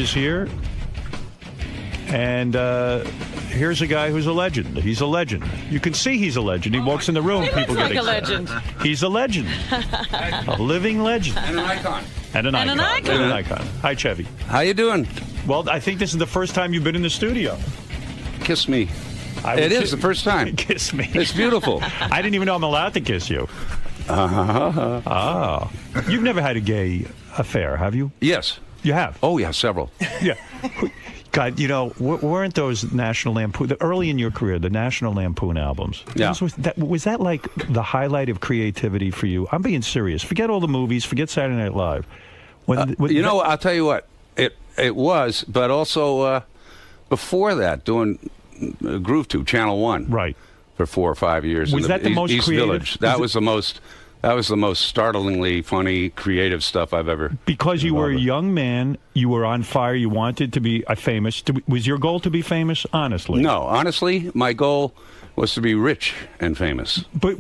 is here. And here's a guy who's a legend. He's a legend. You can see he's a legend. He walks in the room, people get excited. He looks like a legend. He's a legend. A living legend. And an icon. And an icon. Hi, Chevy. How you doing? Well, I think this is the first time you've been in the studio. Kiss me. It is the first time. Kiss me. It's beautiful. I didn't even know I'm allowed to kiss you. Oh. You've never had a gay affair, have you? Yes. You have? Oh, yeah, several. Yeah. God, you know, weren't those National Lampoon, early in your career, the National Lampoon albums? Yeah. Was that like the highlight of creativity for you? I'm being serious. Forget all the movies. Forget Saturday Night Live. I'll tell you what. It was, but also before that, doing Groove Tube, Channel 1. Right. For 4 or 5 years. Was that the most East creative? Village. That was the most startlingly funny, creative stuff I've ever. Because you were a young man, you were on fire, you wanted to be famous. Was your goal to be famous, honestly? No, honestly, my goal was to be rich and famous. But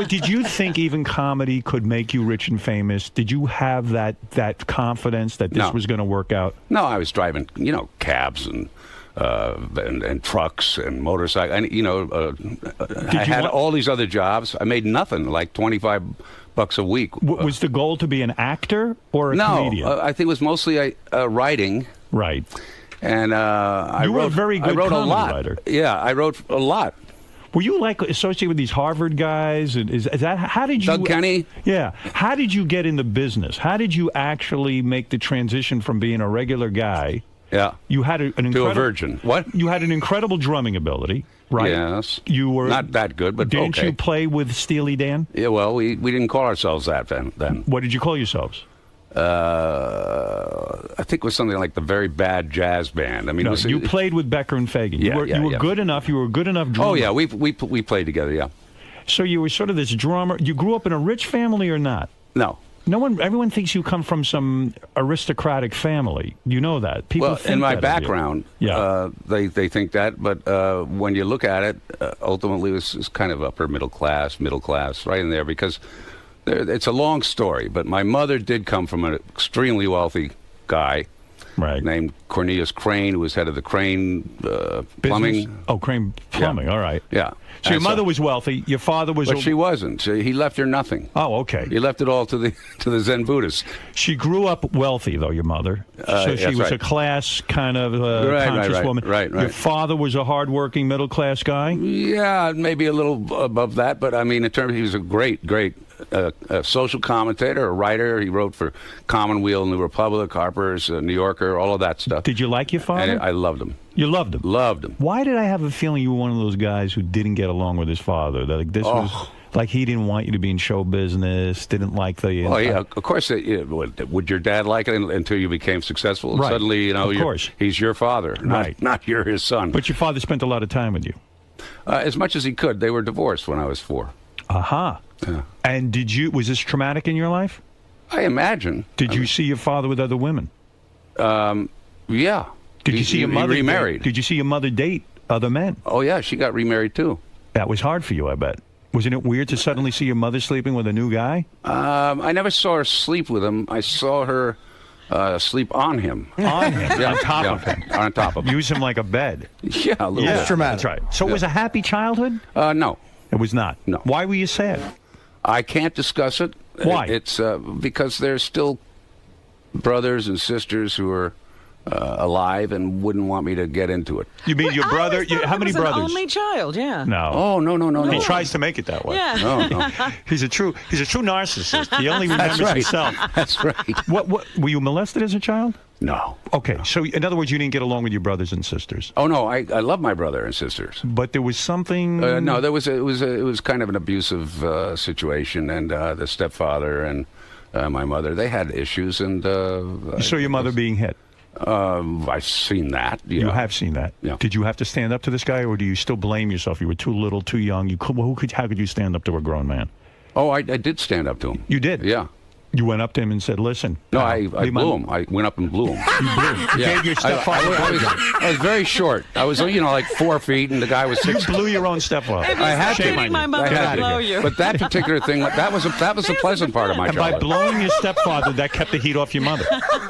did you think even comedy could make you rich and famous? Did you have that confidence that this was going to work out? No, I was driving, cabs and trucks and motorcycles. And, I had all these other jobs. I made nothing, like $25 a week. Was the goal to be an actor or a comedian? No, I think it was mostly writing. Right. And I were a very good comedy writer. Yeah, I wrote a lot. Were you associated with these Harvard guys? Is that how did you? Doug Kenny. Yeah. How did you get in the business? How did you actually make the transition from being a regular guy? Yeah. You had an incredible... To a virgin. What? You had an incredible drumming ability, right? Yes. You were... Not that good, but didn't you play with Steely Dan? Yeah, well, we didn't call ourselves that then. What did you call yourselves? I think it was something like the Very Bad Jazz Band. I mean, you played with Becker and Fagan. You were good enough. You were a good enough drummer. Oh, yeah. We played together, yeah. So you were sort of this drummer. You grew up in a rich family or not? No. Everyone thinks you come from some aristocratic family. You know that. People think in my that background, they think that, but when you look at it, ultimately it's kind of upper middle class, right in there, because it's a long story. But my mother did come from an extremely wealthy guy, right, named Cornelius Crane, who was head of the Crane Plumbing. Oh, Crane Plumbing. Yeah. All right. Yeah. So your mother was wealthy. Your father was. But she wasn't. He left her nothing. Oh, okay. He left it all to the Zen Buddhists. She grew up wealthy, though, your mother. So she was a class kind of conscious woman. Right. Your father was a hardworking middle class guy. Yeah, maybe a little above that, but I mean, in terms, he was a great a social commentator, a writer. He wrote for Commonweal, New Republic, Harper's, New Yorker, all of that stuff. Did you like your father? And I loved him. You loved him? Loved him. Why did I have a feeling you were one of those guys who didn't get along with his father? That was like he didn't want you to be in show business, didn't like the... Oh, yeah, of course. Would your dad like it until you became successful? Right. Suddenly, of course. He's your father, not you're his son. But your father spent a lot of time with you. As much as he could. They were divorced when I was 4. Aha. Yeah. And was this traumatic in your life? I imagine. Did you see your father with other women? Yeah. Did you see your mother remarried? Did you see your mother date other men? Oh, yeah, she got remarried, too. That was hard for you, I bet. Wasn't it weird to suddenly see your mother sleeping with a new guy? I never saw her sleep with him. I saw her sleep on him. On him? Yeah, on top of him? On top of him. Use him like a bed. Yeah, a little bit. That's right. So it was a happy childhood? No. It was not? No. Why were you sad? I can't discuss it. Why? It's because there's still brothers and sisters who are alive and wouldn't want me to get into it. You mean your brother? How many brothers? An only child, yeah. No. Oh, no. He tries to make it that way. Yeah. No. He's a true narcissist. He only remembers himself. That's right. What were you molested as a child? No. Okay, so in other words, you didn't get along with your brothers and sisters. Oh no, I love my brother and sisters. But there was something. No, it was kind of an abusive situation, and the stepfather and my mother, they had issues, and you saw your mother being hit. I've seen that. Yeah. You have seen that. Yeah. Did you have to stand up to this guy, or do you still blame yourself? You were too little, too young. How could you stand up to a grown man? Oh, I did stand up to him. You did? Yeah. You went up to him and said, "Listen." No, I blew him. I went up and blew him. You blew him. You gave your stepfather. I was very short. I was, like 4 feet, and the guy was 6. You blew your own stepfather. I had to. My mother would blow you. But that particular thing, that was the pleasant part of my childhood. And by blowing your stepfather, that kept the heat off your mother.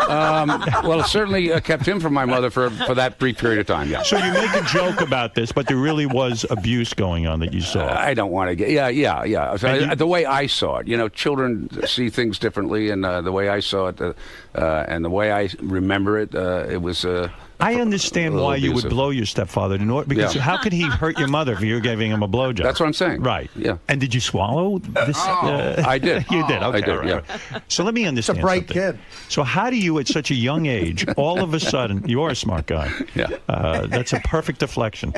Well, it certainly kept him from my mother for that brief period of time. Yeah. So you make a joke about this, but there really was abuse going on that you saw. I don't want to get. Yeah. So the way I saw it, children see things differently, and the way I saw it, and the way I remember it, it was. I understand why you would blow your stepfather, because how could he hurt your mother if you were giving him a blowjob? That's what I'm saying. Right. Yeah. And did you swallow this? I did. You did. Okay. I did. Right. Yeah. So let me understand. It's a bright something. kid. So how do you, at such a young age, all of a sudden, you're a smart guy. Yeah. That's a perfect deflection.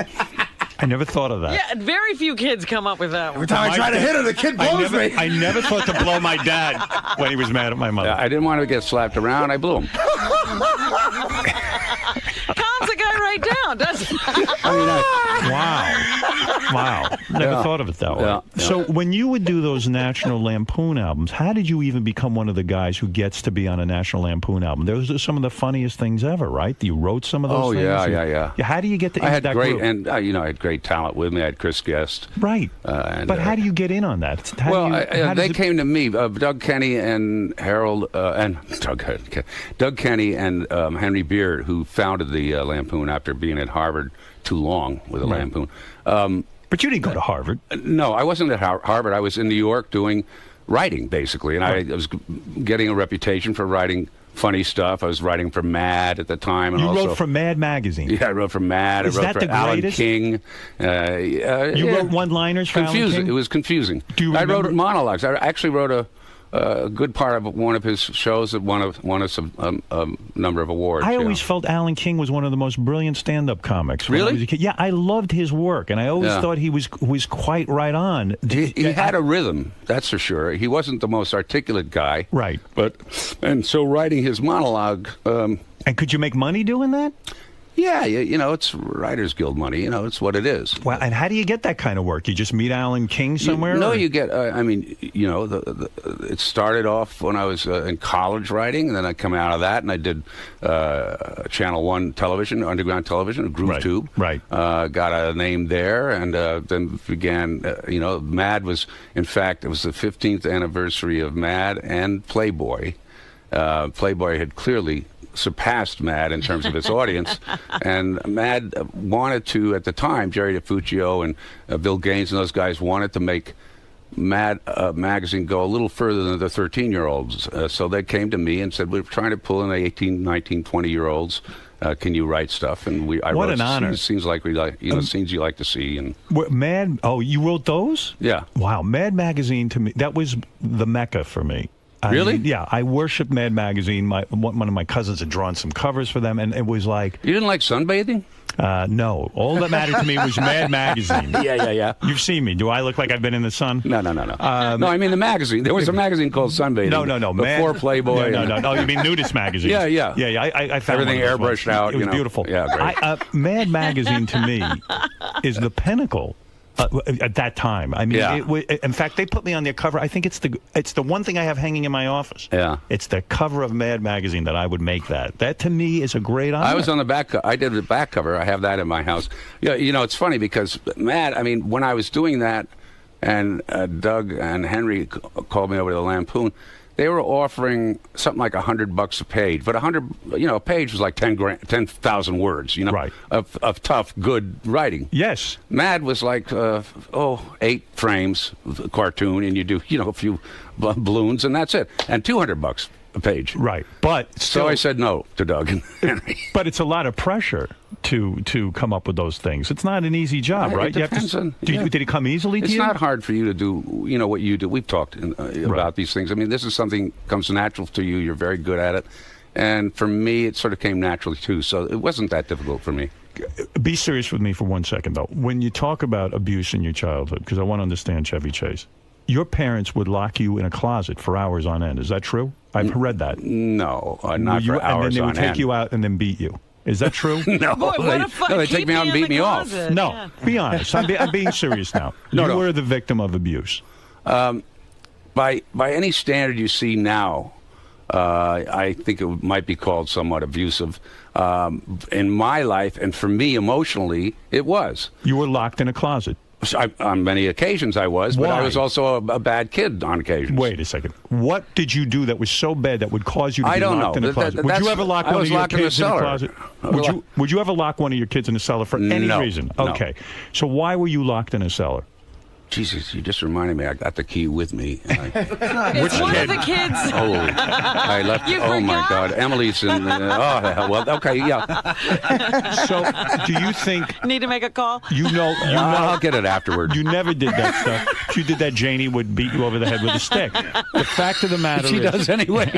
I never thought of that. Yeah, very few kids come up with that one. Every time I try to hit her, the kid blows me. I never thought to blow my dad when he was mad at my mother. I didn't want to get slapped around. I blew him. Calms the guy right down, doesn't it? Wow. Never thought of it that way. Yeah. So when you would do those National Lampoon albums, how did you even become one of the guys who gets to be on a National Lampoon album? Those are some of the funniest things ever, right? You wrote some of those things. Yeah. How do you get into I had that great, group? and I had great talent with me. I had Chris Guest. Right. But how do you get in on that? They came to me. Doug Kenny and Doug Kenny and Henry Beard, who founded the Lampoon after being at Harvard too long with the Lampoon. But you didn't go to Harvard. No, I wasn't at Harvard. I was in New York doing writing, basically, and I was getting a reputation for writing funny stuff. I was writing for Mad at the time. And you also, wrote for Mad Magazine. Yeah, I wrote for Mad. Is I wrote that for the Alan greatest? King. You wrote one-liners for Alan King? It was confusing. Do you I remember? wrote monologues. I actually wrote a good part of one of his shows that won a number of awards. I always felt Alan King was one of the most brilliant stand-up comics. When Really? I was a kid. Yeah, I loved his work, and I always thought he was quite right on. He had a rhythm, that's for sure. He wasn't the most articulate guy. Right. And so writing his monologue... and could you make money doing that? Yeah, it's Writers Guild money. It's what it is. Well, and how do you get that kind of work? You just meet Alan King somewhere? You get. It started off when I was in college writing, and then I come out of that, and I did Channel 1 television, underground television, Groove Tube. Right. Got a name there, and then began. Mad was, in fact, it was the 15th anniversary of Mad and Playboy. Playboy had clearly surpassed Mad in terms of its audience, and Mad wanted to, at the time, Jerry DiFuccio and Bill Gaines and those guys wanted to make Mad magazine go a little further than the 13-year-olds. So they came to me and said, we're trying to pull in the 18, 19, 20-year-olds. Can you write stuff? And I what wrote an honor. Scenes like we like, scenes you like to see. And Mad. Oh, you wrote those? Yeah. Wow, Mad Magazine to me, that was the Mecca for me. Really? Yeah, I worshiped Mad Magazine. One of my cousins had drawn some covers for them, and it was like... You didn't like sunbathing? No. All that mattered to me was Mad Magazine. Yeah. You've seen me. Do I look like I've been in the sun? No. No, I mean the magazine. There was a magazine called Sunbathing. No. Before Playboy. No. You mean Nudist Magazine? Yeah. I found everything airbrushed out. It was beautiful. Yeah, great. Mad Magazine to me is the pinnacle. At that time, I mean, in fact, they put me on their cover. I think it's the one thing I have hanging in my office. Yeah, it's the cover of Mad Magazine that I would make that. That to me is a great honor. I was on the back. I did the back cover. I have that in my house. Yeah, it's funny because Mad. I mean, when I was doing that, and Doug and Henry called me over to the Lampoon. They were offering something like $100 a page, but a page was like 10,000 words, right. of tough, good writing. Yes. Mad was like 8 frames, cartoon, and you do a few balloons, and that's it, and $200 a page. Right, but still, so I said no to Doug and Henry. But it's a lot of pressure to come up with those things. It's not an easy job, right? It depends on. Did it come easily to you? It's not hard for you to do, what you do. We've talked about these things. I mean, this is something comes natural to you. You're very good at it. And for me, it sort of came naturally, too. So it wasn't that difficult for me. Be serious with me for 1 second, though. When you talk about abuse in your childhood, because I want to understand Chevy Chase, your parents would lock you in a closet for hours on end. Is that true? I've read that. No, not for hours on end. And then they would take you out and then beat you. Is that true? No. Boy, they take me out and beat me off. No, be honest. I'm being serious now. You were the victim of abuse. by any standard you see now, I think it might be called somewhat abusive. In my life, and for me emotionally, it was. You were locked in a closet. On many occasions I was, but Why? I was also a bad kid on occasions. Wait a second. What did you do that was so bad that would cause you to be locked in a closet? Would you ever lock one of your kids in a closet? Would you ever lock one of your kids in a cellar for any reason? Okay. No. So why were you locked in a cellar? Jesus, you just reminded me. I got the key with me. It's one of the kids. Oh, I left. You oh my forgot? God, Emily's in. Well, okay, yeah. So, do you think? Need to make a call? You know. I'll get it afterward. You never did that stuff. If you did that, Janie would beat you over the head with a stick. The fact of the matter She is, does anyway.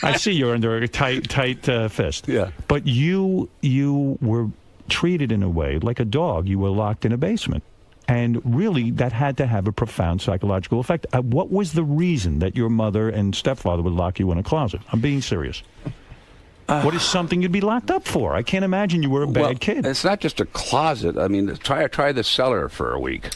I see you're under a tight fist. Yeah. But you were treated in a way like a dog. You were locked in a basement. And really, that had to have a profound psychological effect. What was the reason that your mother and stepfather would lock you in a closet? I'm being serious. What is something you'd be locked up for? I can't imagine you were a bad kid. It's not just a closet. I mean, try the cellar for a week.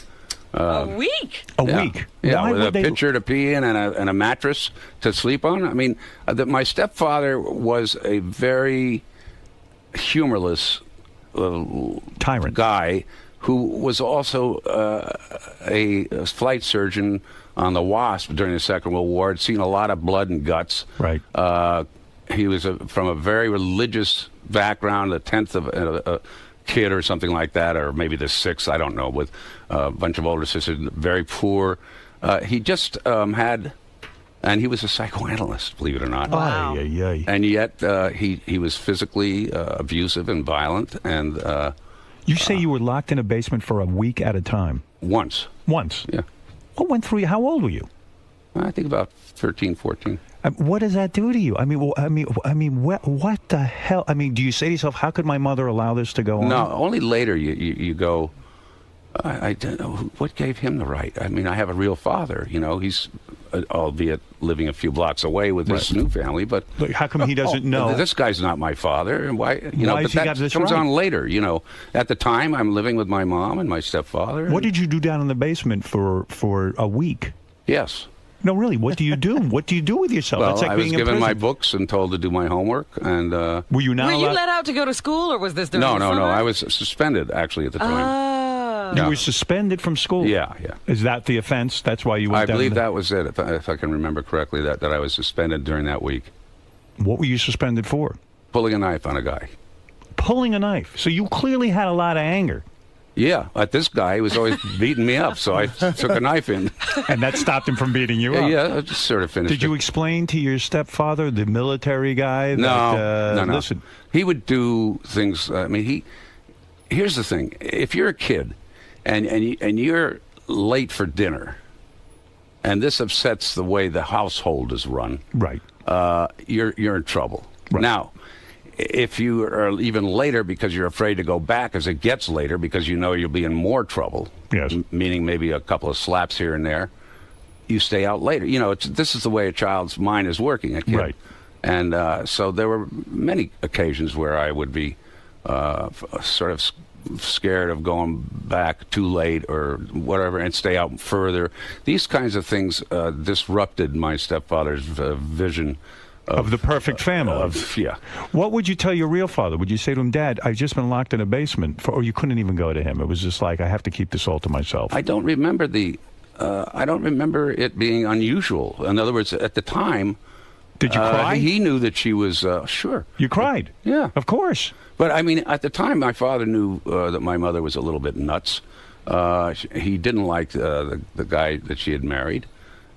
A week? A week? Yeah, Why with a would they... pitcher to pee in and a mattress to sleep on. I mean, my stepfather was a very humorless tyrant guy who was also a flight surgeon on the Wasp during the Second World War. Had seen a lot of blood and guts. Right. He was from a very religious background, the 10th of a kid or something like that, or maybe the 6th, I don't know, with a bunch of older sisters, very poor. He just had, and he was a psychoanalyst, believe it or not. Wow. And yet he was physically abusive and violent, and you say you were locked in a basement for a week at a time? Once. Yeah. What went through you? How old were you? I think about 13, 14. What does that do to you? I mean, what the hell? I mean, do you say to yourself, how could my mother allow this to go on? No, only later you go, I don't know, what gave him the right? I mean, I have a real father, you know, he's, albeit living a few blocks away with his new family, but... Look, how come he doesn't know? This guy's not my father, and why, you know, why but has he that got this comes right? on later, you know. At the time, I'm living with my mom and my stepfather. What did you do down in the basement for a week? Yes. No, really, what do you do? What do you do with yourself? Well, It's like I was being in given prison. my books and told to do my homework, and... Were you not Were you allowed? let out to go to school, or was this during the No, summer? I was suspended, actually, at the time. You were suspended from school? Yeah. Is that the offense? That's why you went down? I believe that was it, if I can remember correctly, that I was suspended during that week. What were you suspended for? Pulling a knife on a guy. Pulling a knife. So you clearly had a lot of anger. Yeah, at this guy, he was always beating me up, so I took a knife in. And that stopped him from beating you up? Yeah, I just sort of finished Did you explain to your stepfather, the military guy, that, No. listen... He would do things, I mean, here's the thing. If you're a kid and you're late for dinner, and this upsets the way the household is run, right, you're in trouble. Right. Now, if you are even later because you're afraid to go back as it gets later because you know you'll be in more trouble, yes, meaning maybe a couple of slaps here and there, you stay out later. You know, this is the way a child's mind is working, a kid. Right. And so there were many occasions where I would be sort of scared of going back too late or whatever and stay out further. These kinds of things disrupted my stepfather's vision of the perfect family. Yeah. What would you tell your real father? Would you say to him, Dad, I've just been locked in a basement, or you couldn't even go to him? It was just like, I have to keep this all to myself. I don't remember I don't remember it being unusual. In other words, at the time... Did you cry? He knew that she was, sure. You cried? Yeah. Of course. But, I mean, at the time, my father knew that my mother was a little bit nuts. He didn't like the guy that she had married.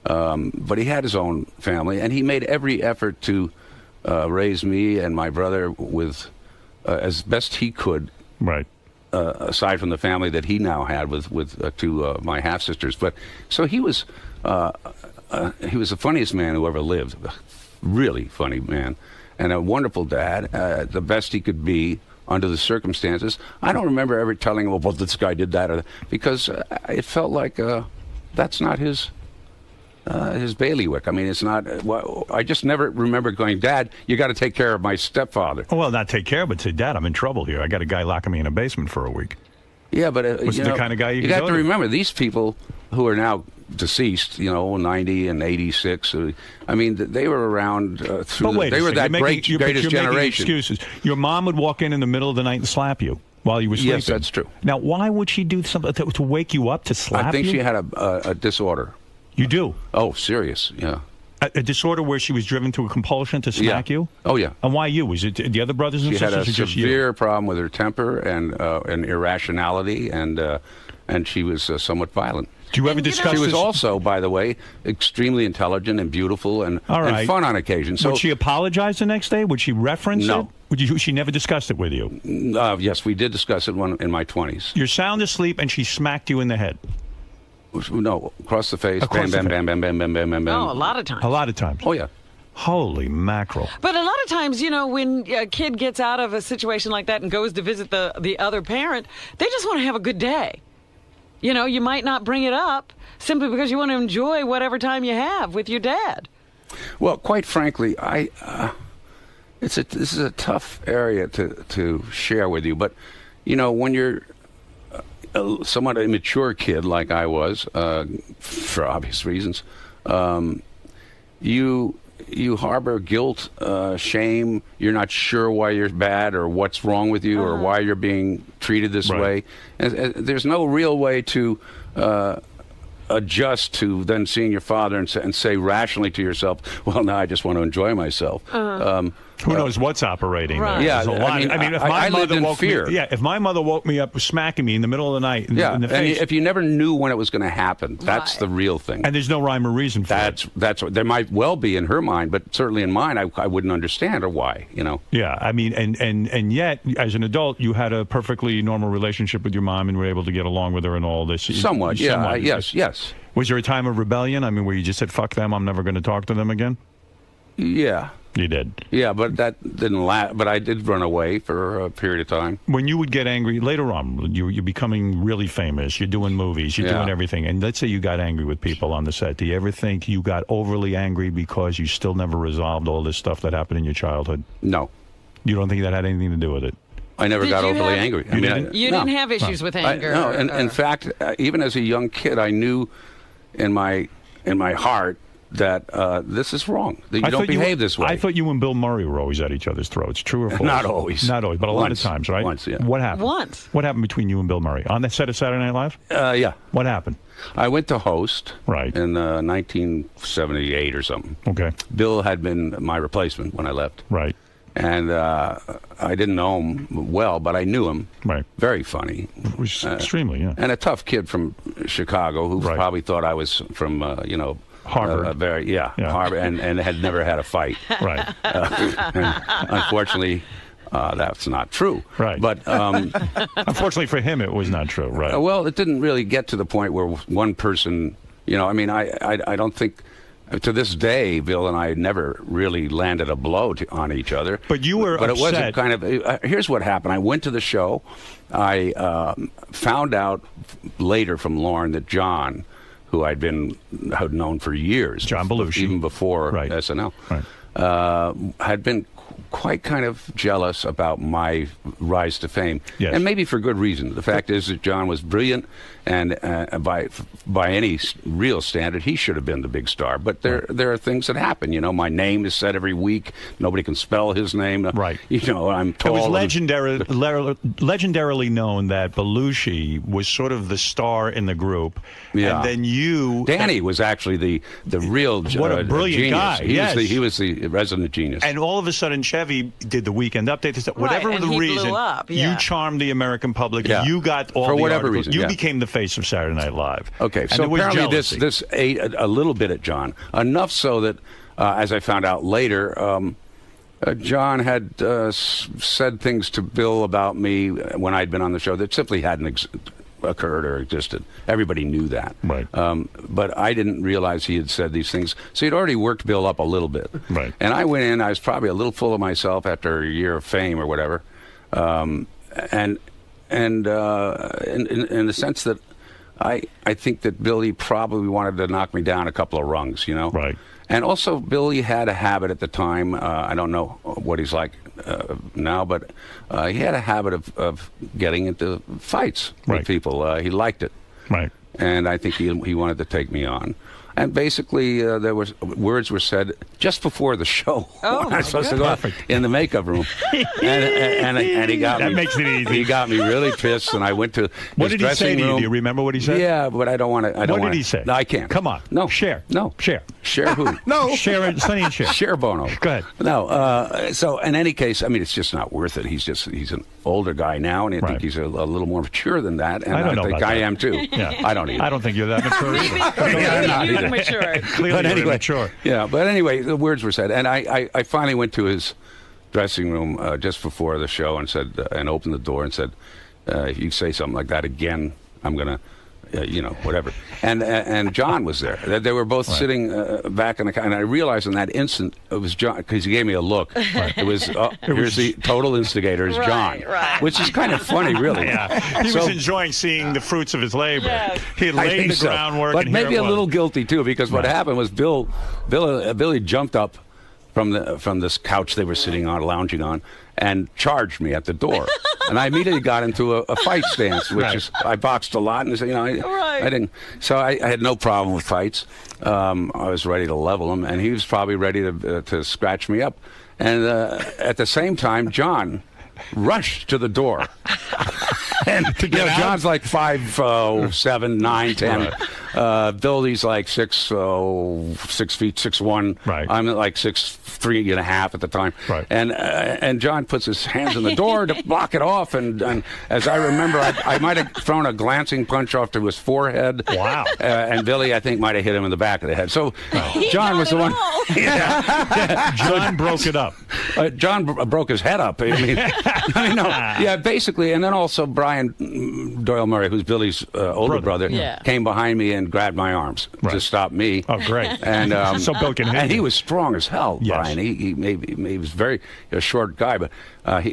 But he had his own family, and he made every effort to raise me and my brother with, as best he could. Right. Aside from the family that he now had with two of my half-sisters. But, so he was the funniest man who ever lived. Really funny man, and a wonderful dad, the best he could be under the circumstances. I don't remember ever telling him, well, this guy did that, or that, because it felt like that's not his bailiwick. I mean, it's not. I just never remember going, Dad, you got to take care of my stepfather. Well, not take care, but say, Dad, I'm in trouble here. I got a guy locking me in a basement for a week. Yeah, but was the kind of guy you got go to to? remember, these people who are now deceased, 90 and 86. I mean, they were around through. But wait, they were that greatest generation. Making excuses. Your mom would walk in the middle of the night and slap you while you were sleeping. Yes, that's true. Now, why would she do something to wake you up to slap you? I think she had a disorder. You do? Oh, serious, yeah. A disorder where she was driven to a compulsion to smack you? Oh, yeah. And why you? Was it the other brothers and sisters? She had a or just severe problem with her temper and irrationality, and she was somewhat violent. Do you ever discuss She was this? also, by the way, extremely intelligent and beautiful and fun on occasion. So would she apologize the next day? Would she reference No. it? She never discussed it with you? Yes, we did discuss it in my 20s. You're sound asleep and she smacked you in the head. No, across the face. Across bam, the bam, bam, bam, bam, bam, bam, bam. Oh, a lot of times. A lot of times. Oh, yeah. Holy mackerel. But a lot of times, when a kid gets out of a situation like that and goes to visit the other parent, they just want to have a good day. You might not bring it up simply because you want to enjoy whatever time you have with your dad. Well, quite frankly, this is a tough area to share with you. But, when you're a somewhat immature kid like I was, for obvious reasons, you harbor guilt, shame. You're not sure why you're bad or what's wrong with you or why you're being treated this way. And there's no real way to adjust to then seeing your father and say rationally to yourself, well, now I just want to enjoy myself. Who knows what's operating there? Right. Yeah, There's a lot. I mean, if I my lived mother in woke fear. me, if my mother woke me up smacking me in the middle of the night in the and face, if you never knew when it was going to happen, that's Right. the real thing. and there's no rhyme or reason for it. That's what there might well be in her mind, but certainly in mine, I wouldn't understand or why. Yeah, I mean, and yet, as an adult, you had a perfectly normal relationship with your mom and were able to get along with her and all this. Somewhat, yeah, yes. Was there a time of rebellion? I mean, where you just said, fuck them, I'm never going to talk to them again? Yeah. You did. Yeah, but that didn't last. But I did run away for a period of time. When you would get angry, later on, you're becoming really famous, you're doing movies, you're doing everything, and let's say you got angry with people on the set. Do you ever think you got overly angry because you still never resolved all this stuff that happened in your childhood? No. You don't think that had anything to do with it? I never Did got you overly have- angry. You didn't have issues with anger. No, and in fact, even as a young kid, I knew in my heart that this is wrong. That you don't behave this way. I thought you and Bill Murray were always at each other's throats. True or false? Not always. Not always, but a lot of times, right? Once, yeah. What happened? Once. What happened between you and Bill Murray? On the set of Saturday Night Live? Yeah. What happened? I went to host Right. in 1978 or something. Okay. Bill had been my replacement when I left. Right. And I didn't know him well, but I knew him. Right. Very funny. Extremely, yeah. And a tough kid from Chicago who Right. probably thought I was from, Harvard. Harvard, and had never had a fight. Right. Unfortunately, that's not true. Right. But Unfortunately for him, it was not true. Right. well, it didn't really get to the point where one person. I don't think. To this day, Bill and I never really landed a blow on each other. But you were But upset. it wasn't kind of. Here's what happened. I went to the show. I found out later from Lauren that John, who had known for years, John Belushi, even before Right. SNL, Right. had been quite kind of jealous about my rise to fame, Yes. and maybe for good reason. The fact is that John was brilliant, and by any real standard, he should have been the big star. But there are things that happen. My name is said every week. Nobody can spell his name. Right. I'm tall. It was legendarily known that Belushi was sort of the star in the group. Yeah. And then you... Danny was actually the real What a brilliant genius. guy, He yes. was the resident genius. And all of a sudden, Chevy did the Weekend Update. Whatever and the he blew reason, up, yeah. you charmed the American public. Yeah. You got all For the whatever articles. reason, You yeah. became the face of Saturday Night Live. Okay, And so there was apparently jealousy. this ate a little bit at John, enough so that, as I found out later, John had said things to Bill about me when I'd been on the show that simply hadn't occurred or existed. Everybody knew that. Right. But I didn't realize he had said these things. So he'd already worked Bill up a little bit. Right. And I went in, I was probably a little full of myself after a year of fame or whatever. And in the sense that I think that Billy probably wanted to knock me down a couple of rungs, Right. And also, Billy had a habit at the time. I don't know what he's like now, but he had a habit of getting into fights Right. with people. He liked it. Right. and I think he wanted to take me on. And basically, words were said just before the show. Oh, I was supposed to go in the makeup room, and he got me. That makes it easy. He got me really pissed, and I went to what his did he say to you? Do you remember what he said? Yeah, but I don't want to. What did he say? No, I can't. Come on. No. Share. No. Share. Share who? No. Share it. Sonny and Share. Share Bono. Go ahead. No. So in any case, I mean, it's just not worth it. He's an older guy now, and I think he's a little more mature than that. And I don't know think about I that. am too. Yeah. I don't either. I don't think you're that mature either. Yeah, not You've either. matured. Clearly, But you're anyway, immature. Yeah, but anyway, the words were said, and I finally went to his dressing room just before the show and said, and opened the door and said, if you say something like that again, I'm gonna, whatever. And John was there. They were both sitting back in the car, and I realized in that instant it was John because he gave me a look. It was here's the total instigator is John, which is kind of funny, really. Yeah, he was enjoying seeing the fruits of his labor. Yes. He had laid the groundwork, but and maybe here it a was. little guilty too, because what happened was Billy jumped up from this couch they were sitting on, lounging on, and charged me at the door. And I immediately got into a fight stance, which is I boxed a lot, and I didn't. So I had no problem with fights. I was ready to level him, and he was probably ready to scratch me up. And at the same time, John rushed to the door. And John's like 5'7", 9, 10. Billy's like 6 feet 6'1". Right. I'm like 6'3.5" at the time. Right. And John puts his hands on the door to block it off. And as I remember, I might have thrown a glancing punch off to his forehead. Wow. And Billy, I think, might have hit him in the back of the head. So John was the one. John broke it up. John broke his head up. Yeah, basically, and then also Brian Doyle Murray, who's Billy's older brother, came behind me and grabbed my arms to stop me. Oh, great! And so Bill can hit and he you. was strong as hell, Yes. Brian. He was a short guy, but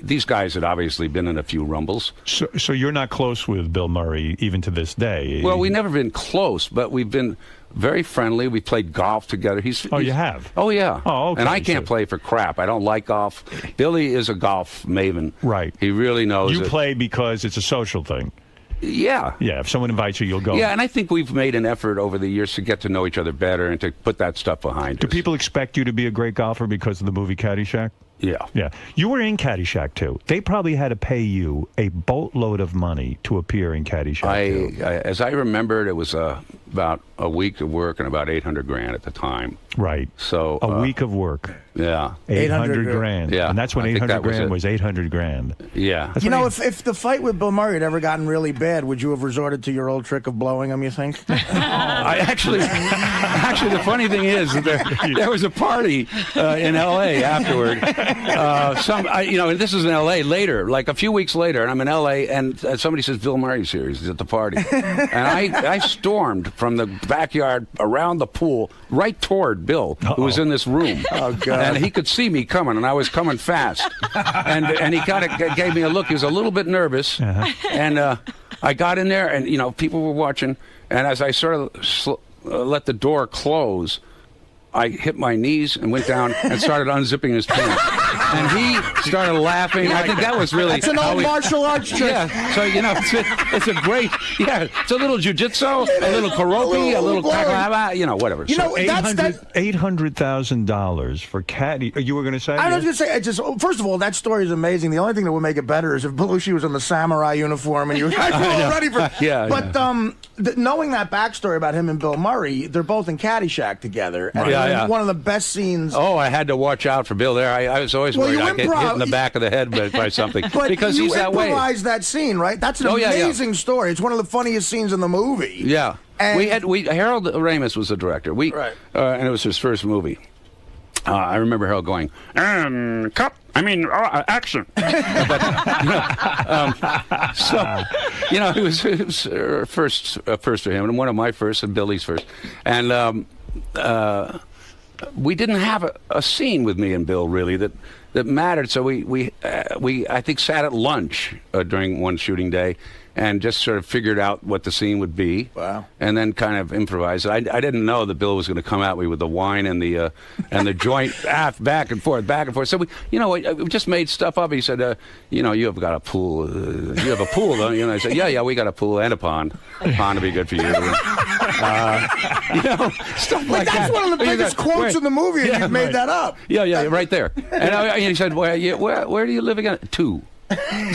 these guys had obviously been in a few rumbles. So you're not close with Bill Murray even to this day. Well, we've never been close, but we've been very friendly. We played golf together. You have? Oh, yeah. Oh, okay. And I can't play for crap. I don't like golf. Billy is a golf maven. Right. He really knows You it. play because it's a social thing. Yeah. Yeah, if someone invites you, you'll go. Yeah, and I think we've made an effort over the years to get to know each other better and to put that stuff behind Do us. people expect you to be a great golfer because of the movie Caddyshack? Yeah. Yeah. You were in Caddyshack, too. They probably had to pay you a boatload of money to appear in Caddyshack, too. As I remembered, it was about a week of work and about $800,000 at the time. Right. So a week of work. Yeah. 800 grand. Yeah. And that's when I think 800 that was grand it. was 800 grand. Yeah. You know, if the fight with Bill Murray had ever gotten really bad, would you have resorted to your old trick of blowing him, you think? I actually, the funny thing is, that there was a party in L.A. afterward. And this is in L.A. later, like a few weeks later, and I'm in L.A. and somebody says Bill Murray's here. He's at the party, and I stormed from the backyard around the pool right toward Bill, who was in this room. Oh, God. And he could see me coming, and I was coming fast. And he kind of gave me a look. He was a little bit nervous, and I got in there, and people were watching. And as I sort of let the door close, I hit my knees and went down and started unzipping his pants. And he started laughing. I think that was really... That's an old martial arts trick. Yeah, so, it's a great... Yeah, it's a little jiu-jitsu, a little karate, a little... whatever. That's $800,000 for Caddy. You were going to say? I was going to say, first of all, that story is amazing. The only thing that would make it better is if Belushi was in the samurai uniform and you guys were all ready for... Yeah. But knowing that backstory about him and Bill Murray, they're both in Caddyshack together. And one of the best scenes... Oh, I had to watch out for Bill there. I was always worried I'd get hit in the back of the head by something. But because he's that way. You improvised that scene, right? That's an amazing story. It's one of the funniest scenes in the movie. Yeah. And Harold Ramis was the director. And it was his first movie. I remember Harold going, cut. Action. It was first for him, and one of my first, and Billy's first. And we didn't have a scene with me and Bill really that mattered. So we I think sat at lunch during one shooting day, and just sort of figured out what the scene would be. Wow. And then kind of improvised. I didn't know that Bill was going to come at me with the wine and the joint back and forth. So we just made stuff up. He said, you have got a pool. You have a pool, don't you? And I said, yeah, we got a pool and a pond. A pond would be good for you. Stuff like that. That's one of the biggest quotes in the movie, and you've made that up. Yeah, right there. And he said, where do you live again? 2.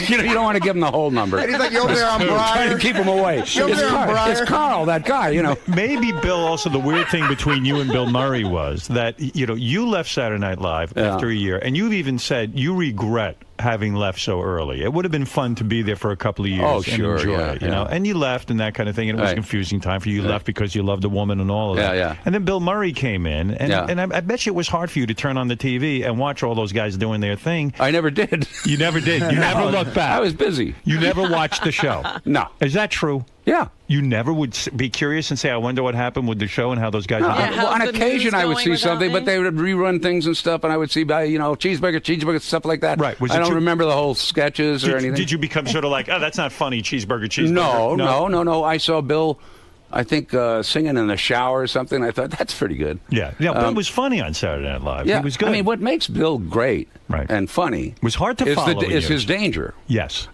You don't want to give him the whole number. And he's like, you're over there on Briar. Trying to keep him away. It's Carl, that guy, Maybe, Bill, also the weird thing between you and Bill Murray was that, you left Saturday Night Live after a year, and you've even said you regret having left so early. It would have been fun to be there for a couple of years and enjoy it, you know. And you left and that kind of thing, and it was a confusing time for you. You left because you loved a woman and all of that. Yeah. And then Bill Murray came in, and I bet you it was hard for you to turn on the TV and watch all those guys doing their thing. I never did. You never did. You never looked back. I was busy. You never watched the show. No. Is that true? Yeah. You never would be curious and say, I wonder what happened with the show and how those guys... On occasion I would see something, but they would rerun things and stuff, and I would see, cheeseburger, stuff like that. Right. I don't remember the whole sketches or anything. Did you become sort of like, oh, that's not funny, cheeseburger? No. I saw Bill, I think, singing in the shower or something. I thought, that's pretty good. Yeah. Bill was funny on Saturday Night Live. Yeah. He was good. I mean, what makes Bill great and funny was hard to follow is his danger. Yes.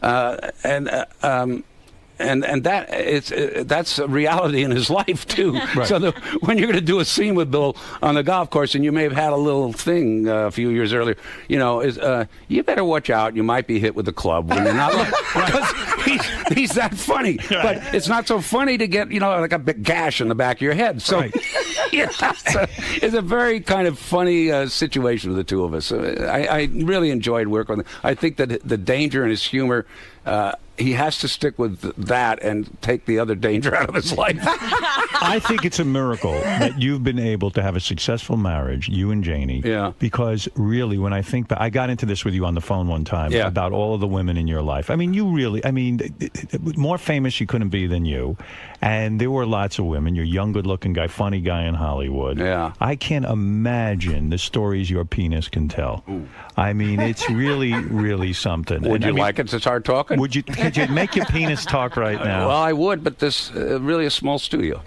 And that's a reality in his life too. Right. So when you're going to do a scene with Bill on the golf course, and you may have had a little thing a few years earlier, you better watch out. You might be hit with a club when you're not because he's that funny. Right. But it's not so funny to get like a big gash in the back of your head. So it's a very kind of funny situation with the two of us. I really enjoyed working with him. I think that the danger in his humor. He has to stick with that and take the other danger out of his life. I think it's a miracle that you've been able to have a successful marriage, you and Janie. Yeah. Because really, when I think back, I got into this with you on the phone one time about all of the women in your life. I mean, more famous you couldn't be than you. And there were lots of women. You're a young, good-looking guy, funny guy in Hollywood. Yeah. I can't imagine the stories your penis can tell. Ooh. I mean, it's really, really something. Would you like it to start talking? Could you make your penis talk right now? Well, I would, but this really a small studio.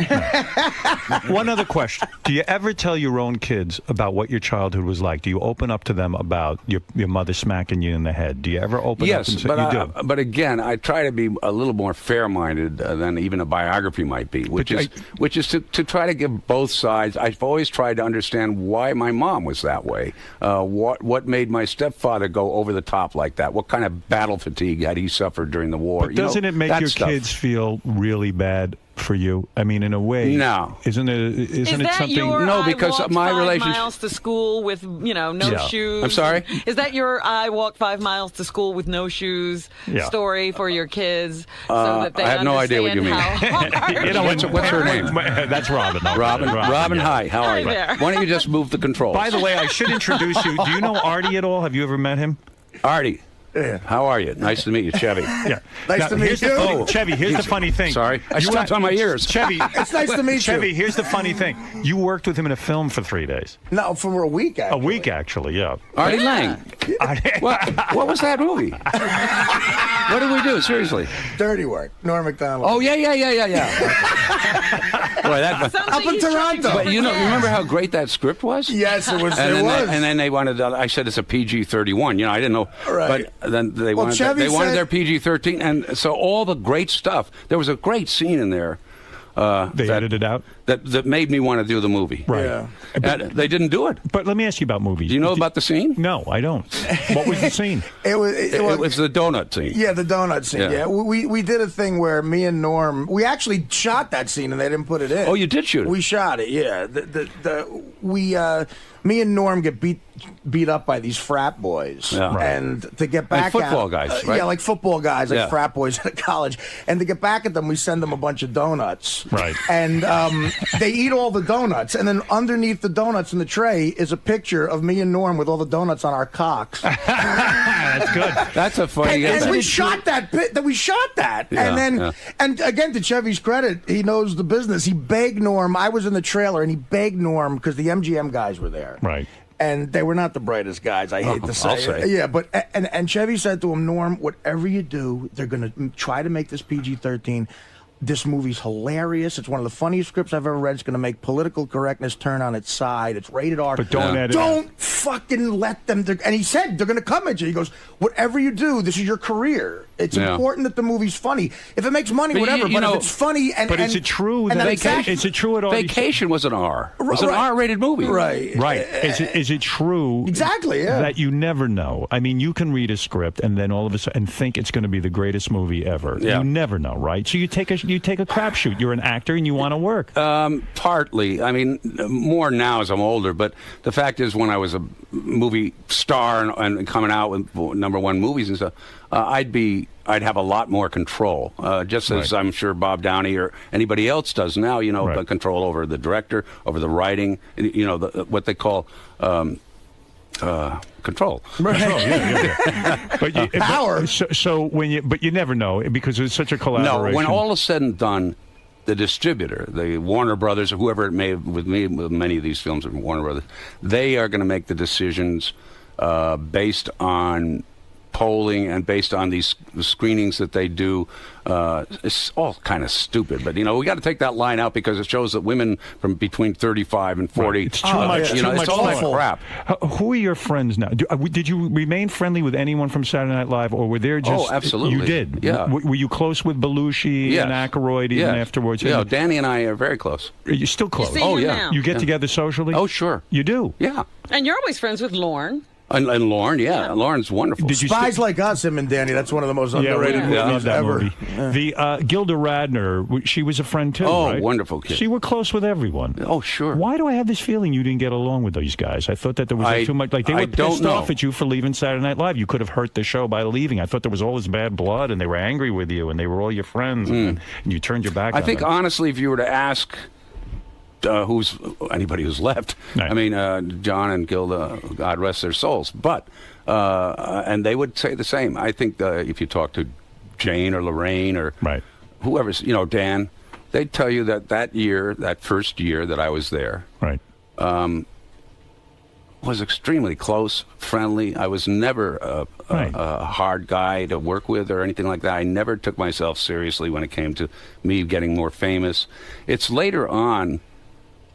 One other question. Do you ever tell your own kids about what your childhood was like? Do you open up to them about your mother smacking you in the head? Do you ever open up and say you do? But again, I try to be a little more fair-minded than even a biography might be, which is to try to give both sides. I've always tried to understand why my mom was that way. What made my stepfather go over the top like that? What kind of battle fatigue had he suffered during the war? But doesn't it make your kids feel really bad for you? I mean, in a way. No. Isn't it something? No, because my relationship. 5 miles to school with no shoes. I'm sorry. Is that your I walked 5 miles to school with no shoes story for your kids? So that they I have no idea what you mean. What's her name? That's Robin. Robin, hi. How are you? There. Why don't you just move the controls? By the way, I should introduce you. Do you know Artie at all? Have you ever met him? Artie. Yeah. How are you? Nice to meet you, Chevy. Yeah. Nice to meet you. Chevy, here's the funny thing. Sorry. I stepped on my ears. Chevy, it's nice to meet you. Chevy, here's the funny thing. You worked with him in a film for 3 days. No, for a week, actually. A week, actually, yeah. Artie Lang. What was that movie? What did we do? Seriously. Dirty Work. Norm Macdonald. Oh, yeah. Boy, up in Toronto. But you remember how great that script was? Yes, it was. And then they wanted. I said it's a PG-31. I didn't know. Right. But then they wanted. They wanted their PG-13, and so all the great stuff. There was a great scene in there. They edited out? That made me want to do the movie. Right. Yeah. They didn't do it. But let me ask you about movies. Do you know about the scene? No, I don't. What was the scene? It was the donut scene. Yeah, the donut scene. Yeah. We did a thing where me and Norm, we actually shot that scene and they didn't put it in. Oh, you did shoot it? We shot it, yeah. Me and Norm get beat up by these frat boys. Yeah. And to get back like football guys, right? Yeah, like football guys, like frat boys at college. And to get back at them, we send them a bunch of donuts. Right. And they eat all the donuts. And then underneath the donuts in the tray is a picture of me and Norm with all the donuts on our cocks. That's good. That's a funny. And we shot that. And then, and again, to Chevy's credit, he knows the business. He begged Norm. I was in the trailer, and he begged Norm because the MGM guys were there. Right. And they were not the brightest guys, I hate to say. I'll say. Yeah, but and Chevy said to him, Norm, whatever you do, they're going to try to make this PG-13. This movie's hilarious. It's one of the funniest scripts I've ever read. It's going to make political correctness turn on its side. It's rated R. But don't edit. Don't fucking let them. And he said they're going to come at you. He goes, whatever you do, this is your career. It's important that the movie's funny. If it makes money, But whatever. you But know, if it's funny and But is it true and that then is it true at all? Vacation was an R. It was an Right. R-rated movie. Right. Right. Is it true? Exactly, yeah. That you never know. I mean, you can read a script and then all of a sudden and think it's going to be the greatest movie ever. Yeah. You never know, right? So you take a crapshoot. You're an actor and you want to work. Partly. I mean, more now as I'm older. But the fact is, when I was a movie star and coming out with #1 movies and stuff, I'd have a lot more control. Just as I'm sure Bob Downey or anybody else does now. You know, control over the director, over the writing. You know, what they call. Control. But Power. So but you never know because it's such a collaboration. No, when all is said and done, the distributor, the Warner Brothers, or whoever it may have, with many of these films are Warner Brothers, they are going to make the decisions based on polling and based on these screenings that they do. It's all kind of stupid, but you know, we got to take that line out because it shows that women from between 35 and 40, it's too much. you know, too it's much all fun. crap. Who are your friends now? Did you remain friendly with anyone from Saturday Night Live, or were there just? Oh, absolutely. You did. Yeah. Were you close with Belushi and Aykroyd even afterwards? Yeah, Danny and I are very close. Are you still close? You see him now. You get together socially? Oh, sure. You do. Yeah. And you're always friends with Lorne. And Lorne, Lorne's wonderful. Did you Spies Like Us, him and Danny. That's one of the most underrated I love movies that ever. movie. The Gilda Radner, she was a friend too. Oh, right? wonderful kid. She were close with everyone. Oh, sure. Why do I have this feeling you didn't get along with these guys? I thought that there was too much. Like they were pissed off at you for leaving Saturday Night Live. You could have hurt the show by leaving. I thought there was all this bad blood, and they were angry with you, and they were all your friends, and you turned your back. I on think them. honestly, if you were to ask. Anybody who's left? Right. I mean, John and Gilda, God rest their souls. But and they would say the same. I think if you talk to Jane or Lorraine or whoever's, Dan, they'd tell you that first year that I was there, was extremely close, friendly. I was never a hard guy to work with or anything like that. I never took myself seriously when it came to me getting more famous. It's later on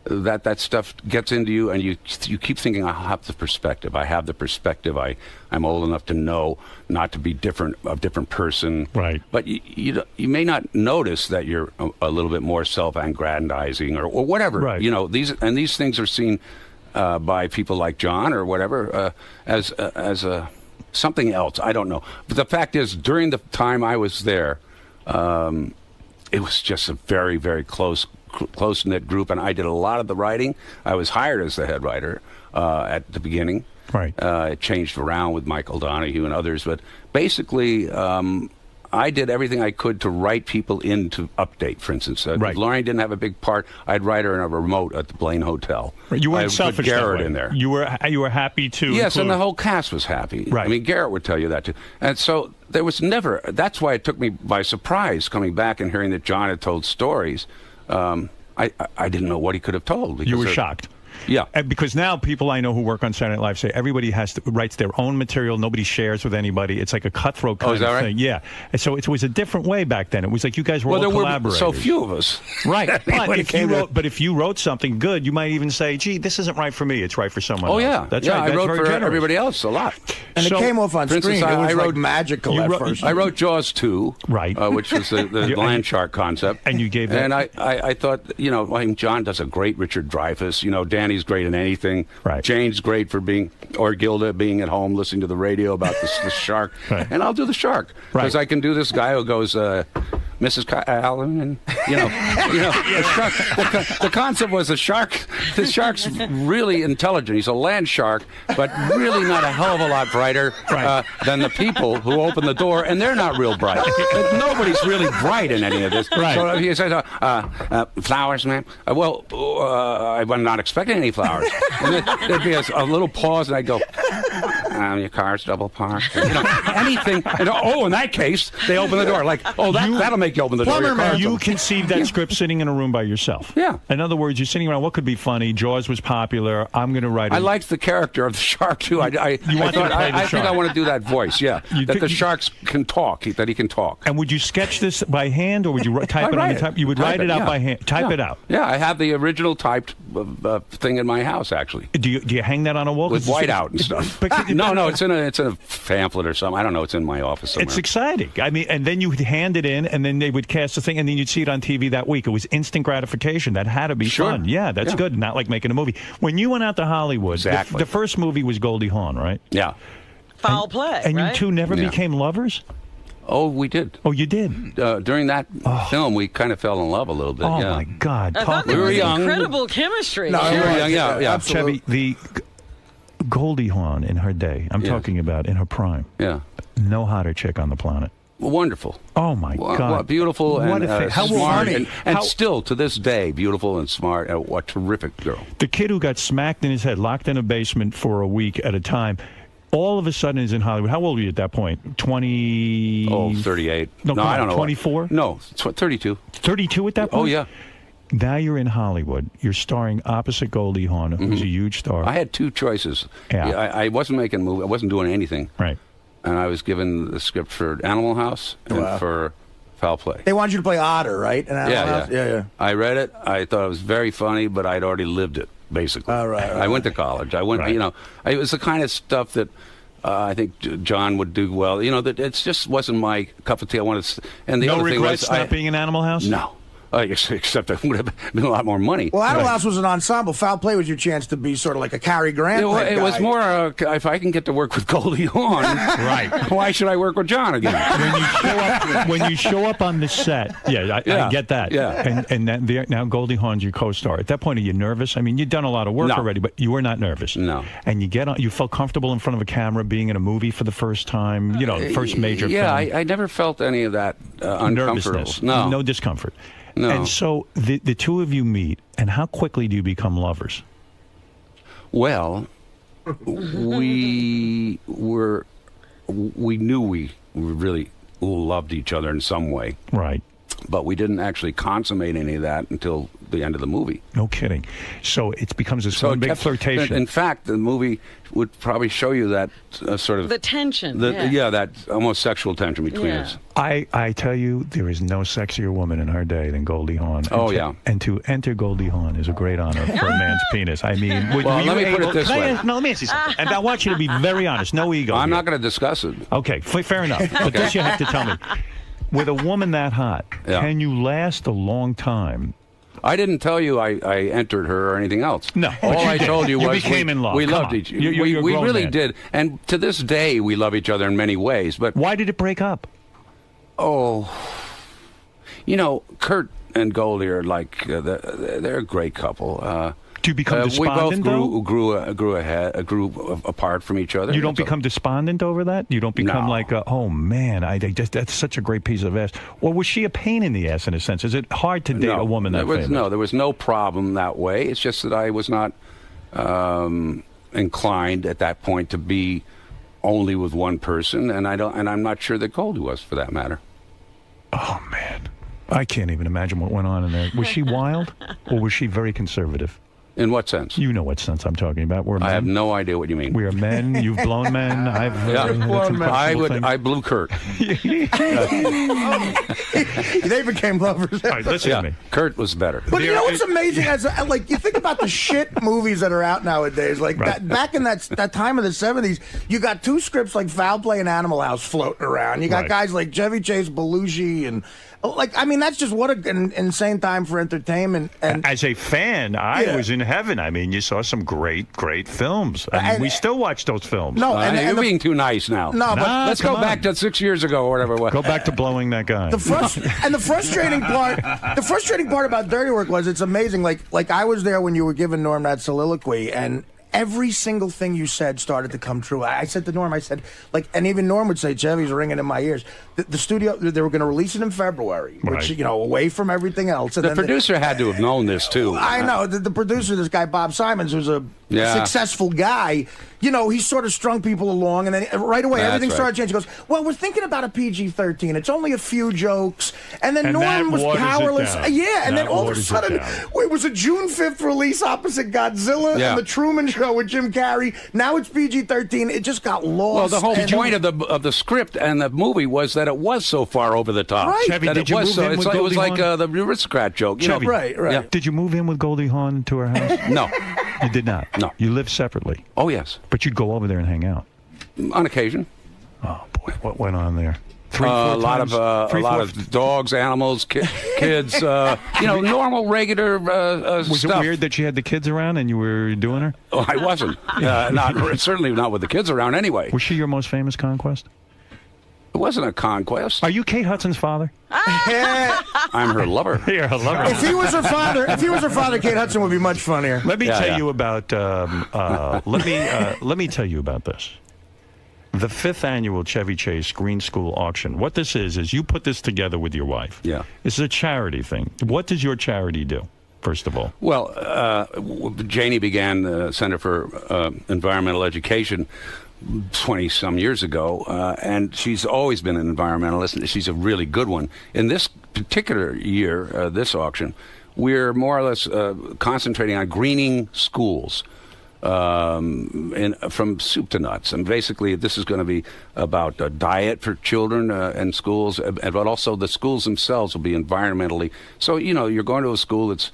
that stuff gets into you, and you keep thinking, I have the perspective. I'm old enough to know not to be a different person. Right. But you may not notice that you're a little bit more self-aggrandizing or whatever. Right. These things are seen by people like John or whatever as something else. I don't know. But the fact is, during the time I was there, it was just a very, very close-knit group, and I did a lot of the writing. I was hired as the head writer at the beginning. Right. It changed around with Michael Donahue and others, but basically I did everything I could to write people into Update, for instance. If Lorraine didn't have a big part, I'd write her in a remote at the Blaine Hotel. You weren't selfish that Garrett way. in there. You were happy to. Yes, include... and the whole cast was happy. Right. I mean, Garrett would tell you that too. And so there was never. That's why it took me by surprise coming back and hearing that John had told stories. I didn't know what he could have told. You were shocked. Yeah. And because now people I know who work on Saturday Night Live say everybody writes their own material. Nobody shares with anybody. It's like a cutthroat kind is that of right? thing. Yeah. And so it was a different way back then. It was like you guys were all there collaborators. were so few of us. Right. But But if you wrote something good, you might even say, gee, this isn't right for me. It's right for someone else. Yeah. That's right. right. I wrote for generous. everybody else a lot. And it came off on for screen. Instance, It was I wrote like magical at first. I wrote Jaws 2, which was the land shark concept. And you gave that. And I thought, I mean, John does a great Richard Dreyfuss. Danny's great in anything. Right. Jane's great for Gilda being at home listening to the radio about the shark. Right. And I'll do the shark. Because I can do this guy who goes, Mrs. Allen, and the shark. The concept was the shark's really intelligent. He's a land shark, but really not a hell of a lot brighter than the people who open the door, and they're not real bright. Nobody's really bright in any of this. Right. So he says, flowers, ma'am? I'm not expecting any flowers. And there'd be a little pause, and I'd go, your car's double parked. You know, anything. And, in that case, they open the door. Like, that'll make you open the door. You conceived that script sitting in a room by yourself. Yeah. In other words, you're sitting around, what could be funny? Jaws was popular. I'm going to write it. I liked the character of the shark, too. I think I want to do that voice, yeah. The sharks can talk, that he can talk. And would you sketch this by hand, or would you type it on the type? You would write it out by hand. Type it out. Yeah, I have the original typed thing in my house, actually. Do you hang that on a wall? With white out and stuff. No, it's in a pamphlet or something. I don't know. It's in my office somewhere. It's exciting. I mean, and then you would hand it in, and then they would cast the thing, and then you'd see it on TV that week. It was instant gratification. That had to be fun. Yeah, that's good. Not like making a movie. When you went out to Hollywood, the first movie was Goldie Hawn, right? Yeah. Foul play. And right? you two never became lovers? Oh, we did. Oh, you did? During that film, we kind of fell in love a little bit. Oh, my God. I thought there was young. incredible chemistry. No, we were young, yeah. Chevy, the Goldie Hawn in her day, I'm talking about in her prime. Yeah. No hotter chick on the planet. Wonderful. Oh, my God. What beautiful what and how smart. funny. And still, to this day, beautiful and smart. What a terrific girl. The kid who got smacked in his head, locked in a basement for a week at a time, all of a sudden is in Hollywood. How old were you at that point? 20... Oh, 38. No, I don't know. 24? No, 32. 32 at that point? Oh, yeah. Now you're in Hollywood. You're starring opposite Goldie Hawn, who's a huge star. I had two choices. Yeah. I wasn't making a movie. I wasn't doing anything. Right. And I was given the script for Animal House and for Foul Play. They wanted you to play Otter, right? In Animal House? Yeah. I read it. I thought it was very funny, but I'd already lived it, basically. I went to college. I went, it was the kind of stuff that I think John would do well. You know, that it just wasn't my cup of tea. I wanted to, and the no other thing regrets was, not being in Animal House? No. Except it would have been a lot more money. Well, Animal House was an ensemble. Foul Play was your chance to be sort of like a Cary Grant type It guy. was more, if I can get to work with Goldie Hawn, right? Why should I work with John again? When you show up on the set, I get that. Yeah. And now Goldie Hawn's your co-star. At that point, are you nervous? I mean, you've done a lot of work already, but you were not nervous. No. And you felt comfortable in front of a camera, being in a movie for the first time. You know, first major film. Yeah, I never felt any of that uncomfortable. No discomfort. No. And so the two of you meet, and how quickly do you become lovers? Well, we knew we really loved each other in some way. Right. But we didn't actually consummate any of that until the end of the movie. No kidding. So it becomes this one big flirtation. In fact, the movie would probably show you that sort of... The tension. That almost sexual tension between us. I tell you, there is no sexier woman in her day than Goldie Hawn. And to enter Goldie Hawn is a great honor for a man's penis. I mean... let me put it this way. Let me ask you something. And I want you to be very honest. No ego. I'm not going to discuss it. Okay, fair enough. But this you have to tell me. With a woman that hot, can you last a long time? I didn't tell you I entered her or anything else. No. All I told you was we became in love. We loved each other. We really did. And to this day, we love each other in many ways. But why did it break up? Oh, Kurt and Goldie are like, they're a great couple. Do you become despondent, we both grew apart from each other. You don't become despondent over that? You don't become like, oh, man, that's such a great piece of ass. Or was she a pain in the ass, in a sense? Is it hard to date a woman that famous? No, there was no problem that way. It's just that I was not inclined at that point to be only with one person, and I'm not sure that Goldie was, for that matter. Oh, man. I can't even imagine what went on in there. Was she wild, or was she very conservative? In what sense? You know what sense I'm talking about. We're men. I have no idea what you mean. We are men. You've blown men. I blew Kurt. They became lovers. All right, listen to me. Kurt was better. But you know what's amazing? You think about the shit movies that are out nowadays. Like back in that time of the 70s, you got two scripts like Foul Play and Animal House floating around. You got guys like Chevy Chase, Belushi, and that's just what an insane time for entertainment. And as a fan, I was in heaven. I mean, you saw some great films. I mean, we still watch those films. No, you're being too nice now. No, but let's go back to 6 years ago or whatever it was. Go back to blowing that guy. The frustrating part about Dirty Work was it's amazing. Like I was there when you were giving Norm that soliloquy, and every single thing you said started to come true. I said to Norm, and even Norm would say, Chevy's ringing in my ears. The studio, they were going to release it in February, which, away from everything else. And the producer had to have known this, too. I know. The producer, this guy, Bob Simons, who's a successful guy, you know, he sort of strung people along, and then right away That's everything right. started changing. He goes, well, we're thinking about a PG-13. It's only a few jokes. And then And Norm that was waters it powerless. down. Yeah, and That then all of a waters it sudden, down. it was a June 5th release opposite Godzilla Yeah. and the Truman Show with Jim Carrey. Now it's PG-13. It just got lost. Well, the whole and- point of the script and the movie was that it was so far over the top. Right. Chevy, That did it you was move so. in with It was Goldie like Hawn? the aristocrat joke. You Chevy. know? Right, right. Yeah. Did you move in with Goldie Hawn to her house? No. You did not. No. You lived separately, Oh, yes. but you'd go over there and hang out. On occasion. Oh boy, what went on there? A lot of dogs, animals, kids. You know, normal, regular Was stuff. it weird that she had the kids around and you were doing her? Oh, I wasn't. Certainly not with the kids around. Anyway, Was she your most famous conquest? it wasn't a conquest. Are you Kate Hudson's father? I'm her lover. You're a lover. If he was her father, Kate Hudson would be much funnier. Let me Yeah, tell yeah. you about. Let me tell you about this. The 5th annual Chevy Chase Green School Auction. What this is you put this together with your wife. Yeah. This is a charity thing. What does your charity do? First of all, Well, Janie began the Center for Environmental Education 20-some years ago, and she's always been an environmentalist, and she's a really good one. In this particular year, this auction, we're more or less concentrating on greening schools. From soup to nuts, and basically this is going to be about a diet for children and schools, but also the schools themselves will be environmentally. So you know, you're going to a school that's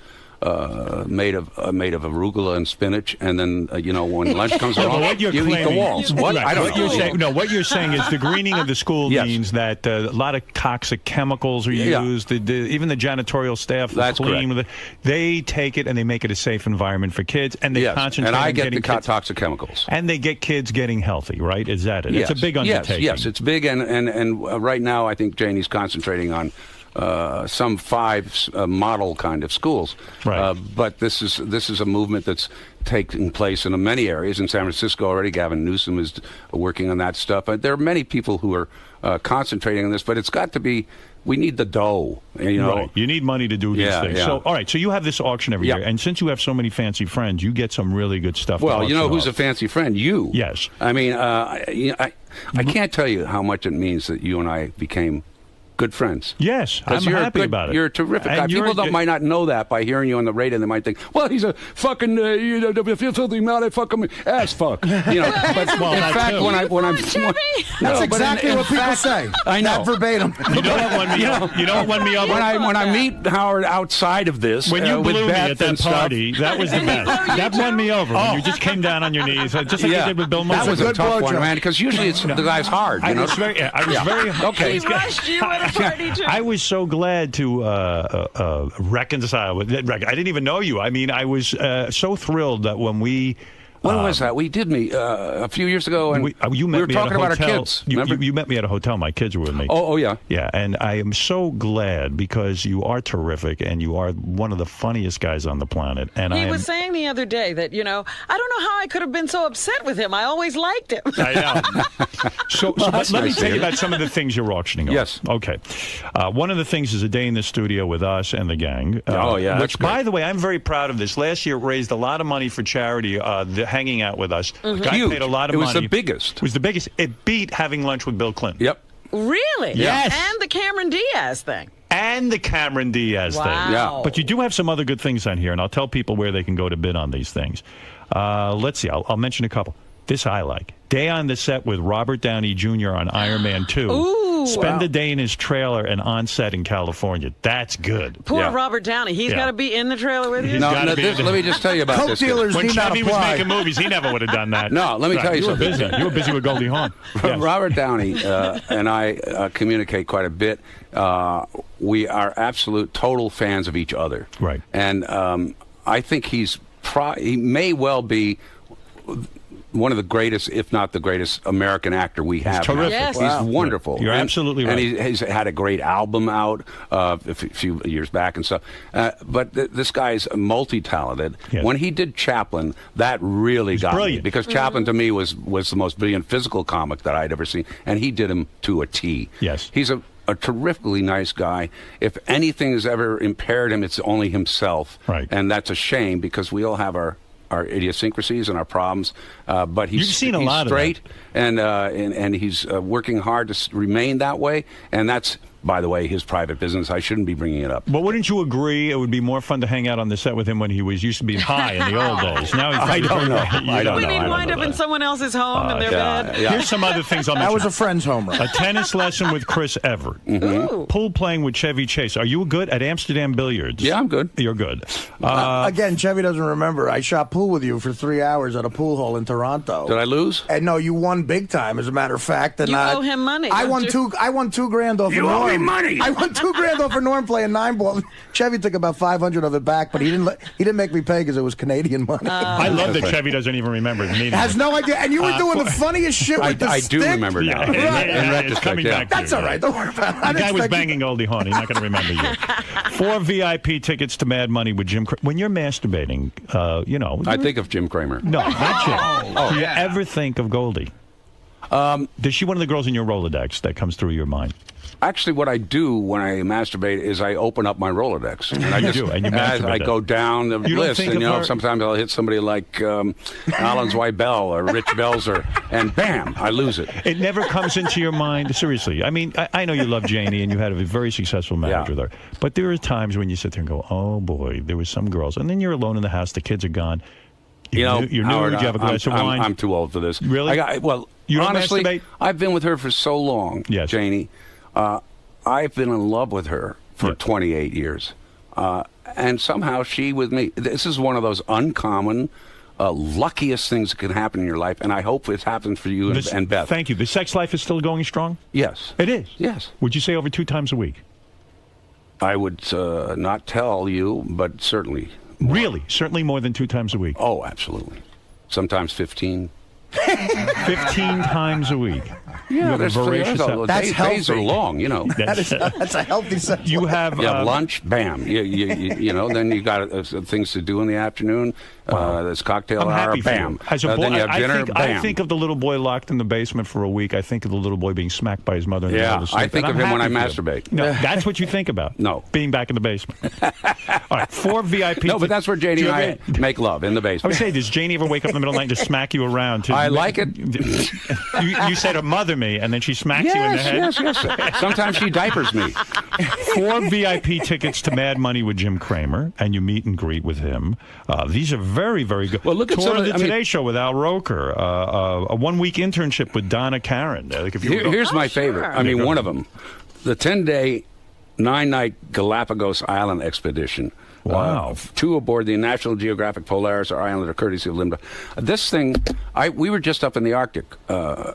made of arugula and spinach, and then you know, when lunch comes along, what you're you eat the claiming- walls. What? Right. I don't What know. you're saying, no, what you're saying is the greening of the school Yes. means that a lot of toxic chemicals are Yeah. used. Even the janitorial staff, the That's cleaning correct. with it, they take it and they make it a safe environment for kids, and they Yes, concentrate and I on get getting the kids, toxic chemicals. and they get kids getting healthy. Right? Is that it? Yes. It's a big undertaking. Yes, it's big, and right now I think Janie's concentrating on some 5 model kind of schools. Right. But this is a movement that's taking place in many areas. In San Francisco already, Gavin Newsom is working on that stuff. There are many people who are concentrating on this, but it's got to be. We need the dough, you know. Right. You need money to do these Yeah, things. yeah. So, all right. So you have this auction every Yeah. year, and since you have so many fancy friends, you get some really good stuff. to Well, you know auction who's a off. fancy friend? You. Yes. I mean, I can't tell you how much it means that you and I became good friends. Yes, I'm 'Cause you're happy good, about it. You're a terrific And guy. you're- People might not know that by hearing you on the radio. They might think, well, he's a fucking, if you're filthy mouth, I fuck him ass fuck. You know, but Well, in that fact, too. when I'm... That's No, but exactly in what people fact, say. I know. Not verbatim. You know what won me over? You know what won me over? When I meet Howard outside of this, When you with blew me Beth at that and stuff, party, that was the best. That won me over. When you just came down on your knees, just like you did with Bill Murray. that was a good tough one, blowjob. man, because usually it's the guy's hard. You I know? was very. Okay. He rushed you at a party, Joe. I was so glad to reconcile with. I didn't even know you. I mean, I was so thrilled that when we. When was that? We did meet a few years ago, and You met we were me talking at a about hotel. our kids. You, Remember? you met me at a hotel. My kids were with me. Oh, yeah. Yeah, and I am so glad because you are terrific and you are one of the funniest guys on the planet. And He was saying the other day that, you know, I don't know how I could have been so upset with him. I always liked him. I know. So that's let me nice to tell you hear. about some of the things you're auctioning off. Yes. Okay. One of the things is a day in the studio with us and the gang. Oh, yeah, that's Which, great. by the way, I'm very proud of this. Last year, it raised a lot of money for charity, hanging out with us. The guy Huge. paid a lot of It was money. the biggest. It was the biggest. It beat having lunch with Bill Clinton. Yep. Really? Yes. And the Cameron Diaz thing. And the Cameron Diaz Wow. thing. Yeah. But you do have some other good things on here, and I'll tell people where they can go to bid on these things. Let's see. I'll mention a couple. This I like. Day on the set with Robert Downey Jr. on Iron Man 2. Ooh. Spend a day in his trailer and on set in California. That's good. Poor Yeah. Robert Downey. He's Yeah. got to be in the trailer with you. He's No, gotta be let me just tell you about Coke this. dealers When need not Chevy was apply. making movies, he never would have done that. No, let me tell you something. You were busy. You were busy with Goldie Hawn. Yes. Robert Downey and I communicate quite a bit. We are absolute total fans of each other. Right. And I think he may well be one of the greatest, if not the greatest, American actor we have. terrific. Yes. He's Wow. wonderful. You're absolutely right. And he's had a great album out a few years back and stuff. But this guy's multi-talented. Yes. When he did Chaplin, that really got brilliant. me. Because Chaplin, to me, was the most brilliant physical comic that I'd ever seen. And he did him to a T. Yes. He's a terrifically nice guy. If anything has ever impaired him, it's only himself. Right. And that's a shame because we all have our our idiosyncrasies and our problems, but he's You've seen a he's lot of straight, and he's working hard to remain that way, and that's, by the way, his private business. I shouldn't be bringing it up. But wouldn't you agree it would be more fun to hang out on the set with him when he used to be high in the old days? Now he's I don't know. I don't When know. he'd wind up in someone else's home in their bed. Yeah. Here's some other things I'll That mention. was a friend's home run. A tennis lesson with Chris Everett. Ooh. Pool playing with Chevy Chase. Are you good at Amsterdam Billiards? Yeah, I'm good. You're good. Again, Chevy doesn't remember. I shot pool with you for 3 hours at a pool hall in Toronto. Did I lose? And no, you won big time. As a matter of fact, and You owe him money, I don't won you? I won $2,000 off. You of owe Norm. me money. I won $2,000 off for Norm playing 9-ball. Chevy took about 500 of it back, but he didn't make me pay because it was Canadian money. I love that Chevy doesn't even remember the meeting. Has no idea. And you were doing the funniest shit with the I stick. do remember now. Yeah, Right. In it's retrospect, coming yeah. back to That's you. all right. Don't worry about it. I The didn't guy was expect you- banging Goldie Hawn. He's not going to remember you. 4 VIP tickets to Mad Money with Jim. When you're masturbating, I think of Jim Cramer. No, not Jim. Do you ever think of Goldie? Is she one of the girls in your Rolodex that comes through your mind? Actually, what I do when I masturbate is I open up my Rolodex. And I You do, and you as masturbate I it. go down the You don't list, think and of her- sometimes I'll hit somebody like Alan Zweibel or Rich Belzer, and bam, I lose it. It never comes into your mind. Seriously. I mean, I know you love Janie and you had a very successful marriage Yeah. with her. But there are times when you sit there and go, oh, boy, there was some girls. And then you're alone in the house. The kids are gone. You're Howard, nude. You have a glass of wine. I'm too old for this. Really? You don't honestly, masturbate? I've been with her for so long, Yes. Janie. I've been in love with her for 28 years. And somehow she with me. This is one of those uncommon, luckiest things that can happen in your life, and I hope it happens for you and Beth. Thank you. The sex life is still going strong? Yes. It is? Yes. Would you say over 2 times a week? I would not tell you, but certainly. Really? Certainly more than 2 times a week? Oh, absolutely. Sometimes 15. 15 times a week. You have a there's voracious That's days are healthy. long, you know. That's a healthy sex. You have You have lunch, bam. You know, then you got things to do in the afternoon. There's cocktail I'm hour, happy for bam. you. As a boy, then you have dinner, I bam. think of the little boy locked in the basement for a week. I think of the little boy being smacked by his mother. In the Yeah, middle of the I sleep, think and of I'm him when I happy for you. masturbate. No, that's what you think about. No. Being back in the basement. All right, 4 VIP. No, but that's where Janie Do and you I ever- make love, in the I basement. would say, does Janie ever wake up in the middle of the night and just smack you around? I like it. You said to mother me, and then she smacks you in the head? Yes. Sometimes she diapers me. 4 VIP tickets to Mad Money with Jim Cramer, and you meet and greet with him. These are very, very good. Well, look at Tour some of of the the- I mean- Today Show with Al Roker, a 1-week internship with Donna Karen. If you were going- Here's my sure. favorite. I mean, Yeah, go one ahead. of them. The 10-day, 9-night Galapagos Island expedition. Wow. 2 aboard the National Geographic Polaris, our Islander, courtesy of Linda. This thing, we were just up in the Arctic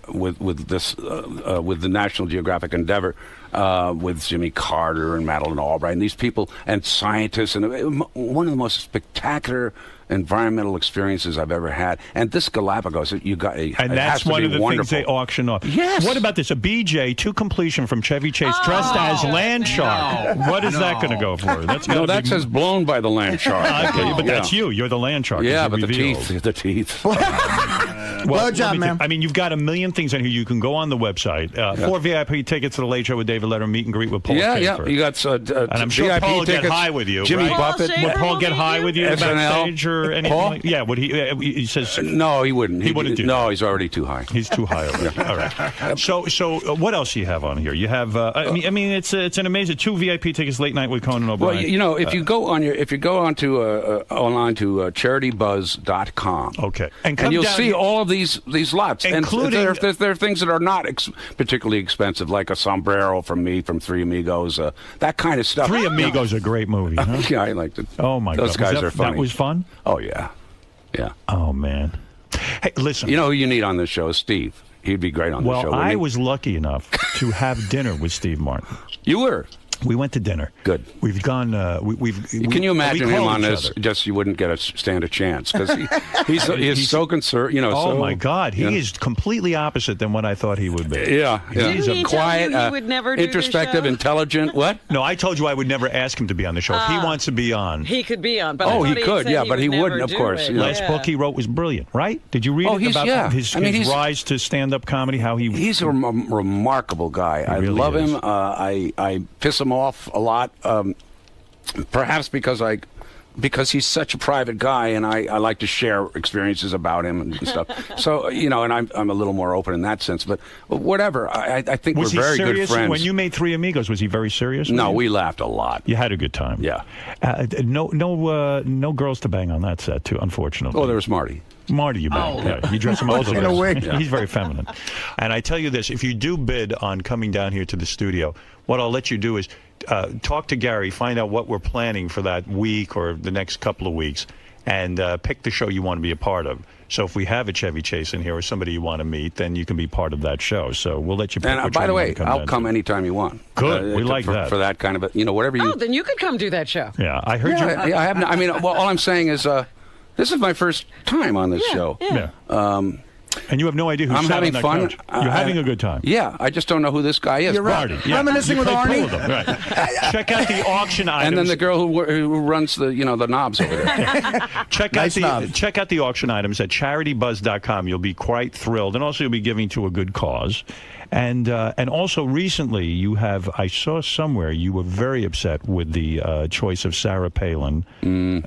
with the National Geographic Endeavor, with Jimmy Carter and Madeleine Albright, and these people and scientists, and one of the most spectacular environmental experiences I've ever had. And this Galapagos, And it has that's to one be of the wonderful. things they auction off. Yes. What about this? A BJ to completion from Chevy Chase, dressed as Land Shark. What is that going to go for? That's No, gotta that be- says blown by the land shark. Okay, but Yeah. that's you. You're the Land Shark. Yeah, as but you the revealed. teeth. The teeth. Well, Good job, let me ma'am. I mean, you've got a million things on here. You can go on the website. 4 VIP tickets to the Late Show with David Letterman, meet and greet with Paul Yeah, Schaefer. You got And I'm sure VIP Paul will get tickets. high with you, Jimmy right? Buffett. Paul Schaefer Would Paul will get meet high you? with you SNL? backstage or anything? Paul? Yeah, would he says No, he wouldn't. He wouldn't do No, that. he's already too high. he's too high already. All right. So what else do you have on here? You have I mean it's an amazing 2 VIP tickets late night with Conan O'Brien. Well, you know, if you go on online to charitybuzz.com, Okay. And and come you'll down see here- all of these lots, Including- and there are things that are not particularly expensive, like a sombrero from me from Three Amigos, that kind of stuff. Three Amigos, a great movie. Huh? Yeah, I liked it. Oh my Those God, guys are funny. That was fun. Oh yeah, yeah. Oh man. Hey, listen. You know who you need on this show is Steve. He'd be great on the show. Well, wouldn't I he? was lucky enough to have dinner with Steve Martin. You were. We went to dinner. Good. We've gone. Can you imagine we him call on each this? other. Just you wouldn't stand a chance because he's so concerned. You know. Oh so, my God, he you know. is completely opposite than what I thought he would be. Yeah, yeah. He's Didn't a he quiet, tell you he would never do the introspective, show? intelligent. What? No, I told you I would never ask him to be on the show. If he wants to be on. He could be on, but Oh, I he thought could, said yeah, but he would wouldn't, never of do course, it. you know. Last book he wrote was brilliant, right? Did you read Oh, it he's- about yeah. his, I mean, his he's- rise to stand-up comedy? How he He's a remarkable guy. I really love is. him. I piss him off a lot, perhaps because I because he's such a private guy, and I like to share experiences about him and stuff. So, and I'm a little more open in that sense. But whatever, I think was we're very he serious good friends. when you made Three Amigos? Was he very serious? No, we laughed a lot. You had a good time. Yeah. No girls to bang on that set, too, unfortunately. Oh, there was Marty. Marty, you banged. Yeah, you dress him up in a wig. He's very feminine. And I tell you this, if you do bid on coming down here to the studio, what I'll let you do is talk to Gary, find out what we're planning for that week or the next couple of weeks, and pick the show you want to be a part of. So if we have a Chevy Chase in here or somebody you want to meet, then you can be part of that show. So we'll let you pick. And by the way, I'll come anytime you want. Good. We like that. For that kind of whatever you... Oh, then you could come do that show. Yeah, I heard you... Yeah, I have. I mean, well, all I'm saying is this is my first time on this show. Yeah. And you have no idea who's I'm sat having on that fun. couch. You're having a good time. Yeah, I just don't know who this guy is. You're right. Marty. Yeah. Reminiscing with Arnie. Right. Check out the auction items. And then the girl who runs the the knobs over there. Check out the auction items at CharityBuzz.com. You'll be quite thrilled, and also you'll be giving to a good cause. And also recently I saw somewhere you were very upset with the choice of Sarah Palin.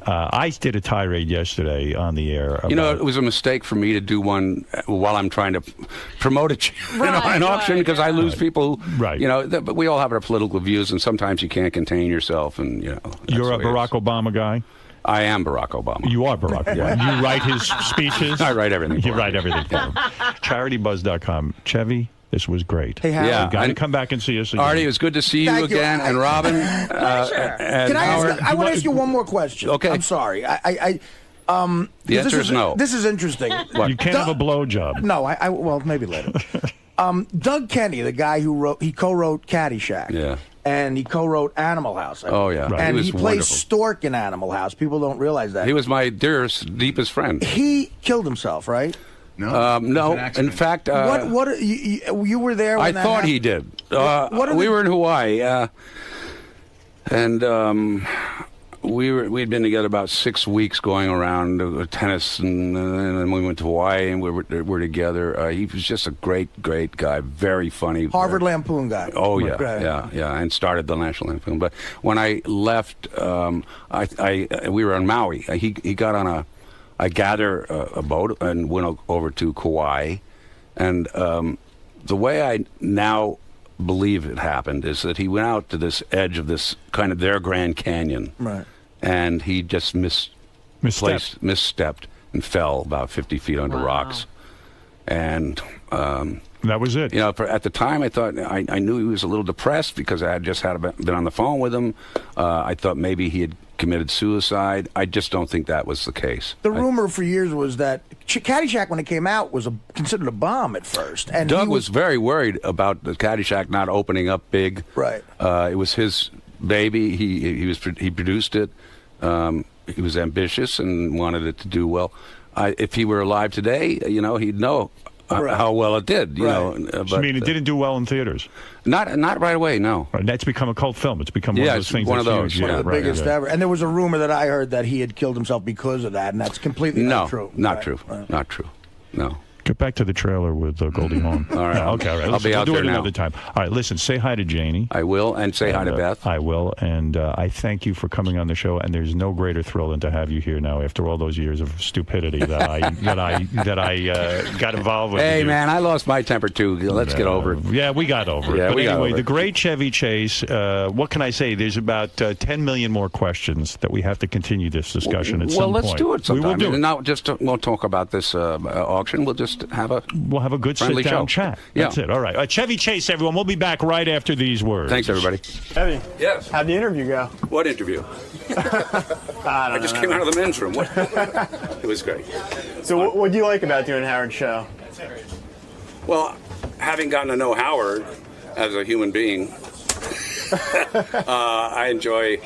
I did a tirade yesterday on the air. It was a mistake for me to do one while I'm trying to promote an auction, because I lose people who, but we all have our political views, and sometimes you can't contain yourself. And you're a Barack Obama guy? I am Barack Obama. You are Barack Obama. You write his speeches? I write everything. You write everything for him. CharityBuzz.com. Chevy, this was great. Hey, Howard. You got to come back and see us again. Artie, it was good to see you again. And Robin. Can I want to ask you one more question. Okay. I'm sorry. The answer is no. This is interesting. You can't have a blowjob. No, well, maybe later. Doug Kenny, the guy who co-wrote Caddyshack. Yeah. And he co-wrote Animal House. Oh, yeah. Right. And he he plays wonderful. Stork in Animal House. People don't realize that. He was my dearest, deepest friend. He killed himself, right? No. No. In fact, what you were there when I thought he did. We were in Hawaii, and we'd been together about 6 weeks, going around tennis, and then we went to Hawaii, and we're together. He was just a great guy, very funny. Harvard Lampoon guy. Oh yeah, and started the National Lampoon. But when I left, we were on Maui. He got on I gathered a boat and went over to Kauai, and the way I now believe it happened is that he went out to this edge of this kind of their Grand Canyon, right, and he just misstepped and fell about 50 feet under rocks, and that was it. At the time, I thought I knew he was a little depressed because I had just been on the phone with him. I thought maybe he had committed suicide. I just don't think that was the case. The rumor for years was that Caddyshack, when it came out, was considered a bomb at first. And Doug was very worried about the Caddyshack not opening up big. Right. It was his baby. He produced it. He was ambitious and wanted it to do well. If he were alive today, he'd know how well it did. But, I mean, it didn't do well in theaters. Not right away, no. Right, that's become a cult film. It's become one of those things. One of those. Huge. One of the biggest ever. And there was a rumor that I heard that he had killed himself because of that, and that's completely not true. Not true. Not true. No. Get back to the trailer with Goldie Hawn. All right. Okay, all right. I'll be out we'll do there it now. Another time. All right, listen, say hi to Janie. I will, and say hi to Beth. I will, and I thank you for coming on the show, and there's no greater thrill than to have you here now after all those years of stupidity that I got involved with. Hey, man, I lost my temper, too. Let's get over it. Yeah, we got over it. Yeah, but we got anyway, over the it. great Chevy Chase, what can I say? There's about 10 million more questions that we have to continue this discussion at some point. Well, let's do it sometime. We will do it. Not just we'll talk about this auction. We'll just have a good friendly sit-down show. chat. Yeah. That's it. All right. Chevy Chase, everyone. We'll be back right after these words. Thanks, everybody. Chevy. Yes. How'd the interview go? What interview? I just came out of the men's room. It was great. So what do you like about doing Howard's show? Well, having gotten to know Howard as a human being, I enjoy.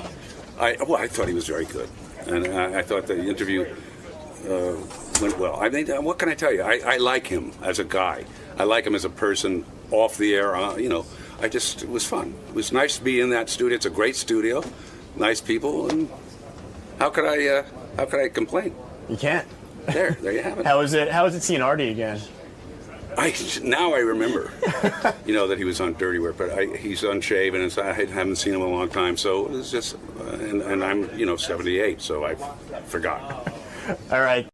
I thought he was very good, and I thought the interview went well. I mean, what can I tell you? I like him as a guy. I like him as a person off the air. It was fun. It was nice to be in that studio. It's a great studio, nice people, and how could I complain? You can't. There you have it. How is it seeing Artie again? Now I remember, that he was on dirty work, but he's unshaven, and so I haven't seen him in a long time. So it's just, and I'm 78, so I forgot. All right.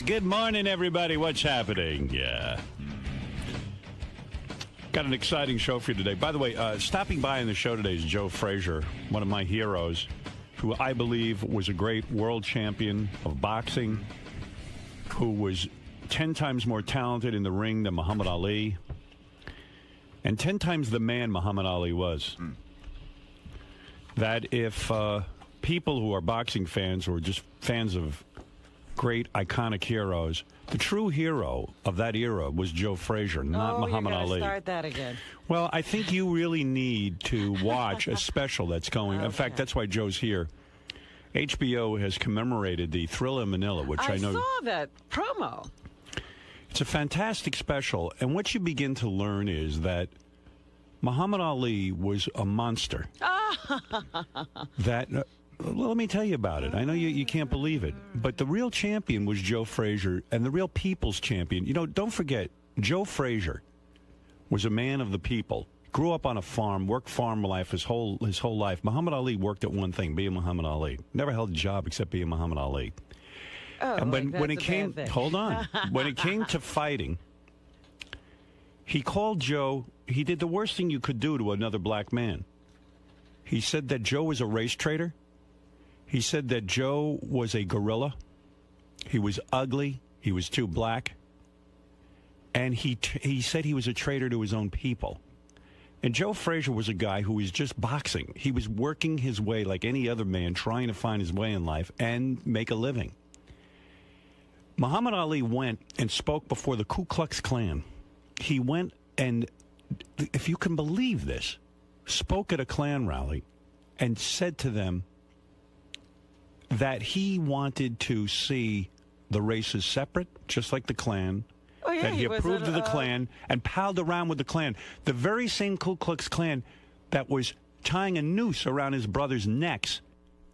Good morning, everybody. What's happening? Yeah. Got an exciting show for you today. By the way, stopping by in the show today is Joe Frazier, one of my heroes, who I believe was a great world champion of boxing, who was 10 times more talented in the ring than Muhammad Ali, and 10 times the man Muhammad Ali was. That if people who are boxing fans or just fans of great iconic heroes, the true hero of that era was Joe Frazier, not Muhammad Ali. Start that again. Well, I think you really need to watch a special that's going. In fact, that's why Joe's here. HBO has commemorated the Thriller in Manila, which I know. I saw that promo. It's a fantastic special, and what you begin to learn is that Muhammad Ali was a monster. That. Well, let me tell you about it. I know you can't believe it, but the real champion was Joe Frazier, and the real people's champion. Don't forget, Joe Frazier was a man of the people. Grew up on a farm, worked farm life his whole life. Muhammad Ali worked at one thing, being Muhammad Ali. Never held a job except being Muhammad Ali. Oh, and when it came, hold on, when it came to fighting, he called Joe. He did the worst thing you could do to another black man. He said that Joe was a race traitor. He said that Joe was a gorilla. He was ugly. He was too black. And he said he was a traitor to his own people. And Joe Frazier was a guy who was just boxing. He was working his way like any other man, trying to find his way in life and make a living. Muhammad Ali went and spoke before the Ku Klux Klan. He went and, if you can believe this, spoke at a Klan rally and said to them that he wanted to see the races separate, just like the Klan. Oh, yeah, that he approved of the Klan and palled around with the Klan. The very same Ku Klux Klan that was tying a noose around his brothers' necks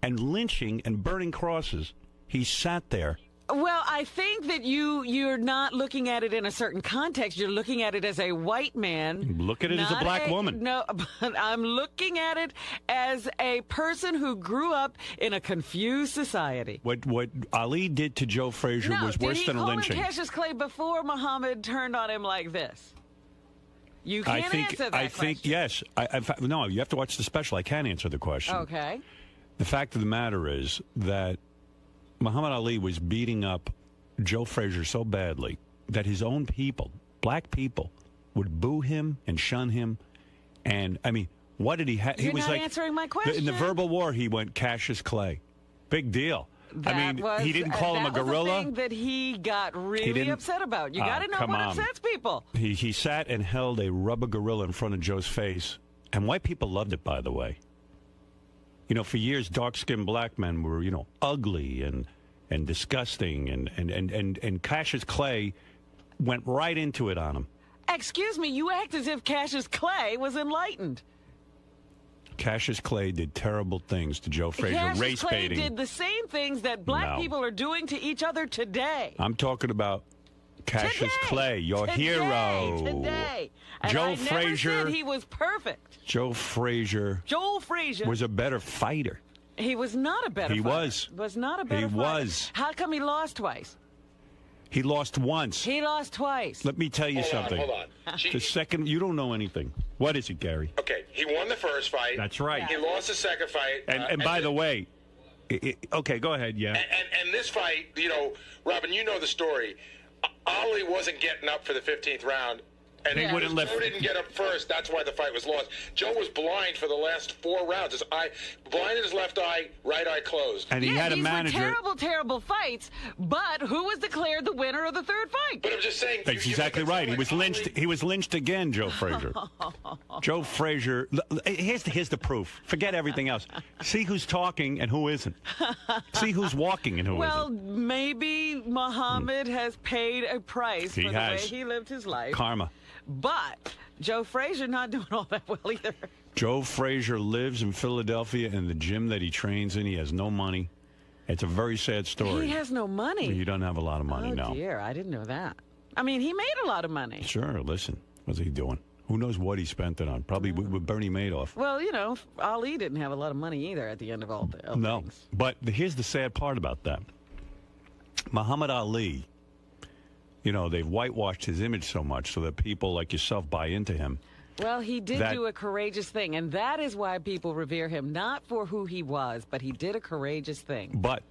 and lynching and burning crosses. He sat there. Well, I think that you're not looking at it in a certain context. You're looking at it as a white man. Look at it as a black woman. No, but I'm looking at it as a person who grew up in a confused society. What Ali did to Joe Frazier was worse than a lynching. Did he call him Cassius Clay before Muhammad turned on him like this? You can't answer that question. I think, yes. No, you have to watch the special. I can't answer the question. Okay. The fact of the matter is that Muhammad Ali was beating up Joe Frazier so badly that his own people, black people, would boo him and shun him. And, I mean, what did he have? You're not answering my question. In the verbal war, he went Cassius Clay. Big deal. He didn't call him a gorilla. That was the thing that he got really upset about. You got to know what upsets people. He sat and held a rubber gorilla in front of Joe's face. And white people loved it, by the way. For years, dark-skinned black men were, ugly and disgusting, and Cassius Clay went right into it on him. Excuse me, you act as if Cassius Clay was enlightened. Cassius Clay did terrible things to Joe Frazier, race baiting. Cassius Clay did the same things that black people are doing to each other today. I'm talking about Cassius Clay, your hero. Today. And Joe I Frazier. never said he was perfect. Joe Frazier was a better fighter. He was not a better fighter. He was not a better fighter. He was. How come he lost twice? He lost once. He lost twice. Let me tell you something. Hold on. The second, you don't know anything. What is it, Gary? Okay, he won the first fight. That's right. He lost the second fight. And by the way, okay, go ahead, yeah. And this fight, Robin, you know the story. Ali wasn't getting up for the 15th round. And he wouldn't lift. Joe didn't get up first. That's why the fight was lost. Joe was blind for the last 4 rounds. His eye, blind in his left eye, right eye closed. And he had a manager. These were terrible, terrible fights. But who was declared the winner of the third fight? But I'm just saying. That's exactly right. He was lynched. He was lynched again, Joe Frazier. Joe Frazier. Here's the proof. Forget everything else. See who's talking and who isn't. See who's walking and who isn't. Well, maybe Muhammad has paid a price for the way he lived his life. Karma. But Joe Frazier not doing all that well either. Joe Frazier lives in Philadelphia in the gym that he trains in. He has no money. It's a very sad story. He has no money. You don't have a lot of money, Oh, no. dear. I didn't know that. I mean, he made a lot of money. Sure, listen. What's he doing? Who knows what he spent it on? Probably with Bernie Madoff. Well, Ali didn't have a lot of money either at the end of all the things. But here's the sad part about that. Muhammad Ali, they've whitewashed his image so much so that people like yourself buy into him. Well, he did do a courageous thing, and that is why people revere him, not for who he was, but he did a courageous thing. But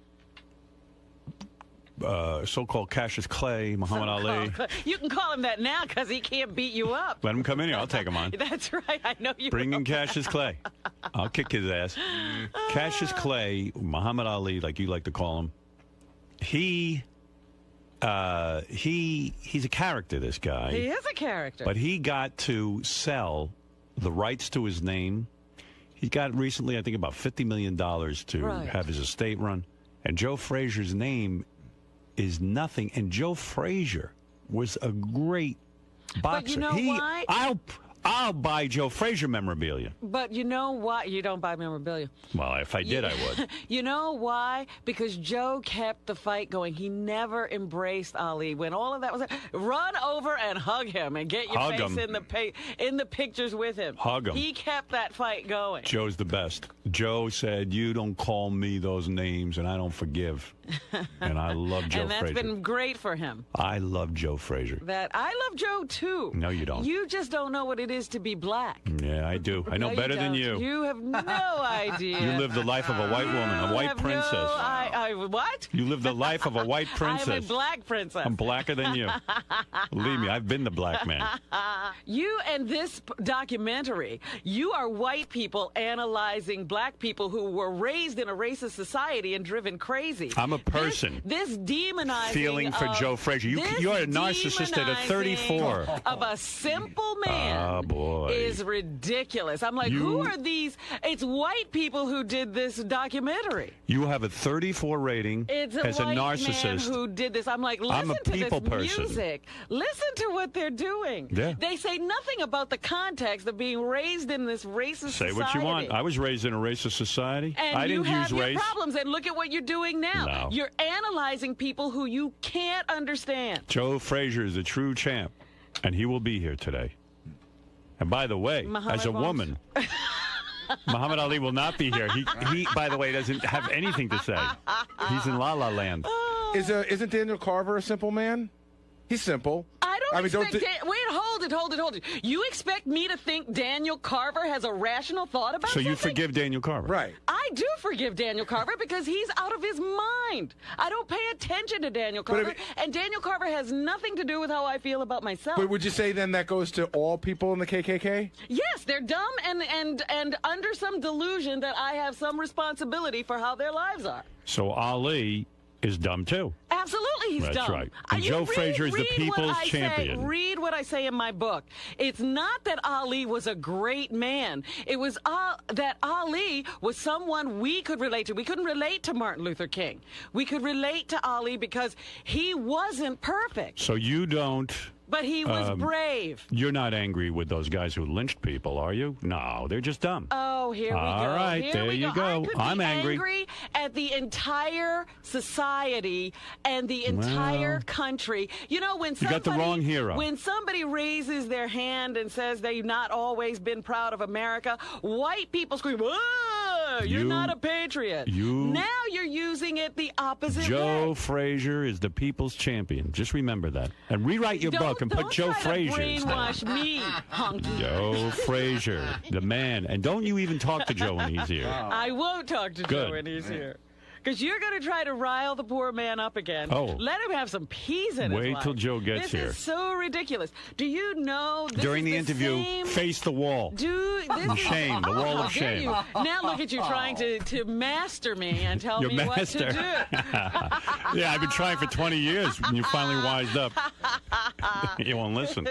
so-called Cassius Clay, Muhammad Ali. You can call him that now because he can't beat you up. Let him come in here. I'll take him on. That's right. I know you Bring will. in Cassius Clay. I'll kick his ass. Cassius Clay, Muhammad Ali, like you like to call him, he's a character, this guy. He is a character. But he got to sell the rights to his name. He got recently, I think, about $50 million to have his estate run. And Joe Frazier's name is nothing. And Joe Frazier was a great boxer. But you know why? I'll buy Joe Frazier memorabilia. But you know why? You don't buy memorabilia. Well, if I did, I would. You know why? Because Joe kept the fight going. He never embraced Ali. When all of that was, run over and hug him and get your face in the pictures with him. Hug him. He kept that fight going. Joe's the best. Joe said, "You don't call me those names, and I don't forgive." And I love Joe Frazier. And that's been great for him. I love Joe Frazier. I love Joe too. No, you don't. You just don't know what it is to be black. Yeah, I do. I know No, better than don't. you. You have no idea. You live the life of a white woman, a white princess. What? You live the life of a white princess. I'm a black princess. I'm blacker than you. Believe me, I've been the black man. You and this documentary, you are white people analyzing black people who were raised in a racist society and driven crazy. I'm a person. This demonizing feeling for Joe Frazier. You're a narcissist at a 34. Of a simple man. Oh, boy. Is ridiculous. I'm like, who are these? It's white people who did this documentary. You have a 34 rating It's as a white narcissist. man who did this. I'm like, listen I'm a to people this person. music. Listen to what they're doing. Yeah. They say nothing about the context of being raised in this racist society. Say what you want. I was raised in a racist society. And I didn't you have use your race. problems, and look at what you're doing now. No. You're analyzing people who you can't understand. Joe Frazier is a true champ, and he will be here today. And by the way, as a woman, Muhammad Ali will not be here. He, by the way, doesn't have anything to say. He's in La La Land. Isn't Daniel Carver a simple man? He's simple. I don't expect... Wait, hold it. You expect me to think Daniel Carver has a rational thought about something? So you forgive Daniel Carver? Right. I do forgive Daniel Carver because he's out of his mind. I don't pay attention to Daniel Carver, and Daniel Carver has nothing to do with how I feel about myself. But would you say then that goes to all people in the KKK? Yes, they're dumb and under some delusion that I have some responsibility for how their lives are. So Ali is dumb too. Absolutely, he's dumb. That's right. And Joe Frazier is the people's champion. Read what I say in my book. It's not that Ali was a great man. It was that Ali was someone we could relate to. We couldn't relate to Martin Luther King. We could relate to Ali because he wasn't perfect. So you don't... But he was brave. You're not angry with those guys who lynched people, are you? No, they're just dumb. Oh, here we go. All right, here there we you go. I'm angry at the entire society and the entire country. You know, when somebody, you got the wrong hero. When somebody raises their hand and says they've not always been proud of America, white people scream, "Whoa, you're not a patriot." Now you're using it the opposite way. Joe Frazier is the people's champion. Just remember that. And rewrite your book and put Joe Frazier instead. Brainwash me, honky. Joe Frazier, the man. And don't you even talk to Joe when he's here. I won't talk to Joe when he's here. Because you're going to try to rile the poor man up again. Oh. Let him have some peace in his life. Wait till Joe gets here. This is so ridiculous. Do you know this During is the interview, face the wall. Shame, the wall of shame. Now look at you trying to master me and tell me what to do. Yeah, I've been trying for 20 years, and you finally wised up. You won't listen.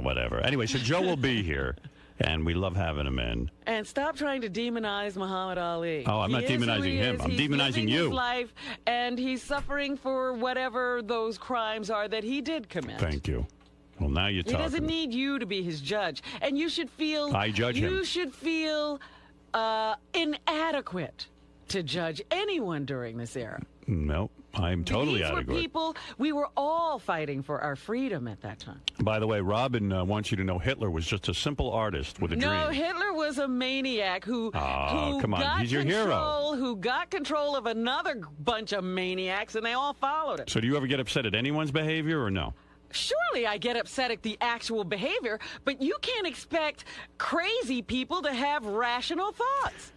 Whatever. Anyway, so Joe will be here. And we love having him in. And stop trying to demonize Muhammad Ali. Oh, I'm not demonizing him. I'm demonizing you. His life, and he's suffering for whatever those crimes are that he did commit. Thank you. Well, now you're talking. He doesn't need you to be his judge. And you should feel... I judge him. You should feel inadequate to judge anyone during this era. No, I'm totally out of These were it. people, we were all fighting for our freedom at that time. By the way, Robin wants you to know Hitler was just a simple artist with a dream. No, Hitler was a maniac who come on. got He's your hero. who got control of another bunch of maniacs, and they all followed him. So do you ever get upset at anyone's behavior or no? Surely I get upset at the actual behavior, but you can't expect crazy people to have rational thoughts.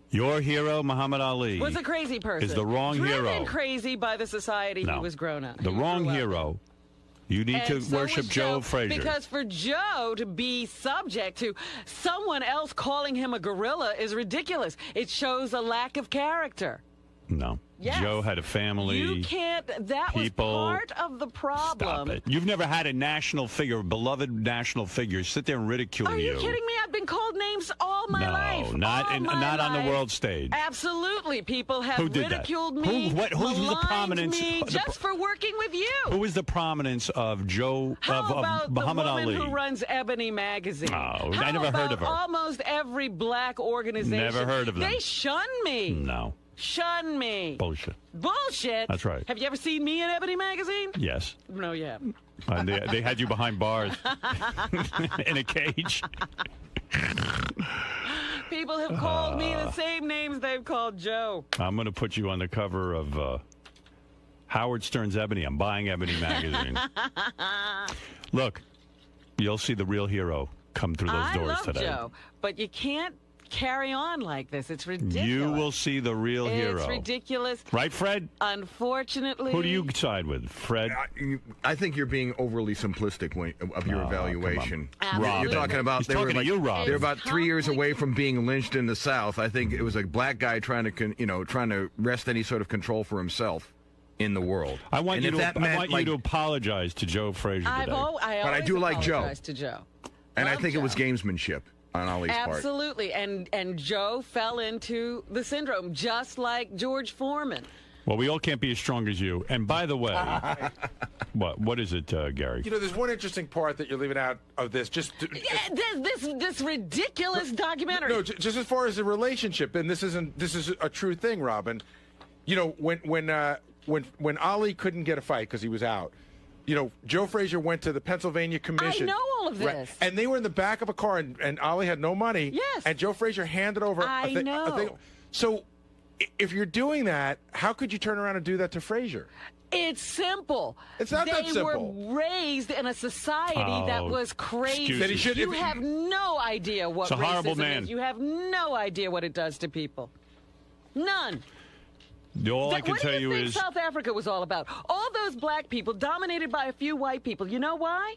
Your hero, Muhammad Ali, Was a crazy person. is the wrong Driven hero. crazy by the society he was grown up. The wrong grew up in. hero. You need to And so worship was Joe Frazier. Because for Joe to be subject to someone else calling him a gorilla is ridiculous. It shows a lack of character. No. Yes. Joe had a family. You can't. That people. was part of the problem. Stop it. You've never had a national figure, a beloved national figure, sit there and ridicule Are you kidding me? I've been called names all my life. not on the world stage. Absolutely, people have Who did ridiculed that? me. Who's the maligned prominence? me just for working with you. Who is the prominence of Joe How about of Muhammad the woman Ali? who runs Ebony magazine? Oh, How I never heard of her. Almost every black organization. Never heard of them. They shun me. No. Shun me. Bullshit. Bullshit. That's right. Have you ever seen me in Ebony magazine? Yes. No, you haven't. And they had you behind bars in a cage. People have called me the same names they've called Joe. I'm going to put you on the cover of Howard Stern's Ebony. I'm buying Ebony magazine. Look, you'll see the real hero come through those doors I love today. Joe, but you can't carry on like this. It's ridiculous. You will see the real hero. It's ridiculous. Right, Fred? Unfortunately. Who do you side with, Fred? I think you're being overly simplistic of your evaluation. come on. You're talking about He's talking to you, Rob. They're about 3 years away from being lynched in the South. I think it was a black guy trying to wrest any sort of control for himself in the world. I want And you if to that meant, I want you to apologize to Joe Frazier today. I do like Joe. apologize to Joe. and I Love think it was Joe. gamesmanship on Ali's part. Absolutely. And Joe fell into the syndrome, just like George Foreman. Well, we all can't be as strong as you. And by the way, what is it, Gary? You know, there's one interesting part that you're leaving out of this. Yeah, this ridiculous documentary. No, just as far as the relationship, and this is a true thing, Robin. You know, when Ali couldn't get a fight because he was out, you know, Joe Frazier went to the Pennsylvania Commission. I know all of this. Right, and they were in the back of a car, and Ali had no money. Yes. And Joe Frazier handed over I know. a thing. So, if you're doing that, how could you turn around and do that to Frazier? It's simple. It's not that simple. They were raised in a society that was crazy. excuses. That he should- You have no idea what It's a horrible racism man. is. You have no idea what it does to people. None. All I can what tell do you think is South Africa was all about? All those black people dominated by a few white people. You know why?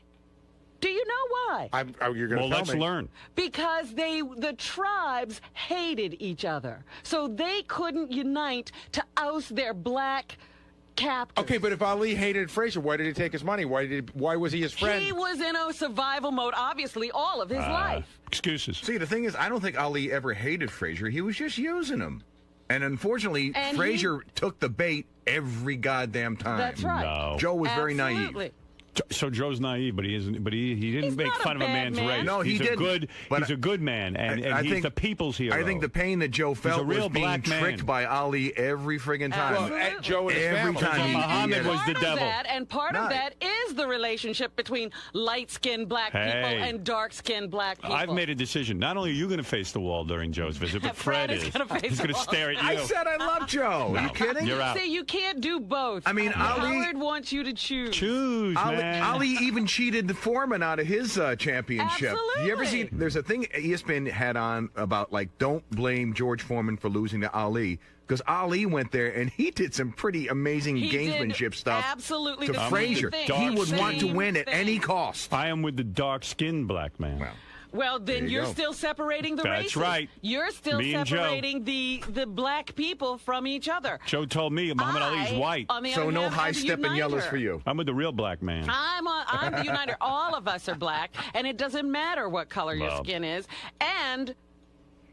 Do you know why? You're going to tell let's me. learn. Because the tribes hated each other. So they couldn't unite to oust their black captors. Okay, but if Ali hated Frazier, why did he take his money? Why was he his friend? He was in a survival mode, obviously, all of his life. Excuses. See, the thing is, I don't think Ali ever hated Frazier. He was just using him. And unfortunately, And Frazier took the bait every goddamn time. That's right. No. Joe was very Absolutely. naive. So Joe's naive, but he isn't. But he didn't He's make not fun a of a bad man's man. race. No, he he's didn't. But he's a good man, and I he's think the people's hero. I think the pain that Joe felt a real was being black man. tricked by Ali every friggin' time. Well, Absolutely. and Joe and his Every family. time So he- Muhammad was the Part of devil. that, and part of that is the relationship between light-skinned black people Hey. and dark-skinned black people. I've made a decision. Not only are you going to face the wall during Joe's visit, but Fred Fred is gonna face He's the going to wall. stare at you. I said I love Joe. Are you kidding? You're out. See, you can't do both. I mean, Ali- Howard wants you to choose. Choose, man. Ali even cheated the Foreman out of his championship. Absolutely. You ever see? There's a thing ESPN had on about like don't blame George Foreman for losing to Ali because Ali went there and he did some pretty amazing He did gamesmanship stuff absolutely to the same Frazier. thing. He would want to Same win at thing. any cost. I am with the dark-skinned black man. Well, Well, then There you you're go. still separating the That's races. right. You're still Me and Joe. separating the black people from each other. Joe told me Muhammad Ali's white. On the so other no hand, high am a stepping yellows uniter. for you. I'm with the real black man. I'm the uniter. All of us are black, and it doesn't matter what color your Well. skin is. And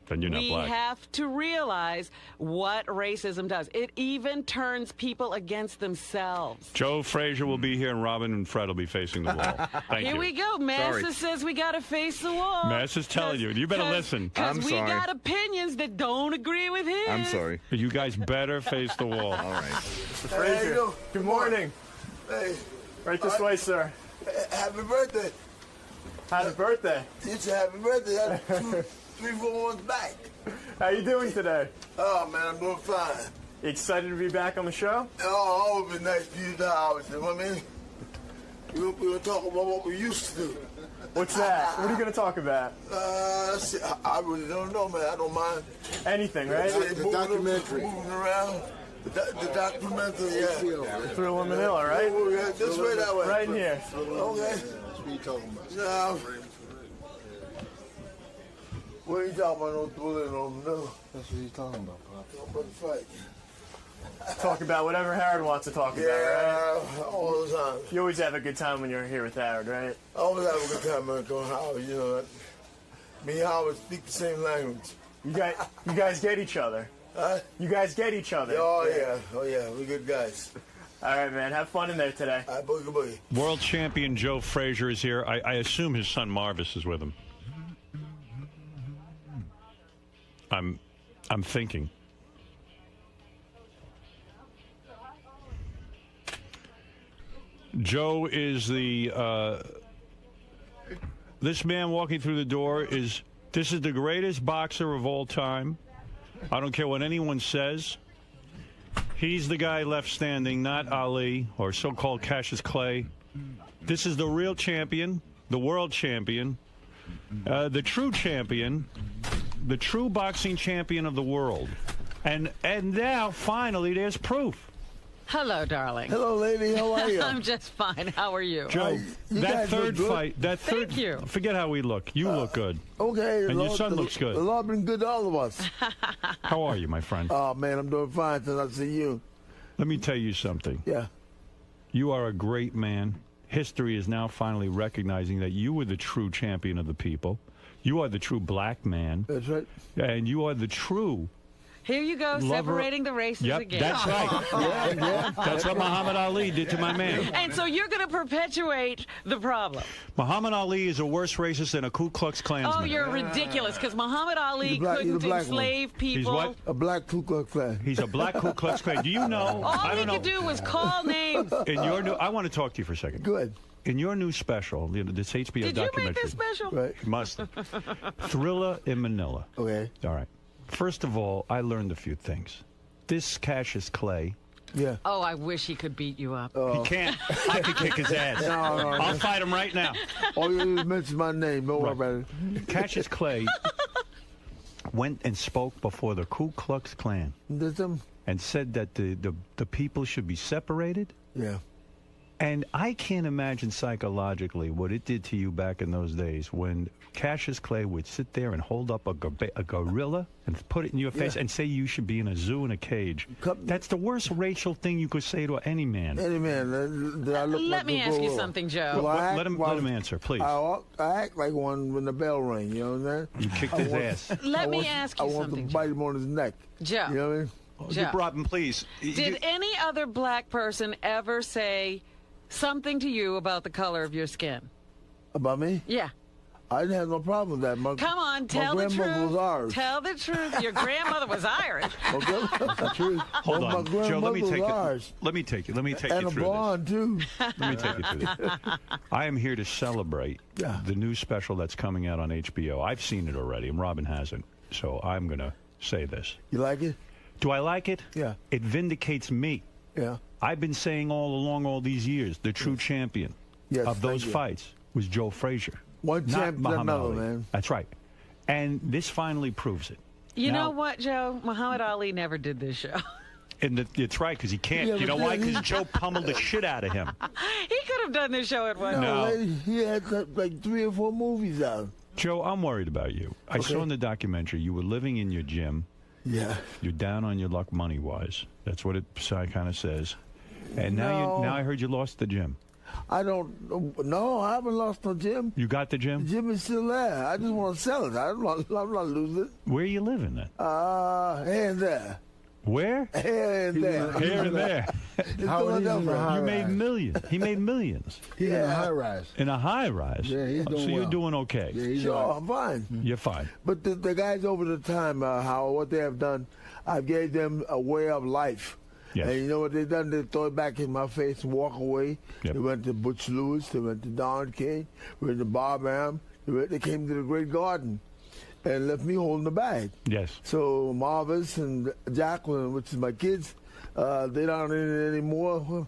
Then you're not we black. have to realize what racism does. It even turns people against themselves. Joe Frazier will be here, and Robin and Fred will be facing the wall. Thank you. Here we go. Massa says we got to face the wall. Massa's telling you. You better listen. Because we got opinions that don't agree with his. I'm sorry. You guys better face the wall. All right. Mr. Frazier, good morning. Hey. Right this way, sir. Happy birthday. Happy birthday. It's a happy birthday. That's 3, 4 months back. How you doing today? Oh, man, I'm doing fine. You excited to be back on the show? Oh, always been nice for you to hours. You know what I mean? We're going to talk about what we used to do. What's that? What are you going to talk about? I really don't know, man. I don't mind. Anything, right? The documentary. Moving around. The documentary, yeah. Thrill in Manila, right? Oh, yeah, this way, that way. Right in here. Okay. That's what you talking about. No. What are you talking about? No bullet, no. That's what he's talking about, Pop. Talking about the fight. Talk about whatever Howard wants to talk about, right? Yeah, all the time. You always have a good time when you're here with Howard, right? I always have a good time when I go to Howard, you know. Me and Howard speak the same language. You guys get each other. Huh? You guys get each other. Oh, yeah. Oh, yeah. We're good guys. All right, man. Have fun in there today. All right, boogie, boogie. World champion Joe Frazier is here. I assume his son Marvis is with him. I'm thinking. Joe is this man walking through the door is the greatest boxer of all time. I don't care what anyone says. He's the guy left standing, not Ali or so-called Cassius Clay. This is the real champion, the world champion, the true champion, the true boxing champion of the world. And now, finally, there's proof. Hello, darling. Hello, lady. How are you? I'm just fine. How are you? Joe, that third fight, Thank you. Forget how we look. You look good. Okay. And your son looks good. The Lord been good to all of us. How are you, my friend? Oh, man, I'm doing fine since I see you. Let me tell you something. Yeah. You are a great man. History is now finally recognizing that you were the true champion of the people. You are the true black man. That's right. And you are the true Here you go, separating the races Yep, again. that's right. That's what Muhammad Ali did to my man. And so you're going to perpetuate the problem. Muhammad Ali is a worse racist than a Ku Klux Klansman. Oh, you're ridiculous, because Muhammad Ali couldn't enslave people. He's what? A black Ku Klux Klan. He's a black Ku Klux Klan. Do you know? All he could do was call names. In your new, I want to talk to you for a second. Good. In your new special, this HBO Did documentary. you make this special? Right. You must. Thriller in Manila. Okay. All right. First of all, I learned a few things. This Cassius Clay. Yeah. Oh, I wish he could beat you up. He can't. I could kick his ass. No. I'll fight him right now. All you do is mention my name. Don't worry about it. Cassius Clay went and spoke before the Ku Klux Klan and said that the people should be separated. Yeah. And I can't imagine psychologically what it did to you back in those days when Cassius Clay would sit there and hold up a gorilla and put it in your face and say you should be in a zoo in a cage. That's the worst racial thing you could say to any man. Any man. That I look Let like me ask you something, Joe. Let him answer, please. I act like one when the bell rang, you know what I'm saying? You kicked his ass. Let me ask you something, I want to bite him on his neck. Joe. You know what I mean? Joe. Robin, please. Did any other black person ever say something to you about the color of your skin? About me? Yeah. I didn't have no problem with that. Come on, tell the truth. My grandmother was Irish. Tell the truth. Your grandmother was Irish. Okay, that's the truth. Hold on, Joe. Let me take it. Let me take you and through a blonde, too. Let me take you through this. I am here to celebrate the new special that's coming out on HBO. I've seen it already, and Robin hasn't. So I'm going to say this. You like it? Do I like it? Yeah. It vindicates me. Yeah. I've been saying all along all these years, the true champion of those fights was Joe Frazier. One champion, another, man. That's right. And this finally proves it. You know what, Joe? Muhammad Ali never did this show. And it's right, because he can't. Yeah, you know why? Because Joe pummeled the shit out of him. He could have done this show at one time. No. Lady, he had like 3 or 4 movies out. Joe, I'm worried about you. I saw in the documentary you were living in your gym. Yeah. You're down on your luck money-wise. That's what it kind of says. And now I heard you lost the gym. I don't. No, I haven't lost no gym. You got the The gym? gym is still there. I just want to sell it. I'm not losing it. Where are you living then? Here and there. Where? Here and there. Here and there. In Howard, he's in the Philadelphia. high You made rise. millions. He made millions. He's in a high rise. In a high rise. Yeah, he's doing So you're well. doing okay. Yeah, he's Sure, all right. I'm fine. You're fine. But the guys over the time, Howard, what they have done, I gave them a way of life. Yes. And you know what they done? They throw it back in my face and walk away. Yep. They went to Butch Lewis. They went to Don King. They went to Bob Am. They came to the Great Garden and left me holding the bag. Yes. So Marvis and Jacqueline, which is my kids, they don't in it anymore. Well,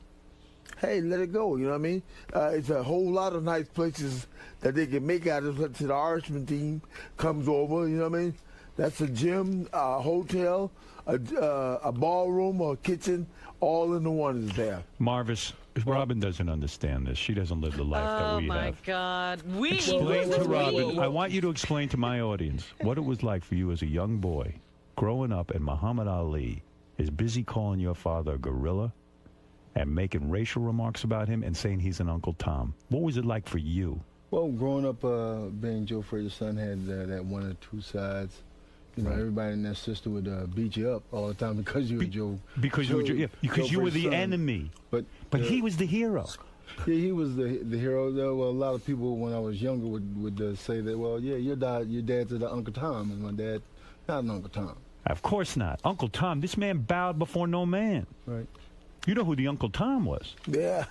hey, let it go. You know what I mean? It's a whole lot of nice places that they can make out of it. The Irishman team comes over. You know what I mean? That's a gym, a hotel, a ballroom, or a kitchen, all in the one is there. Marvis, Robin doesn't understand this. She doesn't live the life that Oh we my have. God. We Explain to we- Robin. I want you to explain to my audience what it was like for you as a young boy growing up and Muhammad Ali is busy calling your father a gorilla and making racial remarks about him and saying he's an Uncle Tom. What was it like for you? Well, growing up, being Joe Frazier's son had that one or two sides. You know, everybody in that system would beat you up all the time because you were Joe. Because you were, because you were the Frazier's son. enemy. But he was the hero. Yeah, he was the hero. Well, a lot of people when I was younger would say that. Well, yeah, your dad's the Uncle Tom, and my dad not an Uncle Tom. Of course not. Uncle Tom, this man bowed before no man. Right. You know who the Uncle Tom was. Yeah.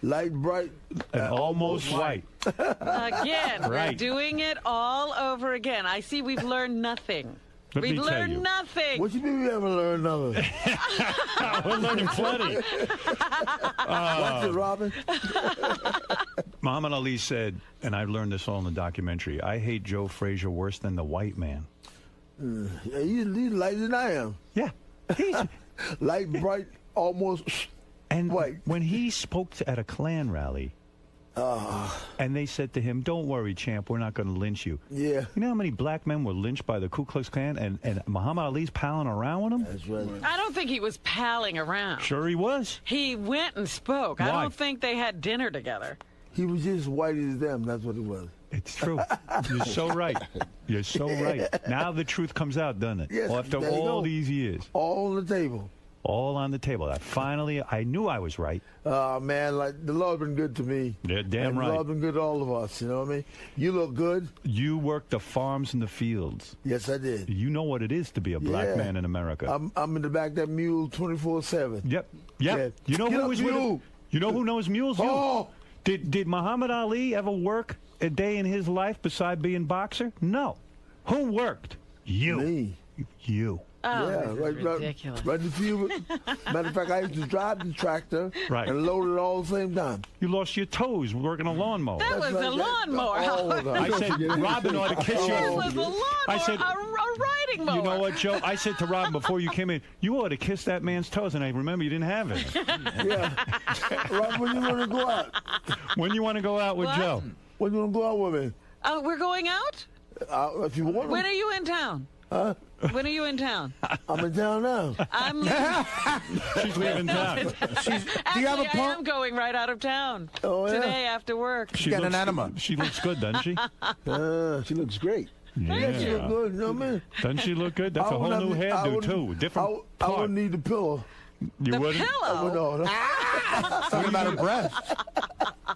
Light, bright, and almost white. Again, we're Right. doing it all over again. I see we've learned nothing. Let me We've tell learned you. nothing. What you mean we haven't learned nothing? We're learning plenty. Watch it, Robin. Muhammad Ali said, and I learned this all in the documentary, I hate Joe Frazier worse than the white man. Yeah, he's lighter than I am. Yeah. He's light, bright, almost and white. When he spoke at a Klan rally, and they said to him, don't worry, champ, we're not going to lynch you. Yeah. You know how many black men were lynched by the Ku Klux Klan, and Muhammad Ali's palling around with them? That's right. I don't think he was palling around. Sure he was. He went and spoke. I Why? don't think they had dinner together. He was just white as them. That's what he was. It's true. You're so right. You're so right. Now the truth comes out, doesn't it? Yes, After there you all go. these years. All on the table. All on the table. I knew I was right. Man, like the Lord been good to me. Yeah, damn and right. The Lord been good to all of us. You know what I mean? You look good. You worked the farms and the fields. Yes, I did. You know what it is to be a black Yeah. man in America. I'm in the back of that mule 24/7. Yep. Yeah. You know Get who up, was with mule. him? You know who knows mules? You. Oh. Did Muhammad Ali ever work a day in his life beside being boxer? No. Who worked? You. Me. You. Oh, Yeah, this is ridiculous. Right in the field. Matter of fact, I used to drive the tractor Right. and load it all at the same time. You lost your toes working a lawnmower. That was a lawnmower. I said Robin ought to kiss That your. was a lawnmower, I said, a riding mower. you know what, Joe? I said to Robin before you came in, you ought to kiss that man's toes, and I remember you didn't have it. Yeah. Right when you want to go out. When you want to go out with What? Joe? When you want to go out with me? We're going out? If you want to. When are you in town? Huh? When are you in town? I'm in town now. I'm She's leaving town. Actually, I am going right out of town Oh, yeah? today after work. She got an looks- enema. She looks good, doesn't she? She looks great. Yeah, she look good. You know what I mean? Doesn't she look good? That's a whole new hairdo, too. Different I part. wouldn't need the pillow. You The wouldn't? pillow? No. Talking about her breath.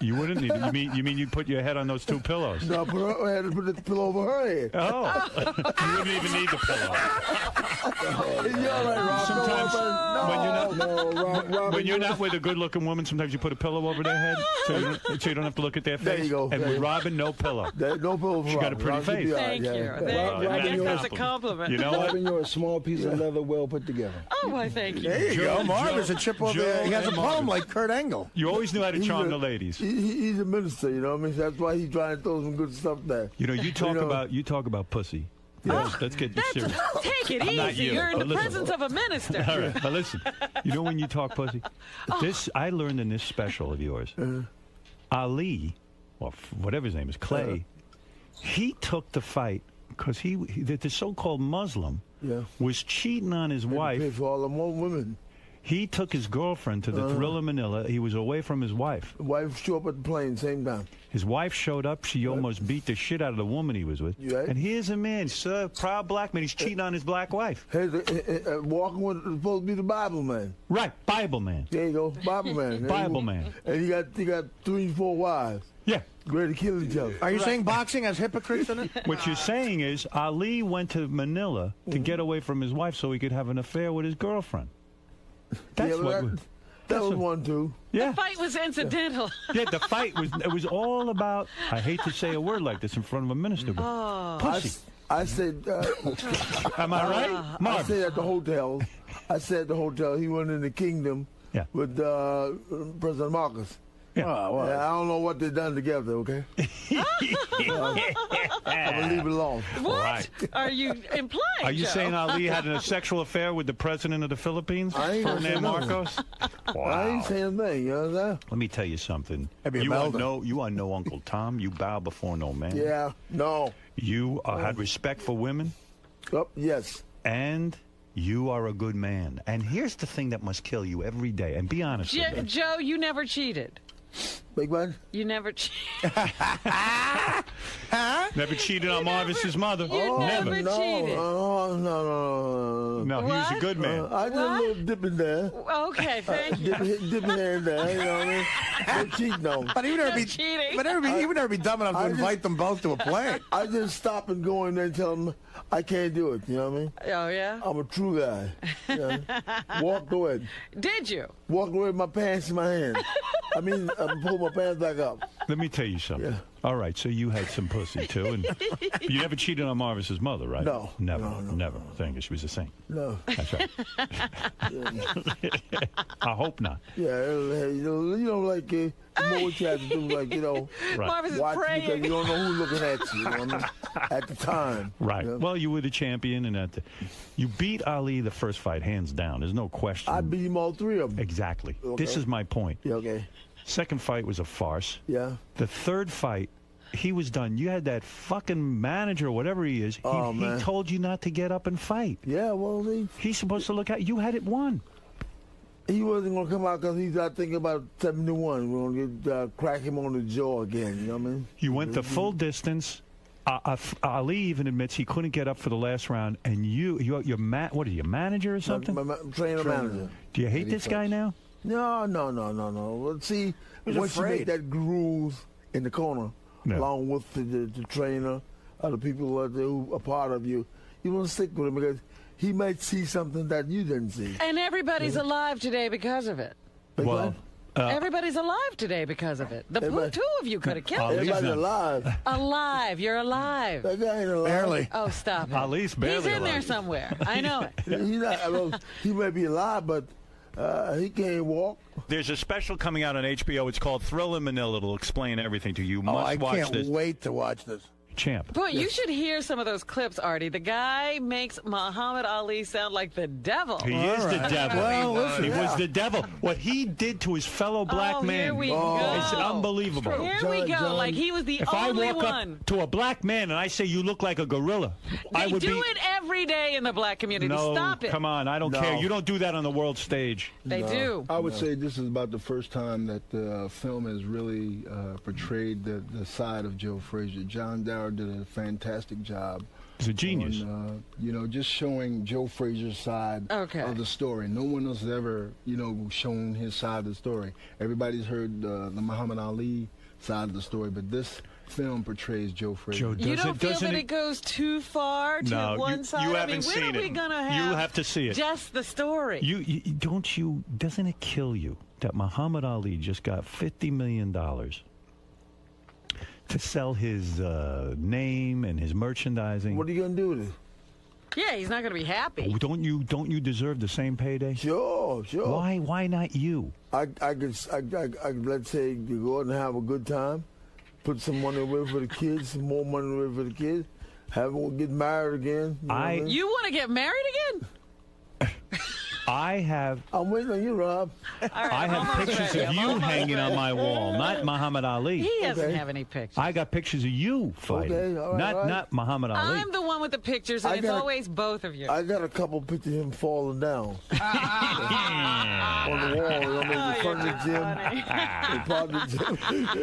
You wouldn't need it. You mean you'd put your head on those two pillows? No, I had to put the pillow over her head. Oh. You wouldn't even need the pillow. You're all right, Rob. Sometimes no, when you're not with a good-looking woman, sometimes you put a pillow over their head so you don't have to look at their face. There you go. And There with you go. Robin, no pillow. no pillow for She got a Robin. pretty Robin should face. be all right, Thank yeah. you. Robin, I guess you're that's a awesome. compliment. You know what? Robin, you're a small piece of leather well put together. Oh, why, thank you. There you go. Marv is a chip over there. He has a poem like Kurt Angle. You always knew how to charm the ladies. He's a minister, you know what I mean? That's why he's trying to throw some good stuff there. You know, you talk about pussy. Let's get this serious. Take it Not easy. you, You're in but the listen. presence of a minister. All right, but listen. You know when you talk pussy? This I learned in this special of yours. Ali, or whatever his name is, Clay, he took the fight because the so-called Muslim Yeah. was cheating on his Pay wife. for all the more women. He took his girlfriend to the Thrill of Manila. He was away from his wife. Wife showed up at the plane same time. His wife showed up. She almost beat the shit out of the woman he was with. Right. And here's a man, sir, proud black man. He's cheating on his black wife. Hey, walking with supposed to be the Bible man. Right, Bible man. There you go, Bible man. Bible man. And he got 3, 4 wives. Yeah. Ready to kill each other. Are you saying boxing has hypocrites in it? What you're saying is Ali went to Manila to get away from his wife so he could have an affair with his girlfriend. That's that was one too. Yeah. The fight was incidental. Yeah, the fight was all about. I hate to say a word like this in front of a minister, but pussy. I said. Am I right, Marv? I said at the hotel. He went in the kingdom with President Marcos. Yeah. I don't know what they done together, okay? I'm going to leave it alone. What Right. are you implying, Are you Joe? saying Ali had a sexual affair with the president of the Philippines, I ain't Ferdinand saying nothing. Marcos? Wow. I ain't saying a thing, you know that? Let me tell you something. That'd be You are Imelda. no Uncle Tom. You bow before no man. Yeah, no. You had respect for women, Oh, yes. and you are a good man. And here's the thing that must kill you every day. And be honest with me. Joe, you never cheated. Big man? You never cheated. Never cheated on Marvis's mother. You never cheated. No. No, he was a What? good man. I did a little dip in there. Okay, thank you. Dip in there, you know what I mean? No cheating, no. But he would never No be cheating. he would never be dumb enough to I just- invite them both to a plane. I just stop and go in there and tell them I can't do it, you know what I mean? Oh, yeah? I'm a true guy. You know? Walked away. Did you? Walked away with my pants in my hand. I pulled my pants back up. Let me tell you something. Yeah. All right, so you had some pussy too, and you never cheated on Marvis's mother, right? No. Never. Thank you. She was a saint. No. That's right. I hope not. Yeah, you know, like, the more you have to do, like, you know, Right. Marvis is watch because praying. you don't know who's looking at you, you know what I mean? At the time. Right. You know? Well, you were the champion, and you beat Ali the first fight, hands down. There's no question. I beat him all 3 of them. Exactly. Okay. This is my point. Yeah, okay. Second fight was a farce. Yeah. The third fight, he was done. You had that fucking manager, whatever he is. Oh, he man. told you not to get up and fight. Yeah, well, He's supposed to look at you. Had it won. he wasn't going to come out because he's not thinking about 71. We're going to crack him on the jaw again, you know what I mean? You went the full distance. Ali even admits he couldn't get up for the last round, and your what are you, manager or something? My trainer manager. Do you hate this guy now? No. Well, see, was once you afraid. make that groove in the corner, Yeah. along with the trainer, other people who are part of you, you want to stick with him because he might see something that you didn't see. And everybody's alive today because of it. Big Well, man? Everybody's alive today because of it. The Everybody- two of you could have killed Ali's him. Everybody's not. alive. Alive. You're alive. That guy ain't alive. Barely. Oh, stop it. Ali's barely He's in there alive. somewhere. I know it. He's not. Well, he may be alive, but he can't walk. There's a special coming out on HBO. It's called Thrill in Manila. It'll explain everything to you. You Oh, must I watch can't this. wait to watch this. Champ. Boy, you should hear some of those clips, Artie. The guy makes Muhammad Ali sound like the devil. He is the devil. Well, listen, he yeah. was the devil. What he did to his fellow black man Here we is go. unbelievable. Here we go. John, Like he was the If I only walk one. up to a black man and I say you look like a gorilla, I They would do be. it every day in the black community. No, Stop it. come on, I don't No. care. You don't do that on the world stage. They do. I would say this is about the first time that the film has really portrayed the side of Joe Frazier. John Dower did a fantastic job. He's a genius. On, just showing Joe Frazier's side Okay. of the story. No one else has ever, shown his side of the story. Everybody's heard the Muhammad Ali side of the story, but this film portrays Joe Frazier. Joe, You don't feel doesn't that it goes too far to No, one you side? haven't I mean, when seen are we it. going to You have have to see it. just the story? Doesn't it kill you that Muhammad Ali just got $50 million to sell his name and his merchandising? What are you gonna do with it? Yeah, he's not going to be happy. Don't you deserve the same payday? Sure. Why not you? I could let's say you go out and have a good time, put some money away for the kids, some more money away for the kids, get married again. You know what I mean? You want to get married again? I'm waiting on you, Rob. I have pictures of you hanging on my wall, not Muhammad Ali. He doesn't have any pictures. I got pictures of you fighting, Okay, all right. not Muhammad Ali. I'm the one with the pictures, and it's always both of you. I got a couple pictures of him falling down on the wall. In front of the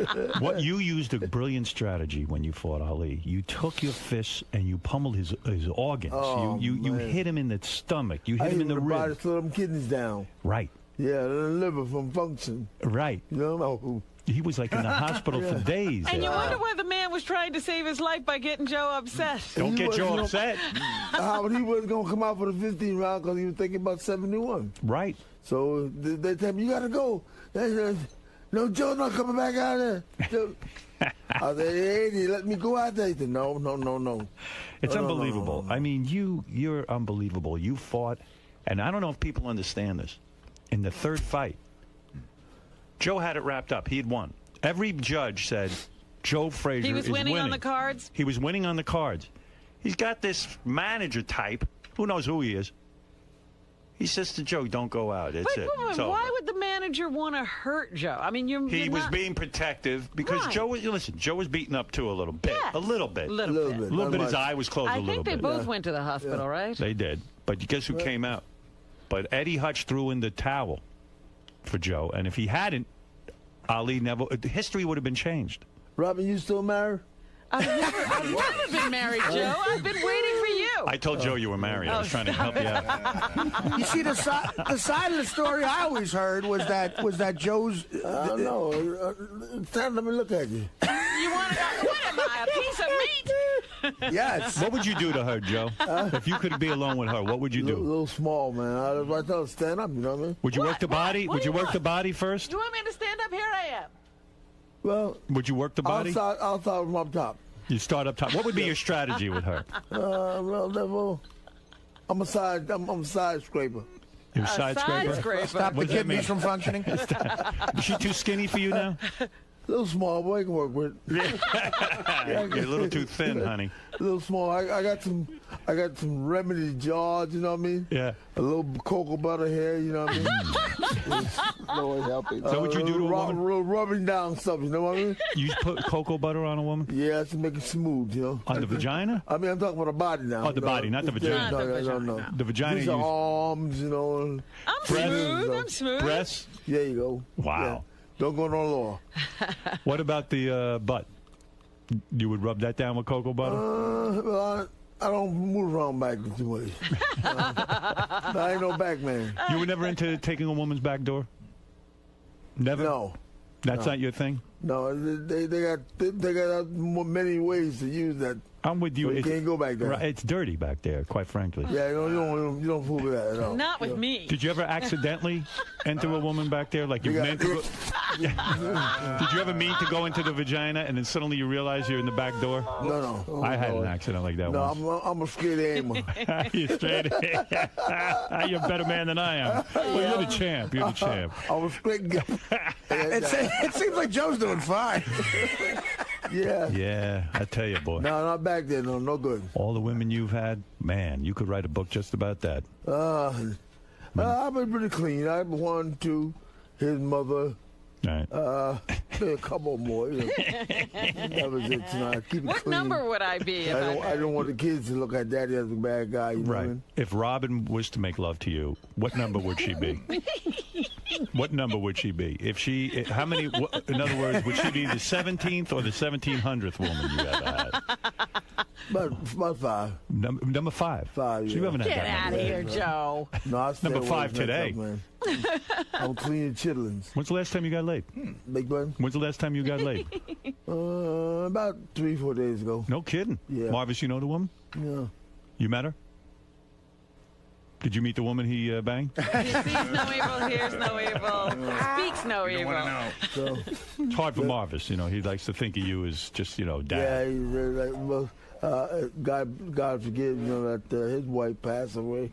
gym. What you used a brilliant strategy when you fought Ali. You took your fists and you pummeled his organs. Oh, you hit him in the stomach. You hit him in the ribs. Slow them kidneys down. Right. Yeah, the liver from function. Right. You know. He was like in the hospital for days. And you wonder why the man was trying to save his life by getting Joe upset. Don't get Joe upset. Howard, he wasn't going to come out for the 15th round because he was thinking about 71. Right. So they tell me, you got to go. No, Joe's not coming back out there. I said, hey, let me go out there. He said, no. It's No. unbelievable. I mean, you're unbelievable. You fought, and I don't know if people understand this. In the third fight, Joe had it wrapped up. He had won. Every judge said Joe Frazier He was winning on the cards? He was winning on the cards. He's got this manager type. Who knows who he is? He says to Joe, don't go out. It's it. Wait, why would the manager want to hurt Joe? I mean, he was being protective because Joe was beaten up too a little bit. Yes. A little bit. A little bit. His eye was closed a little bit. I think they both went to the hospital, right? They did. But guess who came out? But Eddie Hutch threw in the towel for Joe. And if he hadn't, Ali never, history would have been changed. Robin, you still married? I've never been married, Joe. I've been waiting for you. I told Joe you were married. I was trying to help you out. You see, the side of the story I always heard was that Joe's. I don't know. It's time. Let me look at you. You want to know? What am I, a piece of meat? Yes. What would you do to her, Joe? If you could be alone with her, what would you do? A little small, man. I'd tell her to stand up, you know what I mean? Would you work the body? Would you work the body first? You want me to stand up? Here I am. Well, would you work the body? I'll start from up top. You start up top. What would be your strategy with her? I'm a side scraper. You're a side scraper? Stop the kidneys from functioning. Is she too skinny for you now? A little small, boy, I can work with. You're a little too thin, honey. A little small. I got some remedy jars, you know what I mean? Yeah. A little cocoa butter here, you know what I mean? Lord help me. So what you do to a woman? Rubbing down stuff, you know what I mean? You put cocoa butter on a woman? Yeah, to make it smooth, you know. On the vagina? I mean, I'm talking about the body now. Oh, the body, not the vagina. No. The vagina. These are arms, you know. I'm smooth. Breasts? There you go. Wow. Yeah. Don't go no lower. What about the butt? You would rub that down with cocoa butter? Well, I don't move around back too much. I ain't no back man. You were never into taking a woman's back door? Never? No. That's not your thing? No, they got many ways to use that. I'm with you. So you can't go back there. Right, it's dirty back there, quite frankly. Yeah, you don't fool with that at all. Not with me. Did you ever accidentally enter a woman back there? Like you meant to go? Did you ever mean to go into the vagina and then suddenly you realize you're in the back door? No. I had an accident like that once. No, I'm a scared aimer. You're straight. You're a better man than I am. Well, you're the champ. You're the champ. I'm a straight guy. It seems like Joe's doing fine. Yeah. Yeah, I tell you, boy. No, not back there. No good. All the women you've had, man, you could write a book just about that. I've been pretty clean. I've one, two, his mother. Right. A couple more. You know. That was it tonight. Keep it What clean. number would I be? If I don't want the kids to look at Daddy as a bad guy. You know what I Right. mean? If Robin was to make love to you, what number would she be? What number would she be? If she, how many? In other words, would she be the 17th or the 1700th woman you ever had? About five. Number 5. 5. So you haven't had Get that out number. of here, Joe. No, I stay Number away 5 from that today. stuff, man. I'm cleaning chitlins. When's the last time you got laid? Big button. When's the last time you got laid? About 3-4 days ago. No kidding. Yeah. Marvis, you know the woman? Yeah. You met her? Did you meet the woman he banged? He sees no evil, hears no evil, speaks no evil. So, It's hard for Marvis. You know, he likes to think of you as just, yeah, dad. he's like, well, God forgive, that his wife passed away.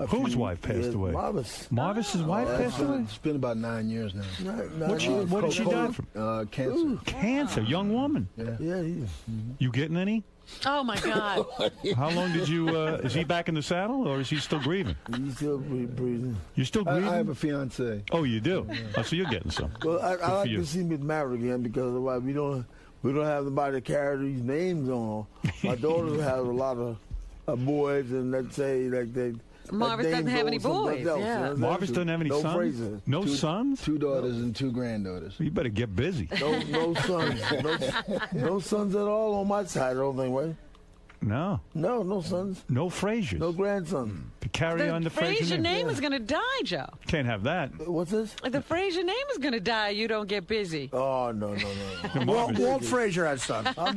Whose wife passed away? Marvis. Marvis's wife passed away? It's been about 9 years now. What did she die from? Cancer. Cancer, young woman. Yeah. Yeah, You getting any? Oh, my God. How long did you, is he back in the saddle or is he still grieving? He's still breathing. You're still grieving? I have a fiance. Oh, you do? Oh, so you're getting some. Well, I like you. to see me married again because otherwise we don't have nobody to carry these names on. My daughter has a lot of boys, and let's say like they. Marvis doesn't have any boys. Yeah. Marvis doesn't have any sons? Fraser. No sons? 2 daughters and 2 granddaughters. You better get busy. No sons. No sons at all on my side, I don't think, right? No. No sons. No Frasers. No grandson. To carry on the Fraser name is going to die, Joe. Can't have that. What's this? The Fraser name is going to die. You don't get busy. Oh, no. Walt Frazier had sons. I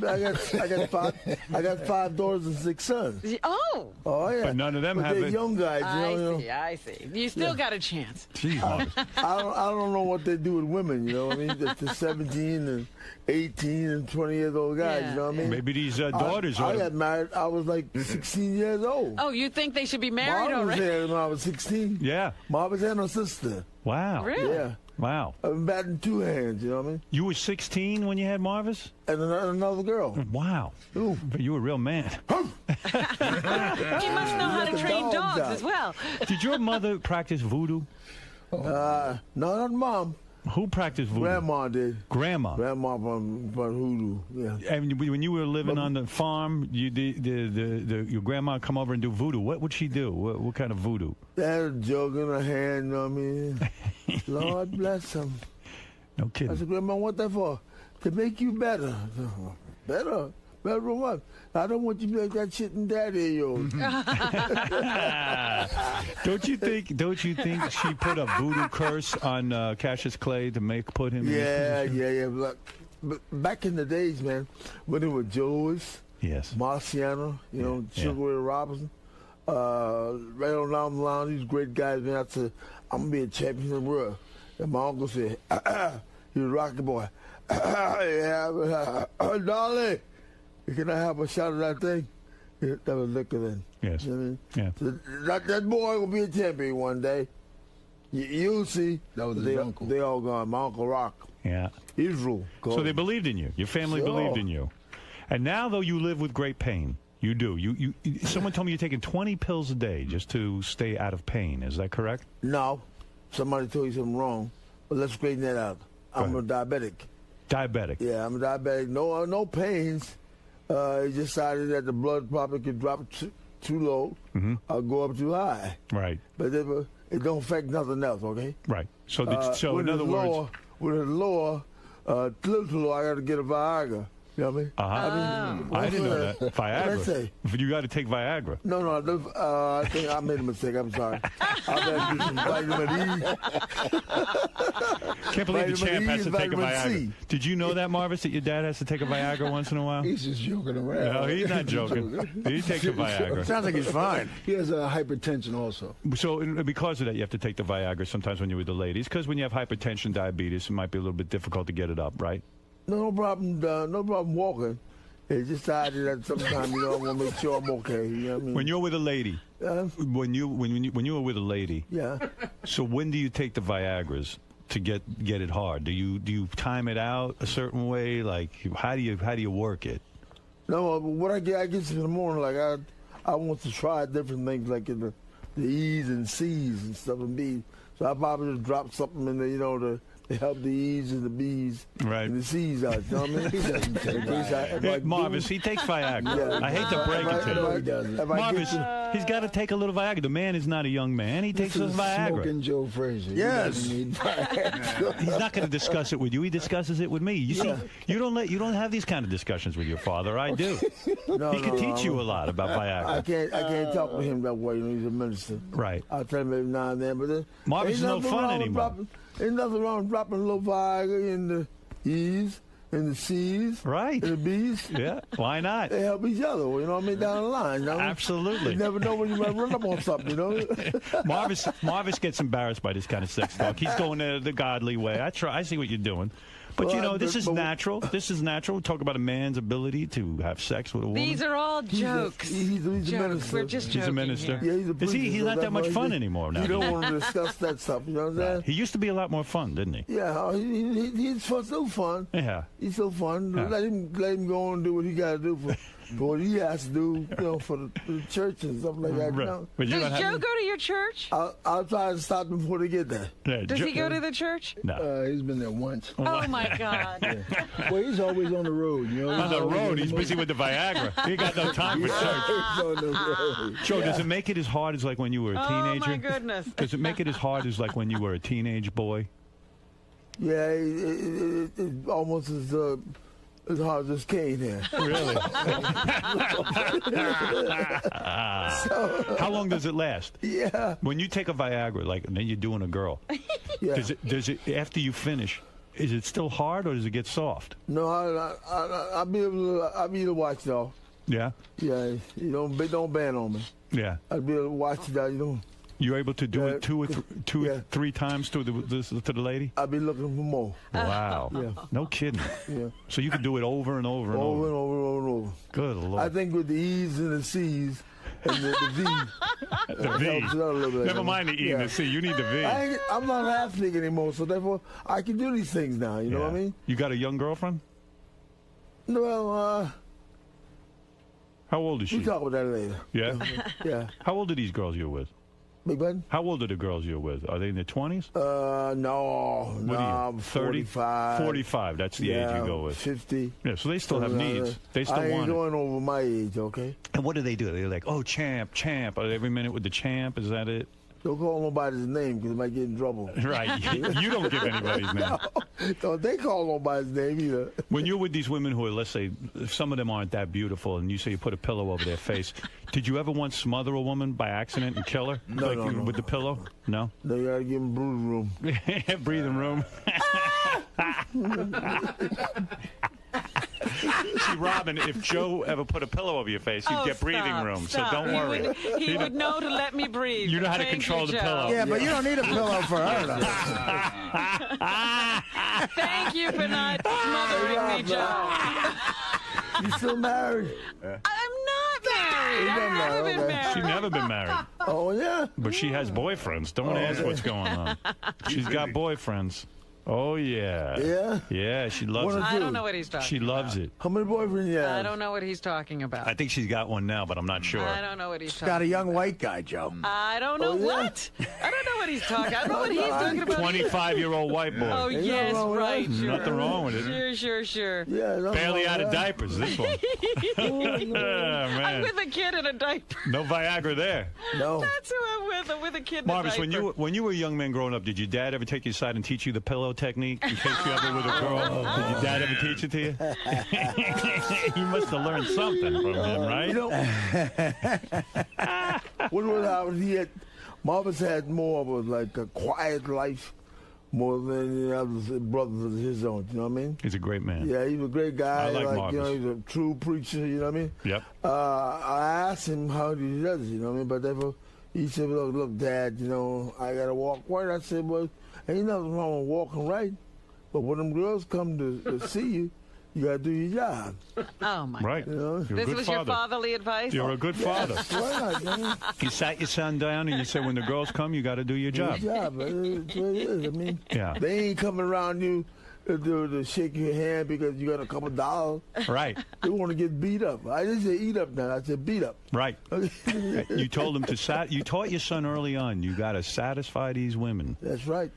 got 5 daughters and 6 sons. Oh. Oh, yeah. But none of them have they're it. young guys. I see. You still got a chance. Jeez, Marvis. I don't know what they do with women, you know what I mean? The 17 and 18 and 20 years old guys, Yeah, you know what I mean? Maybe these daughters I are. got married, I was like 16 years old. Oh, you think they should be married Mom was already? there when I was 16. Yeah. Mom was and her sister. Wow. Really? Yeah. Wow. I've been batting 2 hands, you know what I mean? You were 16 when you had Marvis? And another girl. Wow. Ooh. But you were a real man. He must know how to the train dogs dogs out. as well. Did your mother practice voodoo? No, not Mom. Who practiced voodoo? Grandma did. Grandma. Grandma from hoodoo, yeah. And when you were living on the farm, you your grandma come over and do voodoo. What would she do? What kind of voodoo? They had a jug in her hand, you know what I mean? Lord bless them. No I kidding. said, Grandma, what that for? To make you better. Better? Better than what? I don't want you to make that shit in daddy of yours. Don't you think she put a voodoo curse on Cassius Clay to put him in this position? Yeah. But back in the days, man, when it was Joe's, Yes. Marciano, you know, Sugar Ray Robinson, right on down the line, these great guys, man, I said, I'm going to be a champion of the world. And my uncle said, he was a rocky boy. Dolly, can I have a shot of that thing? Yeah, that was liquor then. Yes. You know what I mean? Yeah. So that boy will be a champion one day. You'll see. That was his uncle. They all gone. My Uncle Rock. Yeah. Israel. So they believed in you. Your family Sure. believed in you. And now, though, you live with great pain. You do. Someone told me you're taking 20 pills a day just to stay out of pain. Is that correct? No. Somebody told you something wrong. But let's straighten that out. I'm a diabetic. Diabetic. Yeah, I'm a diabetic. No pains. He decided that the blood probably could drop too low or go up too high. Right. But it don't affect nothing else, okay? Right. So in other words, with a lower, little too low, I got to get a Viagra. You know what I mean? I didn't know that. Viagra. What did I say? You got to take Viagra. No, I think I made a mistake. I'm sorry. I better do some vitamin E. Can't believe the champ Vitamin E has to and take a vitamin Viagra. C. Did you know that, Marvis, that your dad has to take a Viagra once in a while? He's just joking around. No, he's not joking. He takes a Viagra. Sounds like he's fine. He has hypertension also. So because of that, you have to take the Viagra sometimes when you're with the ladies. Because when you have hypertension, diabetes, it might be a little bit difficult to get it up, right? No problem. No problem walking. It's decided that sometimes I want to make sure I'm okay. You know what I mean? When you're with a lady, when you were with a lady, yeah. So when do you take the Viagras to get it hard? Do you time it out a certain way? Like how do you work it? No, what I get in the morning, like I want to try different things, like in the E's and C's and stuff and B's. So I probably just drop something in there, to help the E's and the B's and the C's out. You know what I mean? He doesn't take Marvis, he takes Viagra. Yeah. I hate to break it to you. No, he doesn't. Marvis, he's got to take a little Viagra. The man is not a young man. He takes his Viagra. Smoking Joe Frazier. Yes. He doesn't need Viagra. He's not going to discuss it with you. He discusses it with me. You see, you don't have these kind of discussions with your father. I do. He can teach you a lot about Viagra. I can't talk to him that way. You know, he's a minister. Right. I'll tell him every now and then. But Marvis is no fun anymore. Ain't nothing wrong with dropping a little Viagra in the E's and the C's. Right. And the B's. Yeah. Why not? They help each other. You know what I mean? Down the line. You know? Absolutely. You never know when you might run up on something. You know. Marvis gets embarrassed by this kind of sex talk. He's going the godly way. I see what you're doing. But, this is natural. This is natural. We talk about a man's ability to have sex with a woman. These are all jokes. He's a minister. We're just joking. He's a minister. Yeah, he's a priest. He's not that much fun anymore now. You don't want to discuss that stuff. You know what I'm saying? He used to be a lot more fun, didn't he? Yeah, he's so fun. Yeah. He's so fun. Yeah. Let him go and do what he got to do for what he has to do, for the church and stuff like that. Right. But you Does don't Joe have- go to your church? I'll try to stop them before they get there. Yeah, Does he go to the church? No. He's been there once. Oh my God! Well, he's always on the road. On the road, he's busy with the Viagra. He got no time for church. He's on the road. Joe, does it make it as hard as like when you were a teenager? Oh my goodness! Does it make it as hard as like when you were a teenage boy? Yeah, it almost as hard as this cane here. Really? How long does it last? Yeah. When you take a Viagra, like, and then you're doing a girl, Yeah. does it after you finish, is it still hard or does it get soft? No, I'll be able to watch it off. Yeah? Yeah, you don't ban on me. Yeah. I'll be able to watch that. You're able to do Yeah. it two or Yeah. three times to the lady? I'll be looking for more. Wow. Yeah. No kidding. Yeah. So you can do it over and over and over. Over and over and over and over. Good Lord. I think with the E's and the C's and the V. The V. helps it out a little bit. Never mind the E and the C. You need the V. I'm not an athlete anymore, so therefore I can do these things now. You know what I mean? You got a young girlfriend? Well, How old is she? we'll talk about that later. Yeah? Yeah. How old are these girls you're with? Big button? How old are the girls you're with? Are they in their 20s? No, What are you, I'm 30? 45. 45, that's the age you go with. 50. Yeah, so they still have needs. They still I ain't want it. going over my age, okay? And what do? They're like, oh, champ. Every minute with the champ, is that it? Don't call nobody's name because it might get in trouble. Right. You don't give anybody's name. No, don't they call nobody's name either. When you're with these women who are, let's say, some of them aren't that beautiful, and you say you put a pillow over their face, did you ever once smother a woman by accident and kill her? No, like, no. With the pillow? No? No, you gotta give them breathing room. Breathing room. See, Robin, if Joe ever put a pillow over your face, you'd get breathing room. Stop. So don't worry. He would know to let me breathe. You know how to Thank control you, the Joe. pillow. Yeah, but you don't need a pillow for her. Though. Thank you for not smothering me, Joe. You still married? I'm not married. I've never been married. She's never been married. Oh, yeah? But she has boyfriends. Don't ask what's going on. She's got boyfriends. Oh, yeah. Yeah? Yeah, she loves One or it. I don't know what he's talking She loves it. How many boyfriends you have? I don't know what he's talking about. I think she's got one now, but I'm not sure. I don't know what he's She's talking got a young white guy, Joe. I don't know Oh, yeah? what. I don't know what he's talking. I don't know what he's talking about. 25-year-old white boy. Oh, Ain't yes, nothing wrong with right. that. Sure. Nothing wrong with it. Sure. Yeah, nothing Barely wrong out with of that. diapers, this one. I'm Man. with a kid in a diaper. No Viagra there. No. That's who I'm with. I'm with a kid in Marvis, a diaper. when you were a young man growing up, did your dad ever take you aside and teach you the pillow technique in case you ever with a girl? Did your dad ever teach it to you? You must have learned something from him, right? You know, what was happening? Marvis had more of a quiet life, more than the other brothers of his own. You know what I mean? He's a great man. Yeah, he was a great guy. I like Marvis. he's a true preacher. You know what I mean? Yep. I asked him how he does it. You know what I mean? But therefore, he said, "Look, Dad. I gotta walk right." I said, "Well, ain't nothing wrong with walking right, but when them girls come to see you, you gotta do your job." Oh, my Right. God. You're a This good was father. your fatherly advice? You're a good father. Why not, man? You sat your son down and you said, when the girls come, you got to do your job. Good job. That's what it is. I mean, Yeah. they ain't coming around you to shake your hand because you got a couple dollars. Right. They want to get beat up. I didn't say eat up now. I said beat up. Right. You told him you taught your son early on, you got to satisfy these women. That's right.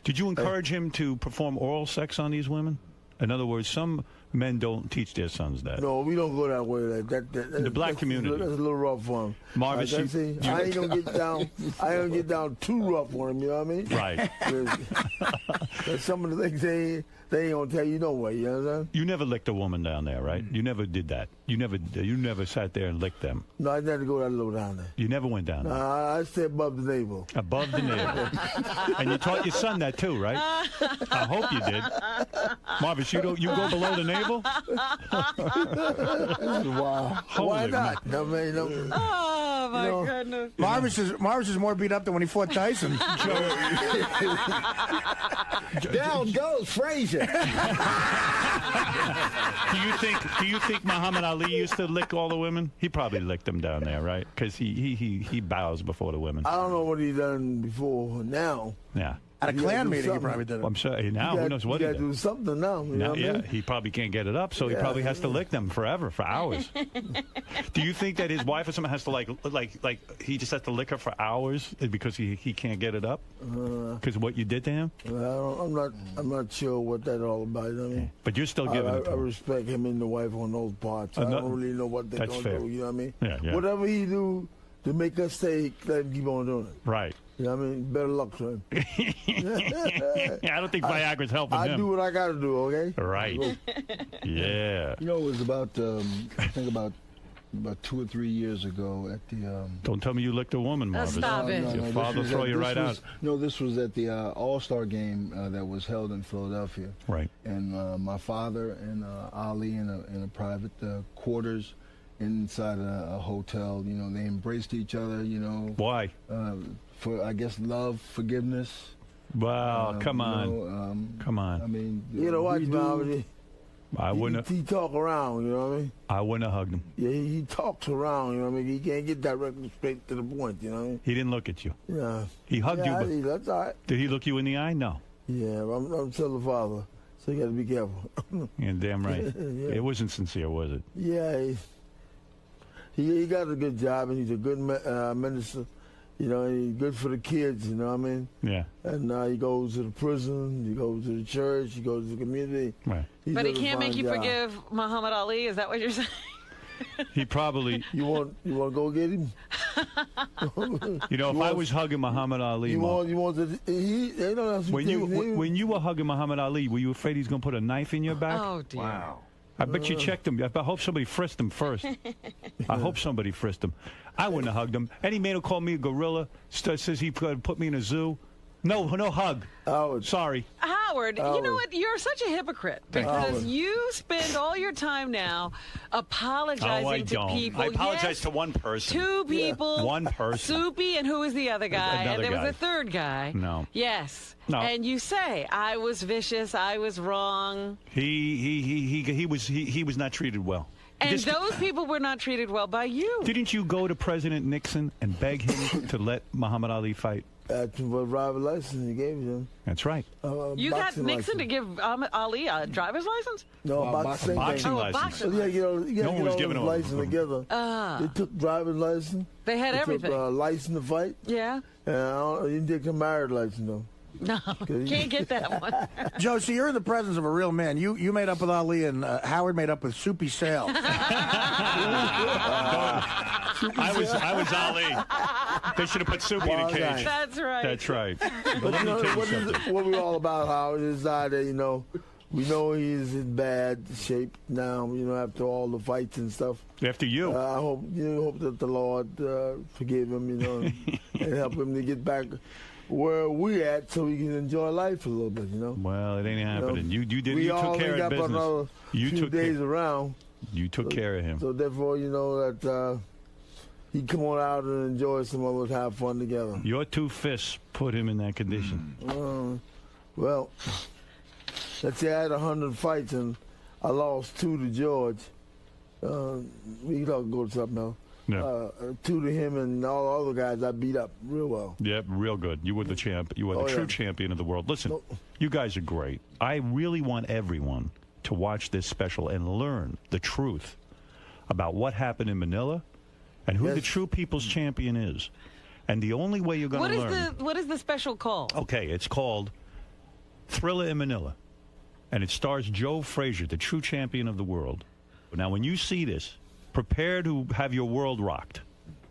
Did you encourage him to perform oral sex on these women? In other words, some men don't teach their sons that. No, we don't go that way. The black community. That's a little rough for him. Marvis, I ain't gonna get down. I ain't gonna get down too rough on him. You know what I mean? Right. There's some of the things they ain't gonna tell you no way. You know what I'm saying? You never licked a woman down there, right? You never did that. You never sat there and licked them. No, I never go that low down there. You never went down there. I stay above the navel. Above the navel. And you taught your son that too, right? I hope you did. Marvis, you go below the navel? Wow. Holy Why not? No, man, no. Oh, my goodness. Marvis is more beat up than when he fought Tyson. Down goes Frazier. Do you think Muhammad Ali used to lick all the women? He probably licked them down there, right? Because he bows before the women. I don't know what he done before now. Yeah. At a You Klan gotta do meeting, you something. probably did it. I'm sorry. Now, who knows what you he got to did? do something now. You know Now, what I yeah, mean? he probably can't get it up, so he Yeah, probably has to yeah. lick them forever, for hours. Do you think that his wife or someone has to like he just has to lick her for hours because he can't get it up? Because of what you did to him? I'm not sure what that's all about. You know what I mean? But you're still giving it to I him. respect him and the wife on those parts. I don't really know what they're That's going fair. to do. You know what I mean? Yeah, yeah. Whatever he do to make us stay, let him keep on doing it. Right. You know what I mean? Better luck to him. I don't think Viagra's helping I him. do what I got to do, okay? Right. Yeah. You know, it was about I think about 2 or 3 years ago at the. Don't tell me you licked a woman, Marvis. Stop it. Your father will throw you right out. No, this was at the All-Star game that was held in Philadelphia. Right. And my father and Ali in a private quarters inside a hotel. You know, they embraced each other. You know. Why? For I guess love, forgiveness. Wow, come on. You know, come on. I mean, You know what, we do- man? I wouldn't He talk around, you know what I mean? I wouldn't have hugged him. Yeah, he talks around, you know what I mean? He can't get directly straight to the point, you know what I mean? He didn't look at you. Yeah. He hugged Yeah, you, but that's all right. did he look you in the eye? No. Yeah, I'm still a father, so you got to be careful. Yeah, damn right. Yeah. It wasn't sincere, was it? Yeah, he got a good job, and he's a good minister. You know, and he's good for the kids, you know what I mean? Yeah. And he goes to the prison, he goes to the church, he goes to the community. Right. But he can't make you forgive Muhammad Ali. Is that what you're saying? He probably. You want to go get him? You know, if I was hugging Muhammad Ali, You Marv, want to? They don't have to when you were hugging Muhammad Ali, were you afraid he's going to put a knife in your back? Oh dear. Wow. I bet you checked him. I hope somebody frisked him first. I hope somebody frisked him. I wouldn't have hugged him. Any man who called me a gorilla says he could put me in a zoo. No hug. Sorry. Howard, you know what? You're such a hypocrite because you spend all your time now apologizing to people. I apologize Yes, to one person. Two people. One person. Soupy, and who was the other guy? Another and there guy. was a third guy. No. Yes. No. And you say, I was vicious, I was wrong. He was not treated well. And those people were not treated well by you. Didn't you go to President Nixon and beg him to let Muhammad Ali fight? That's what driver's license he gave him. That's right. You got Nixon to give Ali a driver's license? No, a boxing license. Oh, a boxing So you No one was get giving all him his license together. They took driver's license. They had everything. Took license to fight. Yeah. And he didn't take a married license though. No, can't get that one. Joe, so you're in the presence of a real man. You made up with Ali, and Howard made up with Soupy Sale. I was Ali. They should have put Soupy in a cage. That's right. That's right. But But let you me know, tell you something. what we all about, Howard, is that, we know he's in bad shape now, after all the fights and stuff. After you. I hope that the Lord forgive him, and help him to get back where we at so we can enjoy life a little bit, Well, it ain't happening. You did. We You all took care ain't of got but another business. You few took days care. around. You took care of him. So therefore, that he come on out and enjoy some of us, have fun together. Your two fists put him in that condition. Well, let's say I had 100 fights and I lost 2 to George. We can go to something else. Yeah. 2 to him and all the other guys I beat up real well. Yep, real good. You were the champ. You were the true champion of the world. Listen, you guys are great. I really want everyone to watch this special and learn the truth about what happened in Manila and who the true people's champion is. And the only way you're going to learn... What is the special called? Okay, it's called Thriller in Manila. And it stars Joe Frazier, the true champion of the world. Now, when you see this, prepare to have your world rocked.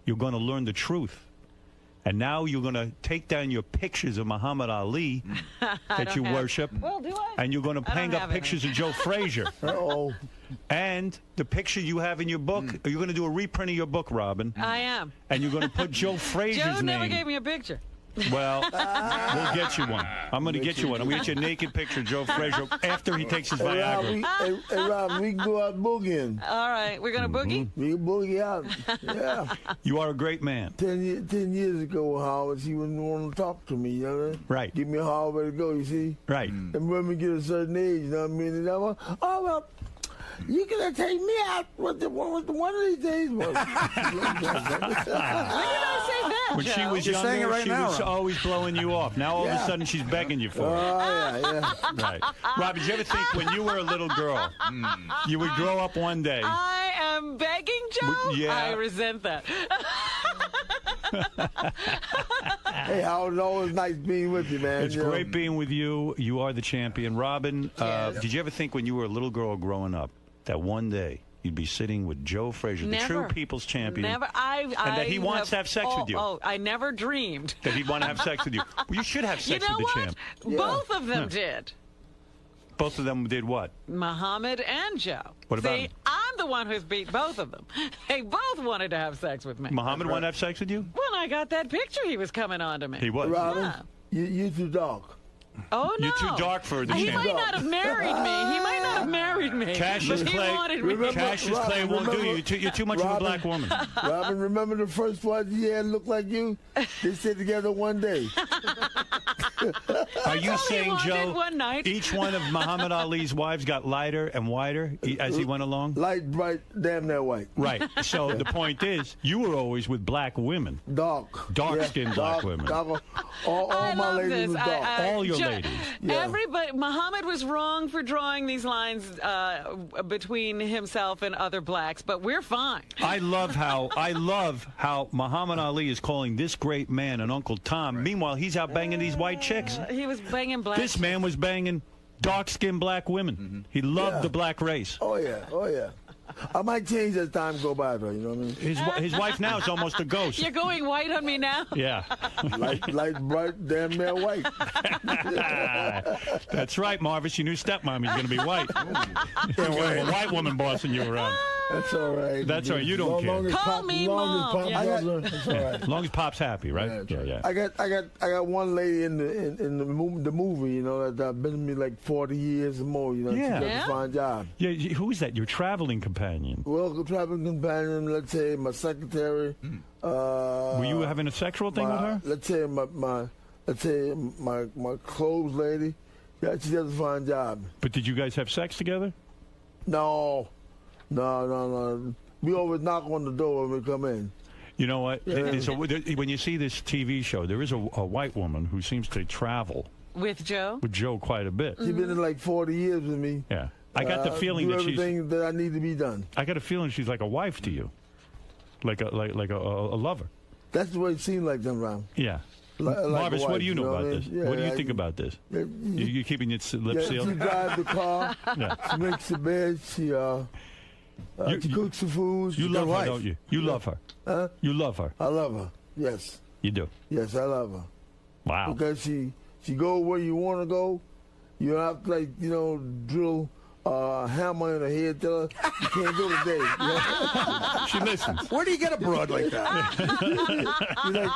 You're going to learn the truth. And now you're going to take down your pictures of Muhammad Ali that you worship. Well, do I? And you're going to hang up pictures of Joe Frazier. Uh-oh. And the picture you have in your book, you're going to do a reprint of your book, Robin. I am. And you're going to put Joe Frazier's Joe name. never gave me a picture. Well, we'll get you one. I'm going to get you one. I'm going to get you a naked picture of Joe Frazier after he takes his Viagra. Hey, Rob, we can go out boogieing. All right, we're going to boogie? We can boogie out. Yeah. You are a great man. 10 years ago, Howard, he wouldn't want to talk to me, you know? Right. Give me a hard way to go, you see? Right. And when we get a certain age, you know what I mean? And well, you're going to take me out with one of these days. Well, Look at that say that, When she Joe? was You're saying younger, it right she now, was Rob. always blowing you off. Now all of a Yeah. sudden she's begging you for it. Oh, yeah. Right. Robin, did you ever think when you were a little girl, you would grow up one day? I am begging, Joe? Yeah. I resent that. Hey, Howard, it's always nice being with you, man. It's You know? great being with you. You are the champion. Robin, Yes. did you ever think when you were a little girl growing up that one day you'd be sitting with Joe Frazier, the true people's champion, Never. and that he wants to have sex with you? Oh, I never dreamed. That he'd want to have sex with you? Well, you should have sex You know with the what? champ. Both of them did. Both of them did what? Muhammad and Joe. What about See, him? I'm the one who's beat both of them. They both wanted to have sex with me. Muhammad wanted to have sex with you? When I got that picture, he was coming on to me. He was. Robin, Yeah. you too dark. Oh, no. You're too dark for the He champ. might not have married me. He might not have married me. Cassius but he Clay, wanted me. Cassius Clay won't do you. You're too much of a Robin. black woman. Robin, remember the first wife you had looked like you? They stayed together one day. Are you all he saying, wanted Joe, one night. each one of Muhammad Ali's wives got lighter and whiter as he went along? Light, bright, damn near white. Right. So the point is, you were always with black women. Dark. Dark-skinned black women. Dark. All I my love ladies this. was dark. All your Joe, ladies. Yeah. Everybody, Muhammad was wrong for drawing these lines between himself and other blacks, but we're fine. I love how Muhammad Ali is calling this great man an Uncle Tom. Meanwhile, he's out banging these white chicks. He was banging blacks. This man was banging dark-skinned black women. He loved the black race. Oh, yeah. Oh, yeah. I might change as time go by, though. You know what I mean? His wife now is almost a ghost. You're going white on me now? Yeah. Light, bright, damn near white. That's right, Marvis. Your new stepmom is going to be white. You're going to have a white woman bossing you around. That's all right. That's all right. You don't care. Long as Call Pop, me long Mom. As Pop Yeah. loves her, that's all right. As long as Pop's happy, right? Yeah. I got one lady in the movie, you know, that been with me like 40 years or more. You know, Yeah. she does Yeah? a fine job. Yeah. Who is that? Your traveling companion? Well, traveling companion. Let's say my secretary. Were you having a sexual thing with her? Let's say my clothes lady. Yeah, she does a fine job. But did you guys have sex together? No. We always knock on the door when we come in. You know what? Yeah. When you see this TV show, there is a white woman who seems to travel With Joe? with Joe quite a bit. She's been in like 40 years with me. Yeah. I got the feeling do that she's. everything that I need to be done. I got a feeling she's like a wife to you, like a lover. That's the way it seems like them around. Yeah. Like a Marvis, what wife, do you know what about I this? mean? Yeah, What do you think about this? You keeping your lips She sealed? drives the car. Yeah. She makes the bed. She cooks the food. You She's love my her, wife. don't you? You love her. Huh? You love her. I love her. Yes. You do. Yes, I love her. Wow. Because she go where you want to go. You don't have to drill a hammer in her head. Tell her you can't go today. You know? She listens. Where do you get a broad like that? She's like,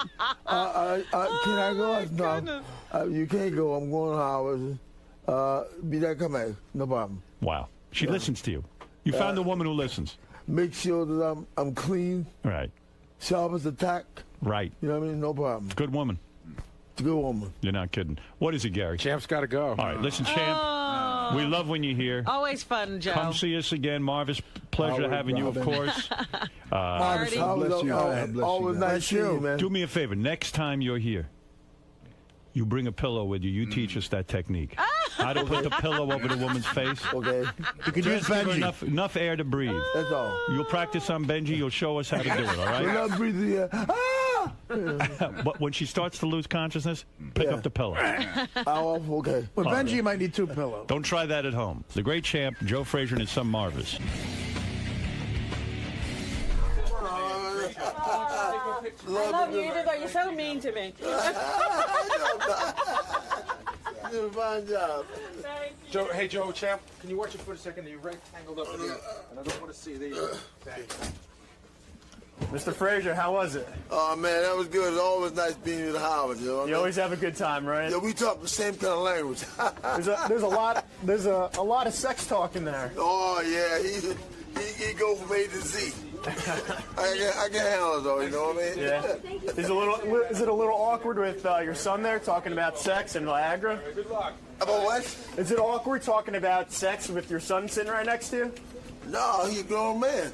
can I go? I said, no, you can't go. I'm going to Howard. Be that come back. No problem. Wow. She listens to you. You found a woman who listens. Make sure that I'm clean, Right. sharp as a tack. Right. You know what I mean? No problem. Good woman. It's a good woman. You're not kidding. What is it, Gary? Champ's got to go. All right. Listen, Champ. We love when you're here. Always fun, Joe. Come see us again, Marvis. Pleasure Always, having you, of Robin. course. Marty. bless you. God bless Always you, nice Bless seeing you. you, man. Do me a favor. Next time you're here, you bring a pillow with you. You teach us that technique. How to put the pillow over the woman's face. Okay? You can use Just give her Benji. enough air to breathe. That's all. You'll practice on Benji. You'll show us how to do it, all We're right? not breathing here. Ah! But when she starts to lose consciousness, pick Yeah. up the pillow. Okay. With Benji, you might need two pillows. Don't try that at home. The great champ, Joe Frazier, and his son Marvis. I love you, even though you're so mean to me. You did a fine job. Joe, hey, Joe, Champ, can you watch it for a second? You're right tangled up in here, and I don't want to see the. Thanks. Mr. Frazier, how was it? Oh, man, that was good. It's always nice being with Howard, you know. You always have a good time, right? Yeah, we talk the same kind of language. There's a lot of sex talk in there. Oh, yeah, he go from A to Z. I can handle it, though, you know what I mean? Yeah. Is it a little awkward with your son there talking about sex and Viagra? Good luck. About what? Is it awkward talking about sex with your son sitting right next to you? No, he's a grown man.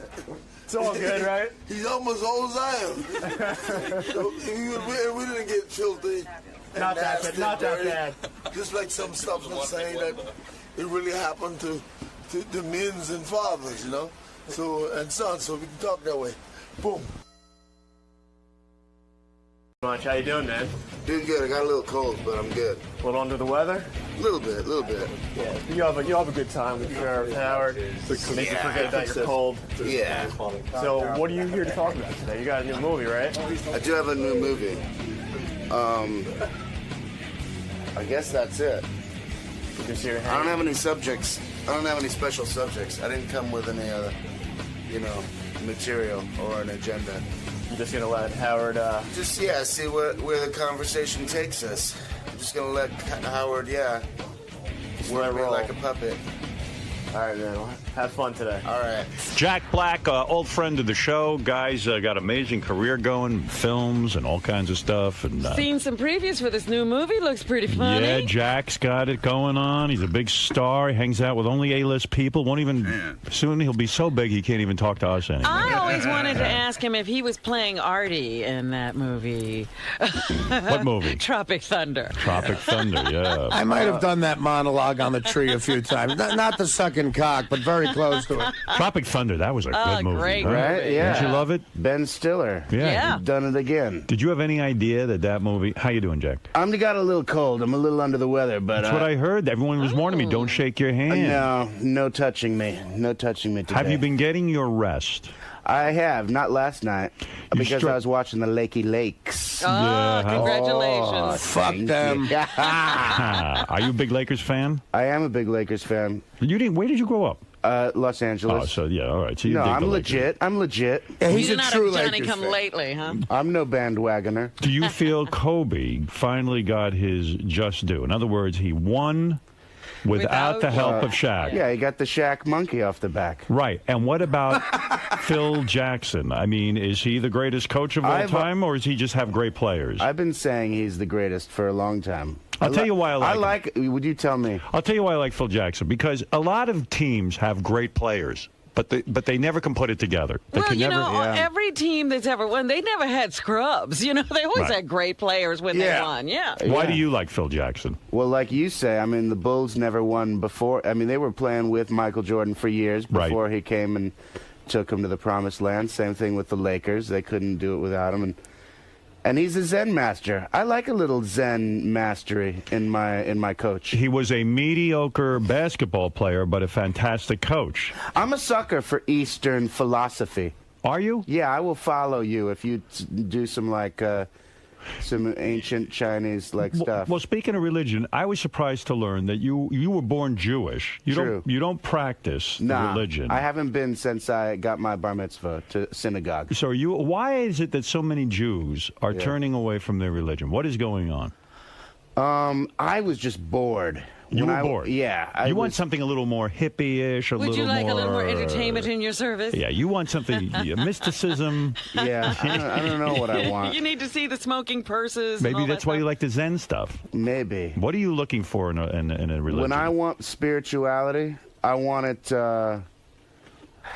It's all good, right? He's almost old as I am. So, we didn't get filthy. Not that bad. Not that bad. Just like some stuff was saying that it really happened to the men's and fathers, you know, so and sons. So we can talk that way. Boom. Much. How you doing, man? Doing good. I got a little cold, but I'm good. A little under the weather? A little bit. Yeah. You'll have a good time with Sheriff Howard. Make you forget about your cold. Yeah. So, what are you here to talk about today? You got a new movie, right? I do have a new movie. I guess that's it. Just here to hang. I don't have any subjects. I don't have any special subjects. I didn't come with any material or an agenda. You're just gonna let Howard, see where the conversation takes us. I'm just gonna let Howard, work me like a puppet. All right, man. Well, have fun today. All right. Jack Black, old friend of the show. Guy's got amazing career going, films and all kinds of stuff. And Seen some previews for this new movie. Looks pretty funny. yeah, Jack's got it going on. He's a big star. He hangs out with only A-list people. Won't even. Soon he'll be so big he can't even talk to us anymore. I always wanted to ask him if he was playing Artie in that movie. What movie? Tropic Thunder. Tropic Thunder. Yeah. I might have done that monologue on the tree a few times. Not the sucking cock, but very close to it. Tropic Thunder. That was a good movie. Great huh? movie. Yeah. Did you love it? Ben Stiller. Yeah. Done it again. Did you have any idea that movie? How you doing, Jack? I'm got a little cold. I'm a little under the weather, but That's what I heard. Everyone was warning me. Don't shake your hand. no touching me. No touching me today. Have you been getting your rest? I have. Not last night because I was watching the Lakey Lakes. Oh, congratulations. Fuck them. Are you a big Lakers fan? I am a big Lakers fan. Where did you grow up? Los Angeles. Oh, so yeah, all right. So you No, dig I'm the legit. Lakers. I'm legit. Yeah, he's You're a not true a Johnny Lakers come fan. lately, huh? I'm no bandwagoner. Do you feel Kobe finally got his just due? In other words, he won without the help of Shaq. Yeah, he got the Shaq monkey off the back. Right. And what about Phil Jackson? I mean, is he the greatest coach of all time, or does he just have great players? I've been saying he's the greatest for a long time. I'll tell you why I like him. Would you tell me? I'll tell you why I like Phil Jackson. Because a lot of teams have great players, but they never can put it together. They Well, can you never, know, every team that's ever won, they never had scrubs. You know, they always had great players when they won. Yeah. Why do you like Phil Jackson? Well, like you say, I mean, the Bulls never won before. I mean, they were playing with Michael Jordan for years before he came and took them to the promised land. Same thing with the Lakers. They couldn't do it without him. And he's a Zen master. I like a little Zen mastery in my coach. He was a mediocre basketball player, but a fantastic coach. I'm a sucker for Eastern philosophy. Are you? Yeah, I will follow you if you do some some ancient Chinese stuff. Well, speaking of religion, I was surprised to learn that you were born Jewish. You don't practice the religion. I haven't been since I got my bar mitzvah to synagogue. So why is it that so many Jews are turning away from their religion? What is going on? I was just bored. You were bored? Yeah. You want something a little more hippie-ish, Would you like a little more entertainment in your service? Yeah, you want something, mysticism. Yeah, I don't know what I want. You need to see the smoking purses. Maybe and all that's that why stuff. you like the Zen stuff. Maybe. What are you looking for in a religion? When I want spirituality, I want it...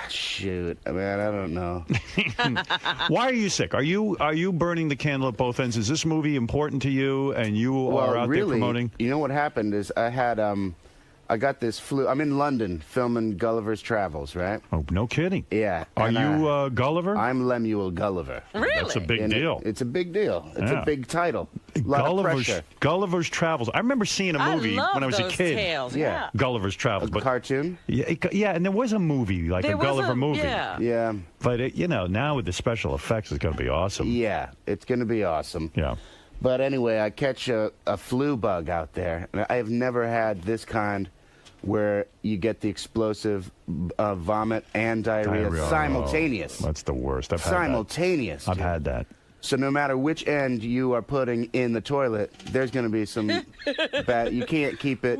Shoot, man, I don't know. Why are you sick? Are you burning the candle at both ends? Is this movie important to you, and you are out there promoting? You know what happened is I got this flu. I'm in London filming Gulliver's Travels, right? Oh, no kidding. Yeah. Are you Gulliver? I'm Lemuel Gulliver. Really? That's a big deal. It's a big deal. It's a big title. A lot of pressure. Gulliver's Travels. I remember seeing a movie when I was a kid. Tales, yeah. Gulliver's Travels. A cartoon? Yeah, and there was a movie, like a Gulliver movie. Yeah. But, now with the special effects, it's going to be awesome. Yeah, it's going to be awesome. Yeah. But anyway, I catch a flu bug out there. And I have never had this kind where you get the explosive vomit and diarrhea simultaneous. That's the worst. I've had simultaneous. I've had that. So no matter which end you are putting in the toilet, there's going to be some bad. You can't keep it.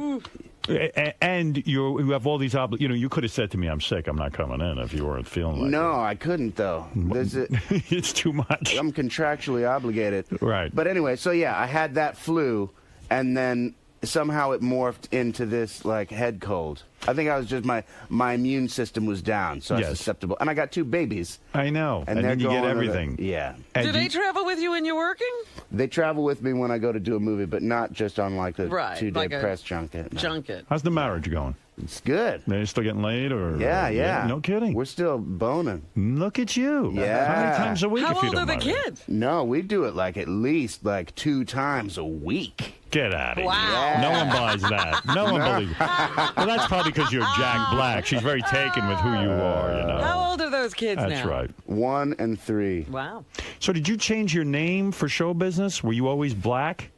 And you have all these you could have said to me, "I'm sick. I'm not coming in." If you weren't feeling like No, I couldn't though. It's too much. I'm contractually obligated. Right. But anyway, so yeah, I had that flu, and then somehow it morphed into this like head cold. I think I was just my immune system was down, so I was susceptible. And I got 2 babies. I know. And then you get everything. Yeah. And do they travel with you when you're working? They travel with me when I go to do a movie, but not just on like the 2-day like press junket. No. Junket. How's the marriage going? It's good. They're still getting laid, or yeah. No kidding. We're still boning. Look at you. Yeah. How many times a week? How if you old don't are the mind? kids? No, we do it like at least like 2 times a week. Get out of here. Wow. No one buys that. No one believes it. Well, that's probably because you're Jack Black. She's very taken with who you are, you know. How old are those kids now? That's right. 1 and 3. Wow. So did you change your name for show business? Were you always Black?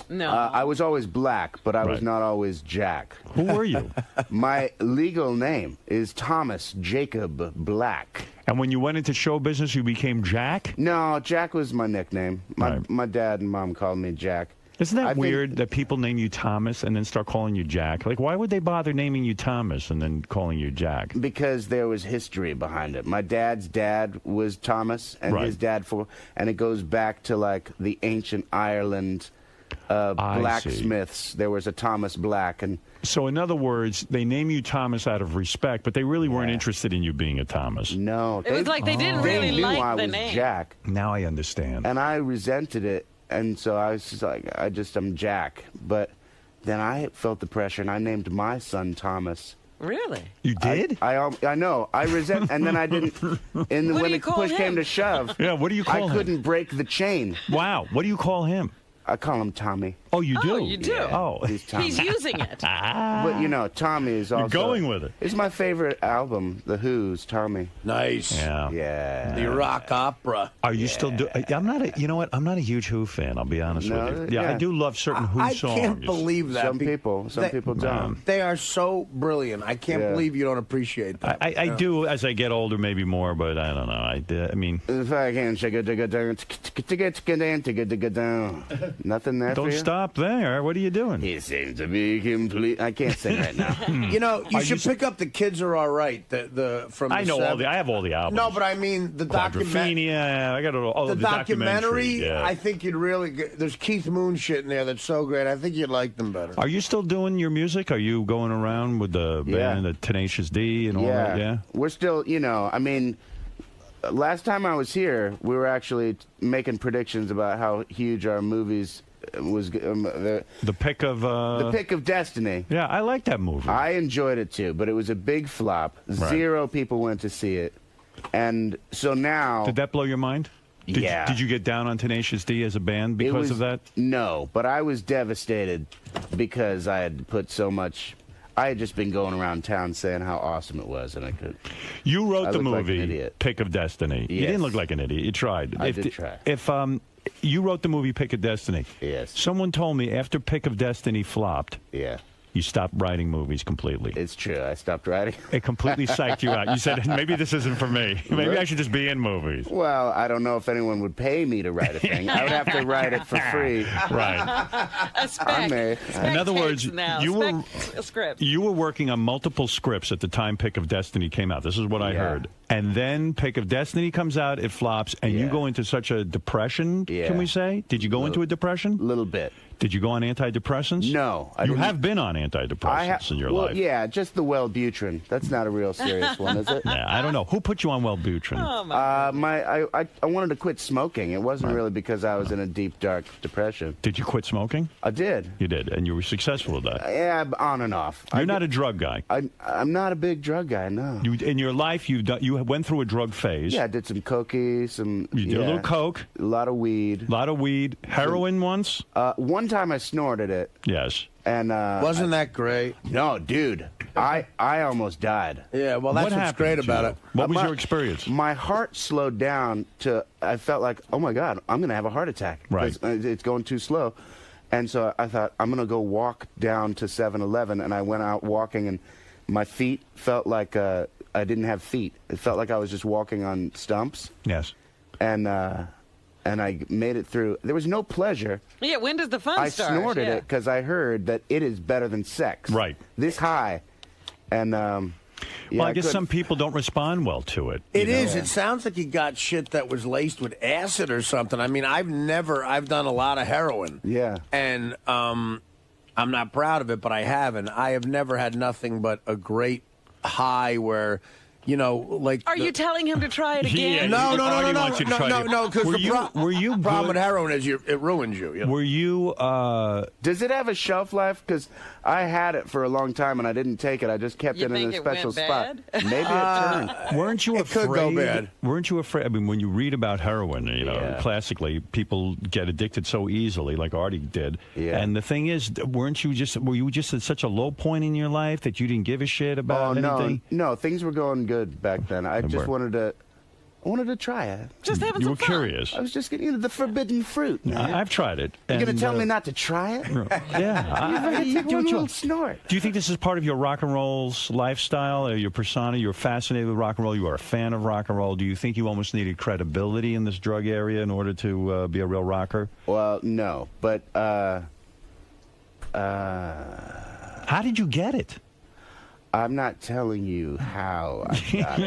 No. I was always Black, but I was not always Jack. Who were you? My legal name is Thomas Jacob Black. And when you went into show business, you became Jack? No, Jack was my nickname. My dad and mom called me Jack. Isn't that weird that people name you Thomas and then start calling you Jack? Like, why would they bother naming you Thomas and then calling you Jack? Because there was history behind it. My dad's dad was Thomas, and his dad and it goes back to like the ancient Ireland blacksmiths. There was a Thomas Black, and so in other words, they name you Thomas out of respect, but they really weren't interested in you being a Thomas. No, it was like they didn't really knew like I the was name. Jack. Now I understand. And I resented it, and so I was just like, I'm Jack. But then I felt the pressure, and I named my son Thomas. Really? You did? I know. I resent, and then I didn't. And when the push came to shove, what do you call him? I couldn't break the chain. Wow. What do you call him? I call him Tommy. Oh, you do? Oh, you do? Yeah, oh. he's Tommy. He's using it. But, you know, Tommy is also... You're going with it. It's my favorite album, The Who's, Tommy. Nice. Yeah. Yeah. The rock opera. Are you still doing... I'm not a... You know what? I'm not a huge Who fan, I'll be honest with you. Yeah, I do love certain Who songs. I can't believe that. Some people don't. They are so brilliant. I can't believe you don't appreciate that. I do as I get older, maybe more, but I don't know. I mean... If I can... Nothing there Don't for you? stop there. What are you doing? He seems to be complete... I can't sing right now. You know, you should pick up The Kids Are All Right. From I know all the... I have all the albums. No, but I mean the documentary. I got all the documentary. Yeah. I think you'd really. There's Keith Moon shit in there that's so great. I think you'd like them better. Are you still doing your music? Are you going around with the band, the Tenacious D, and all that? Yeah. We're still, you know, I mean, last time I was here, we were actually making predictions about how huge our movies was. The Pick of Destiny. Yeah, I like that movie. I enjoyed it too, but it was a big flop. Right. 0 people went to see it, and so now. Did that blow your mind? Yeah. Did you get down on Tenacious D as a band because of that? No, but I was devastated because I had put so much. I had just been going around town saying how awesome it was, and I could. You wrote the like movie an idiot. Pick of Destiny. You Yes. didn't look like an idiot. You tried. I did try. If you wrote the movie Pick of Destiny. Yes. Someone told me after Pick of Destiny flopped. Yeah. You stopped writing movies completely. It's true. I stopped writing. It completely psyched you out. You said, maybe this isn't for me. Maybe I should just be in movies. Well, I don't know if anyone would pay me to write a thing. I would have to write it for free. Right. A spec. In other words, you were working on multiple scripts at the time Pick of Destiny came out. This is what I heard. And then Pick of Destiny comes out, it flops, and you go into such a depression, can we say? Did you go into a depression? A little bit. Did you go on antidepressants? No. You have been on antidepressants in your life. Yeah, just the Wellbutrin. That's not a real serious one, is it? Yeah, I don't know. Who put you on Wellbutrin? Oh, I wanted to quit smoking. It wasn't really because I was in a deep, dark depression. Did you quit smoking? I did. You did, and you were successful with that. Yeah, on and off. You're not a drug guy. I'm not a big drug guy, no. In your life, you went through a drug phase. Yeah, I did some cokey, You did a little coke. A lot of weed. Heroin once? One time I snorted it. Yes. And wasn't that great? No, dude. I almost died. Yeah, well, that's what's great about it. What was your experience? My heart slowed down to, I felt like, oh my God, I'm going to have a heart attack. Right. It's going too slow. And so I thought, I'm going to go walk down to 7-Eleven. And I went out walking, and my feet felt like I didn't have feet. It felt like I was just walking on stumps. Yes. And I made it through. There was no pleasure. Yeah, when does the fun start? I snorted it because I heard that it is better than sex. Right. This high. And, well, I guess some people don't respond well to it. It is. It sounds like you got shit that was laced with acid or something. I mean, I've done a lot of heroin. Yeah. And I'm not proud of it, but I haven't. I have never had nothing but a great high where, you know, like. Are you telling him to try it again? No, because the problem with heroin is it ruins you. You know? Were you? Does it have a shelf life? Because I had it for a long time and I didn't take it. I just kept it in a special spot. Maybe it turned. Weren't you afraid? It could go bad. Weren't you afraid? I mean, when you read about heroin, you know, classically, people get addicted so easily, like Artie did. Yeah. And the thing is, were you just at such a low point in your life that you didn't give a shit about anything? No, things were going good back then. I just wanted to try it. Just having you some were fun. curious. I was just getting the forbidden fruit. Man. I've tried it. You're going to tell me not to try it? Yeah. Take one little snort. Do you think this is part of your rock and roll's lifestyle, or your persona? You're fascinated with rock and roll. You are a fan of rock and roll. Do you think you almost needed credibility in this drug area in order to be a real rocker? Well, no. But, how did you get it? I'm not telling you how I got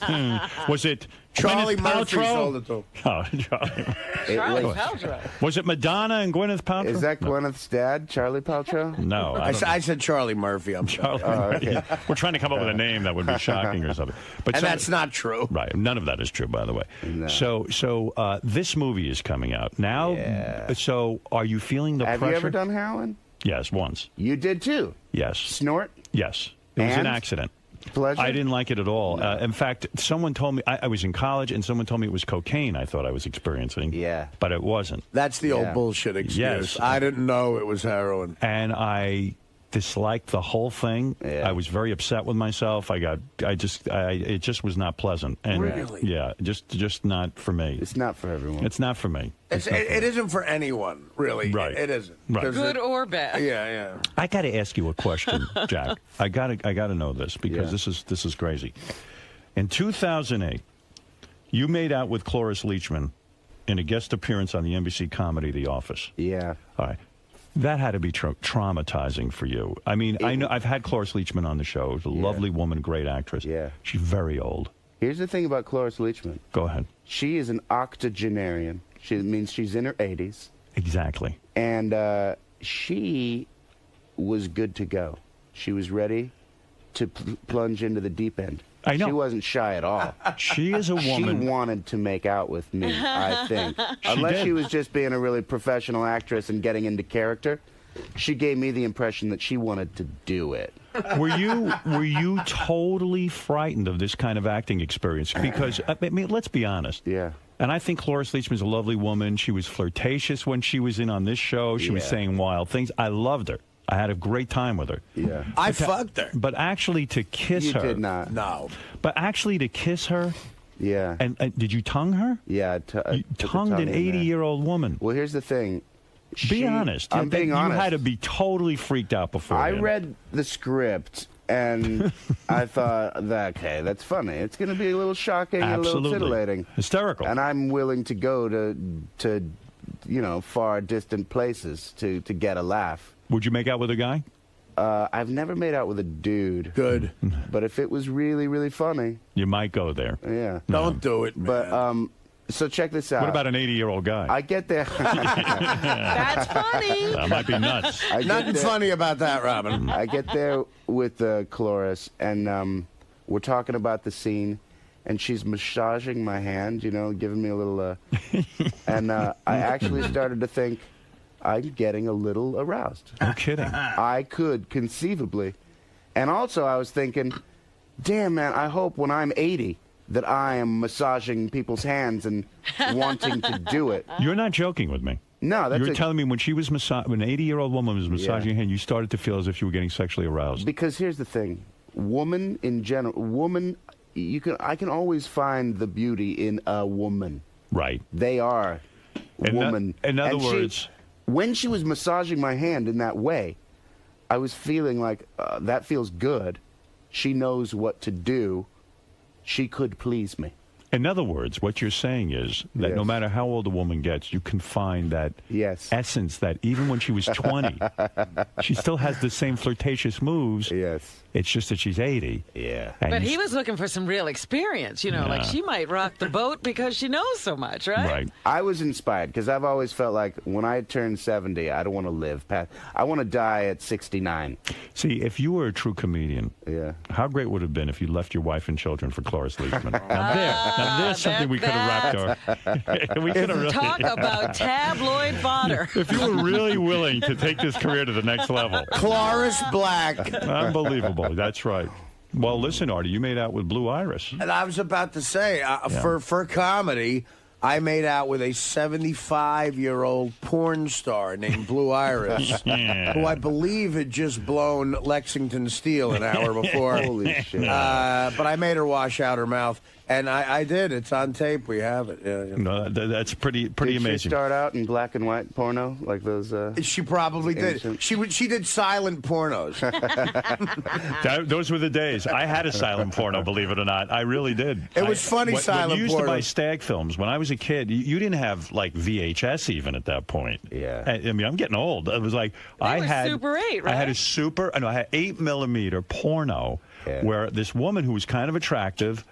it. Was it Charlie Gwyneth Murphy Paltrow? sold it to him. Oh, Charlie. Charlie Paltrow. Was it Madonna and Gwyneth Paltrow? Is that Gwyneth's dad, Charlie Paltrow? No. I said Charlie Murphy. I'm Charlie. sorry. Okay. We're trying to come up with a name that would be shocking or something. But And that's not true. Right. None of that is true, by the way. No. So this movie is coming out now. Yeah. So are you feeling the Have pressure? you ever done heroin? Yes, once. You did too. Yes. Snort? Yes. It was an And? accident. Pleasure? I didn't like it at all. In fact, someone told me, I was in college, and someone told me it was cocaine I thought I was experiencing. Yeah. But it wasn't. That's the old bullshit excuse. Yes. I didn't know it was heroin. And I disliked the whole thing. Yeah. I was very upset with myself. It just was not pleasant. And Really? Yeah, just not for me. It's not for everyone. It's not for me. It isn't for anyone, really. Right. It isn't. Right. 'Cause Good or bad. Yeah. I got to ask you a question, Jack. I got to know this because this is crazy. In 2008, you made out with Cloris Leachman in a guest appearance on the NBC comedy The Office. Yeah. All right. That had to be traumatizing for you. I mean, I know I've had Cloris Leachman on the show. She's a lovely woman, great actress. Yeah. She's very old. Here's the thing about Cloris Leachman. Go ahead. She is an octogenarian. She means she's in her 80s. Exactly. And she was good to go. She was ready to plunge into the deep end. I know. She wasn't shy at all. She is a woman. She wanted to make out with me, I think. Unless she was just being a really professional actress and getting into character, she gave me the impression that she wanted to do it. Were you totally frightened of this kind of acting experience? Because, I mean, let's be honest. Yeah. And I think Cloris Leachman's a lovely woman. She was flirtatious when she was in on this show. She was saying wild things. I loved her. I had a great time with her. Yeah. I fucked her. But actually to kiss her. You did not. No. But actually to kiss her. Yeah. And did you tongue her? Yeah. You tongued an 80-year-old woman. Well, here's the thing. Be honest. I'm being honest. You had to be totally freaked out before. I read the script, and I thought, okay, that's funny. It's going to be a little shocking and a little titillating. Hysterical. And I'm willing to go to far distant places to get a laugh. Would you make out with a guy? I've never made out with a dude. Good. But if it was really, really funny. You might go there. Yeah. Don't do it, man. But, so check this out. What about an 80-year-old guy? I get there. That's funny. That might be nuts. Nothing funny about that, Robin. I get there with Cloris, and we're talking about the scene, and she's massaging my hand, giving me a little... and I actually started to think, I'm getting a little aroused. No kidding. I could conceivably. And also I was thinking, damn, man, I hope when I'm 80 that I am massaging people's hands and wanting to do it. You're not joking with me. No, that's You're telling me when she was when an 80-year-old woman was massaging your hand, you started to feel as if you were getting sexually aroused. Because here's the thing. Woman in general, I can always find the beauty in a woman. Right. They are woman. In other words... When she was massaging my hand in that way, I was feeling like, that feels good. She knows what to do. She could please me. In other words, what you're saying is that no matter how old a woman gets, you can find that essence that even when she was 20, she still has the same flirtatious moves. Yes. It's just that she's 80. Yeah. But he was looking for some real experience, you know, like she might rock the boat because she knows so much, right? Right. I was inspired because I've always felt like when I turn 70, I don't want to live past. I want to die at 69. See, if you were a true comedian, how great would it have been if you left your wife and children for Cloris Leachman? Now there's something we could have wrapped our. We could have really Talk about tabloid fodder. If you were really willing to take this career to the next level. Cloris Black. Unbelievable. That's right. Well, listen, Artie, you made out with Blue Iris. And I was about to say, for comedy, I made out with a 75-year-old porn star named Blue Iris, who I believe had just blown Lexington Steel an hour before. Holy shit. But I made her wash out her mouth. And I did. It's on tape. We have it. Yeah. No, that's pretty Did amazing. she start out in black and white porno like those? She probably did. She did silent pornos. Those were the days. I had a silent porno, believe it or not. I really did. It was funny, silent when you used to porno. buy stag films, when I was a kid, you didn't have, like, VHS even at that point. Yeah. I mean, I'm getting old. It was like, I had Super 8, right? I had I had 8mm porno where this woman who was kind of attractive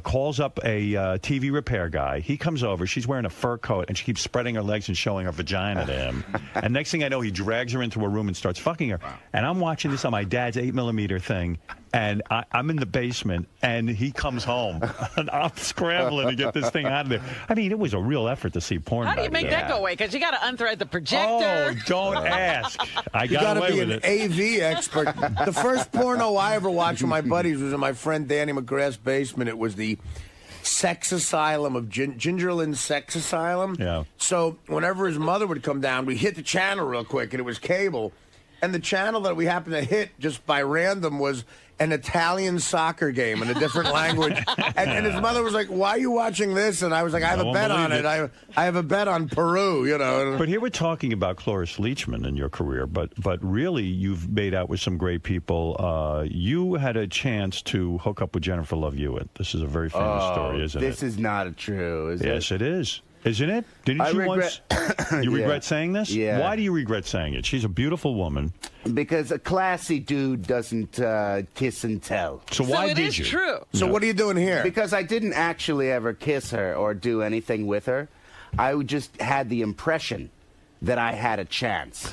calls up a TV repair guy. He comes over. She's wearing a fur coat, and she keeps spreading her legs and showing her vagina to him. And next thing I know, he drags her into a room and starts fucking her. And I'm watching this on my dad's 8mm thing, and I'm in the basement, and he comes home. And I'm scrambling to get this thing out of there. I mean, it was a real effort to see porn. How do you make that go away? Because you got to unthread the projector. Oh, don't ask. I got away with it. You got to be an AV expert. The first porno I ever watched with my buddies was in my friend Danny McGrath's basement. It was the Sex Asylum of Gingerland Sex Asylum. Yeah. So whenever his mother would come down, we hit the channel real quick, and it was cable. And the channel that we happened to hit just by random was an Italian soccer game in a different language. And his mother was like, "Why are you watching this?" And I was like, "I have a bet on it. I have a bet on Peru, you know." But here we're talking about Cloris Leachman in your career, but really you've made out with some great people. You had a chance to hook up with Jennifer Love Hewitt. This is a very famous story, isn't it? This is not true, is it? Yes, it is. Isn't it? Didn't you once? You regret saying this? Yeah. Why do you regret saying it? She's a beautiful woman. Because a classy dude doesn't kiss and tell. So why did you? It is true. So what are you doing here? Because I didn't actually ever kiss her or do anything with her. I just had the impression that I had a chance.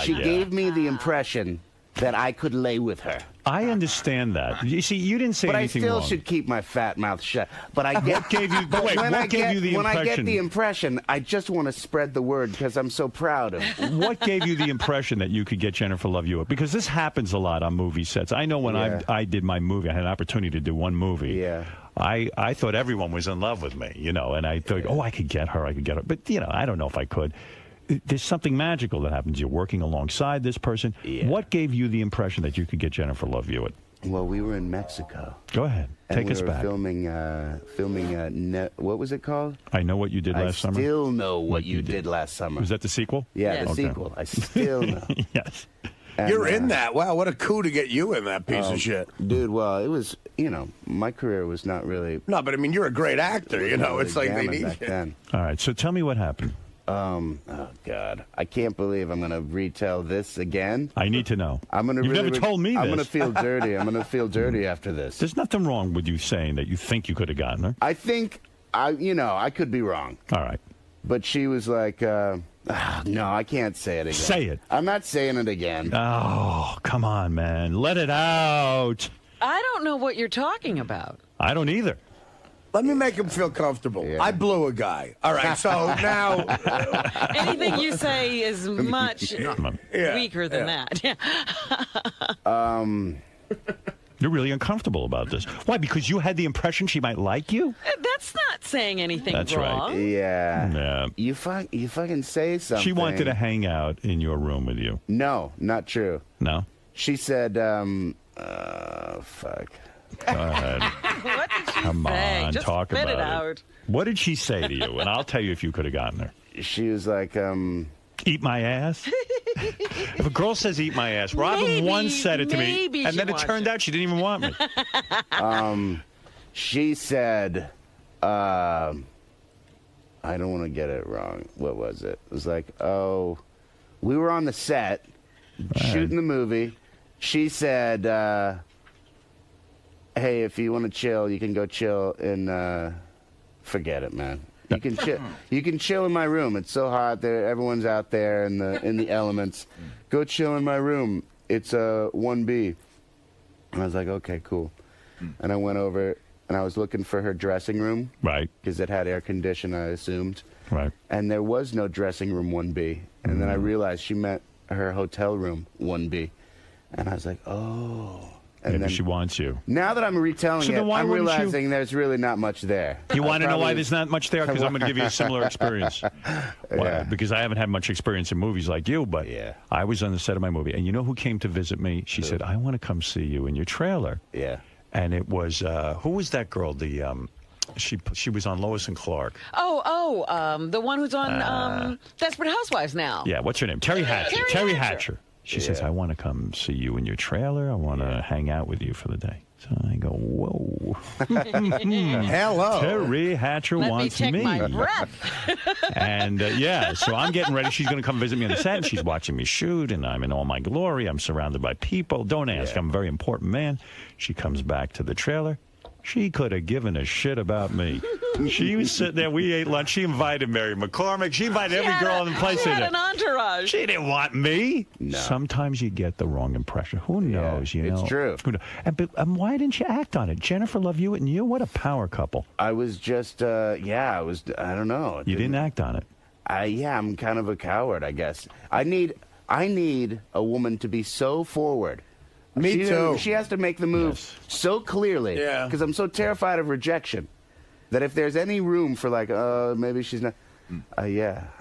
She gave me the impression that I could lay with her. I understand that. You see, you didn't say anything wrong. But I still should keep my fat mouth shut. But I get. What gave you? Wait, what gave you the impression? When I get the impression, I just want to spread the word because I'm so proud of it. What gave you the impression that you could get Jennifer Love Hewitt? Because this happens a lot on movie sets. I know when I did my movie, I had an opportunity to do one movie. Yeah. I thought everyone was in love with me, you know, and I thought, I could get her, But, you know, I don't know if I could. There's something magical that happens. You're working alongside this person. Yeah. What gave you the impression that you could get Jennifer Love Hewitt? Well, we were in Mexico. Go ahead. Take us back. Filming, what was it called? I Know What You Did Last Summer. I still know what you did last summer. Was that the sequel? Yeah, the sequel. I still know. Yes. And, you're in that. Wow, what a coup to get you in that piece of shit. Dude, well, it was, my career was not really... No, but I mean, you're a great actor, It's like they need back then. All right, so tell me what happened. Oh, God. I can't believe I'm going to retell this again. I need to know. You've never told me this. I'm going to feel dirty. I'm going to feel dirty after this. There's nothing wrong with you saying that you think you could have gotten her. I think, I could be wrong. All right. But she was like, no, I can't say it again. Say it. I'm not saying it again. Oh, come on, man. Let it out. I don't know what you're talking about. I don't either. Let me make him feel comfortable. Yeah. I blew a guy. All right, so now... Anything you say is much weaker than that. You're really uncomfortable about this. Why? Because you had the impression she might like you? That's not saying anything wrong. That's right. Yeah. You fucking say something. She wanted to hang out in your room with you. No, not true. No? She said, fuck. Go ahead. What did she Come say? on, Just talk spit about it out. it. What did she say to you? And I'll tell you if you could have gotten her. She was like, eat my ass? If a girl says eat my ass, Robin once said it to me, and then it turned out she didn't even want me. She said, I don't want to get it wrong. What was it? It was like, oh, we were on the set shooting the movie. She said, hey, if you want to chill, you can go chill in, forget it, man. You can chill. You can chill in my room. It's so hot there. Everyone's out there in the elements. Go chill in my room. It's 1B. And I was like, okay, cool. And I went over and I was looking for her dressing room. Right. Because it had air conditioning, I assumed. Right. And there was no dressing room 1B. And then I realized she meant her hotel room 1B. And I was like, oh. And Maybe then she wants you. Now that I'm retelling So then it, why I'm wouldn't realizing there's really not much there. You want to know why probably- there's not much there? Because I'm going to give you a similar experience. Why? Because I haven't had much experience in movies like you, but I was on the set of my movie. And you know who came to visit me? She said, I want to come see you in your trailer. Yeah. And it was, who was that girl? She was on Lois and Clark. The one who's on Desperate Housewives now. Yeah, what's her name? Terry Hatcher. Terry Hatcher. She says, I want to come see you in your trailer. I want to hang out with you for the day. So I go, whoa. Hello. Terry Hatcher wants Let me take my breath. And so I'm getting ready. She's going to come visit me on the set, and she's watching me shoot, and I'm in all my glory. I'm surrounded by people. Don't ask. I'm a very important man. She comes back to the trailer. She could have given a shit about me. She was sitting there. We ate lunch. She invited Mary McCormick. She invited every girl in the place. She had an entourage. She didn't want me. No. sometimes you get the wrong impression. Who knows? You know, it's true. And why didn't you act on it? Jennifer Love Hewitt and you. What a power couple. I was just, I don't know. You didn't act on it. I'm kind of a coward, I guess. I need a woman to be so forward. Me too. She has to make the move so clearly. Yeah. Because I'm so terrified of rejection that if there's any room for like, maybe she's not. I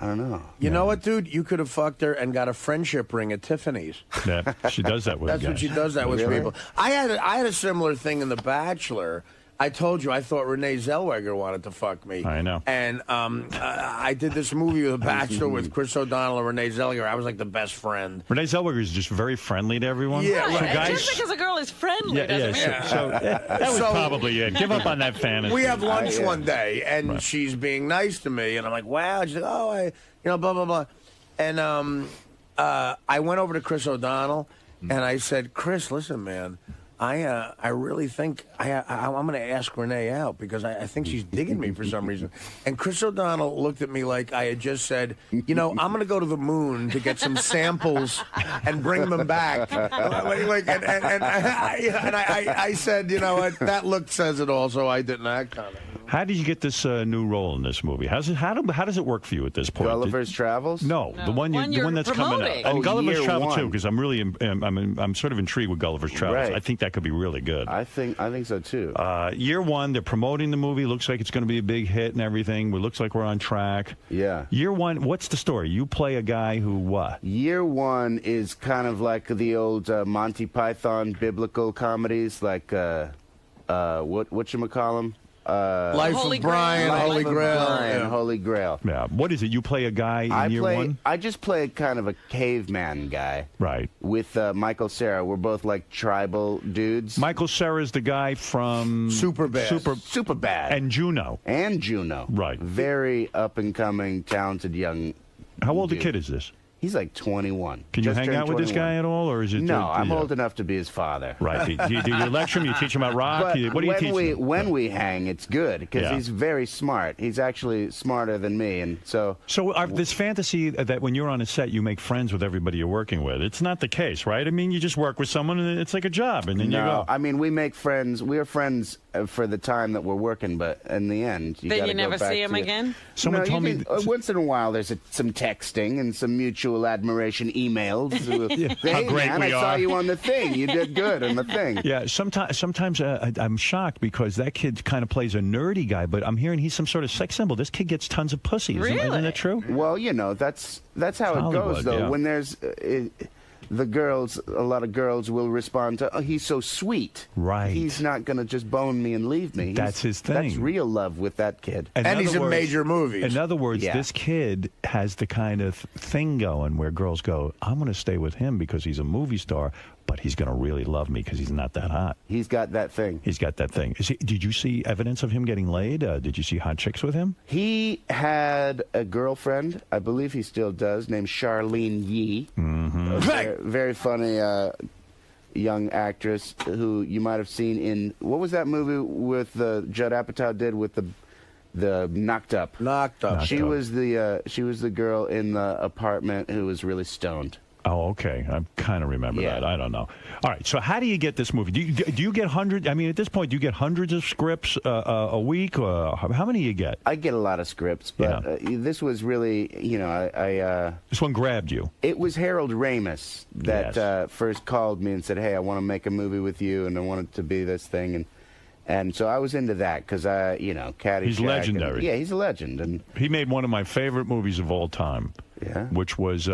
don't know. You know what, dude? You could have fucked her and got a friendship ring at Tiffany's. Yeah, she does that with That's guys. what she does that with Really? people. I had a similar thing in The Bachelor. I told you I thought Renee Zellweger wanted to fuck me. I know. And I did this movie with The Bachelor with Chris O'Donnell and Renee Zellweger. I was like the best friend. Renee Zellweger is just very friendly to everyone. Yeah, Right. So And guys, just because a girl is friendly doesn't mean that was probably it. Give up on that fantasy. We have lunch one day, and she's being nice to me, and I'm like, wow. She's like, blah, blah, blah. And I went over to Chris O'Donnell, and I said, Chris, listen, man, I really think I'm going to ask Renee out because I think she's digging me for some reason. And Chris O'Donnell looked at me like I had just said, I'm going to go to the moon to get some samples and bring them back. And I said, what, that look says it all, so I didn't act on it. How did you get this new role in this movie? How does it work for you at this point? Gulliver's Travels? No, the one that's coming promoting. up. And Gulliver's Year Travel one. too, because I'm really I'm sort of intrigued with Gulliver's Travels. Right. I think that could be really good. I think so too. Year one, they're promoting the movie. Looks like it's going to be a big hit and everything. It looks like we're on track. Yeah. Year one, what's the story? You play a guy who what? Year one is kind of like the old Monty Python biblical comedies, like whatchamacallem? Life Holy of Brian, Grail. Holy Life of Grail. Brian, Yeah. Holy Grail. Yeah. What is it? You play a guy in year one? I just play kind of a caveman guy. Right. With Michael Cera. We're both like tribal dudes. Michael Cera is the guy from Superbad. Superbad. And Juno. And Juno. Right. Very up and coming, talented young. How old a dude. kid is this? He's like 21. Can you Just hang turned out with this 21. guy at all, or is it? No, I'm yeah. old enough to be his father. Right. Do you lecture him? You teach him about rock? But What do you teach him? when we hang, it's good because Yeah. he's very smart. He's actually smarter than me, and so. So this fantasy that when you're on a set, you make friends with everybody you're working with. It's not the case, right? I mean, you just work with someone, and it's like a job, and then you go. I mean, we make friends. We're friends for the time that we're working, but in the end, Then gotta you never go back see him to again? Someone No, told you me can- once in a while there's some texting and some mutual admiration emails. Hey, How great man, we I saw are. you on the thing. You did good on the thing. Yeah, sometimes I'm shocked because that kid kind of plays a nerdy guy, but I'm hearing he's some sort of sex symbol. This kid gets tons of pussy. Isn't that true? Well, that's how it Hollywood, goes, though. yeah. When there's a lot of girls will respond to, oh, he's so sweet. Right. He's not going to just bone me and leave me. That's his thing. That's real love with that kid. And he's in major movies. In other words, this kid has the kind of thing going where girls go, I'm going to stay with him because he's a movie star, but he's going to really love me because he's not that hot. He's got that thing. He's got that thing. Did you see evidence of him getting laid? Did you see hot chicks with him? He had a girlfriend, I believe he still does, named Charlene Yee. Mm-hmm. A very funny young actress who you might have seen in, what was that movie with Judd Apatow did with the Knocked Up? Knocked Up. She was the girl in the apartment who was really stoned. Oh, okay. I kind of remember that. I don't know. All right. So how do you get this movie? Do you get hundreds? I mean, at this point, do you get hundreds of scripts a week? How many do you get? I get a lot of scripts, but this was really, this one grabbed you. It was Harold Ramis that first called me and said, hey, I want to make a movie with you, and I want it to be this thing. And so I was into that because, Caddyshack. He's legendary. Yeah, he's a legend. And he made one of my favorite movies of all time. Yeah. Which was...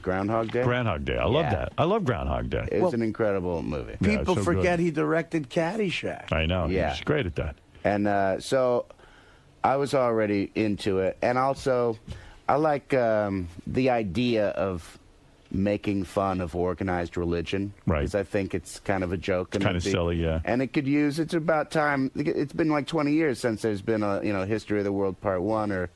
Groundhog Day? Groundhog Day. I love that. I love Groundhog Day. It's an incredible movie. People forget he directed Caddyshack. I know. Yeah. He's great at that. And so I was already into it. And also, I like the idea of making fun of organized religion. Right. Because I think it's kind of a joke. It's kind of silly, yeah. And it could use, it's about time, it's been like 20 years since there's been a, History of the World Part 1 or...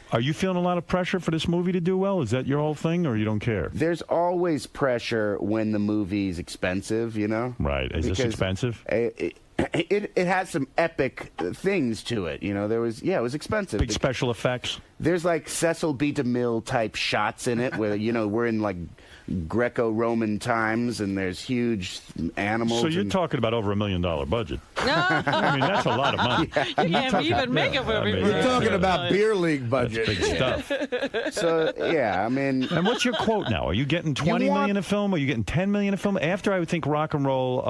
Are you feeling a lot of pressure for this movie to do well? Is that your whole thing, or you don't care? There's always pressure when the movie's expensive, Right. Is this expensive? It has some epic things to it. It was expensive. Big special effects. There's like Cecil B. DeMille type shots in it where, we're in like Greco-Roman times and there's huge animals. So you're talking about over $1 million budget. I mean, that's a lot of money. You can't even make a movie. You're talking about beer league budget. That's big stuff. So, yeah, I mean... And what's your quote now? Are you getting $20 million a film? Are you getting $10 million a film? After, I would think Rock and Roll...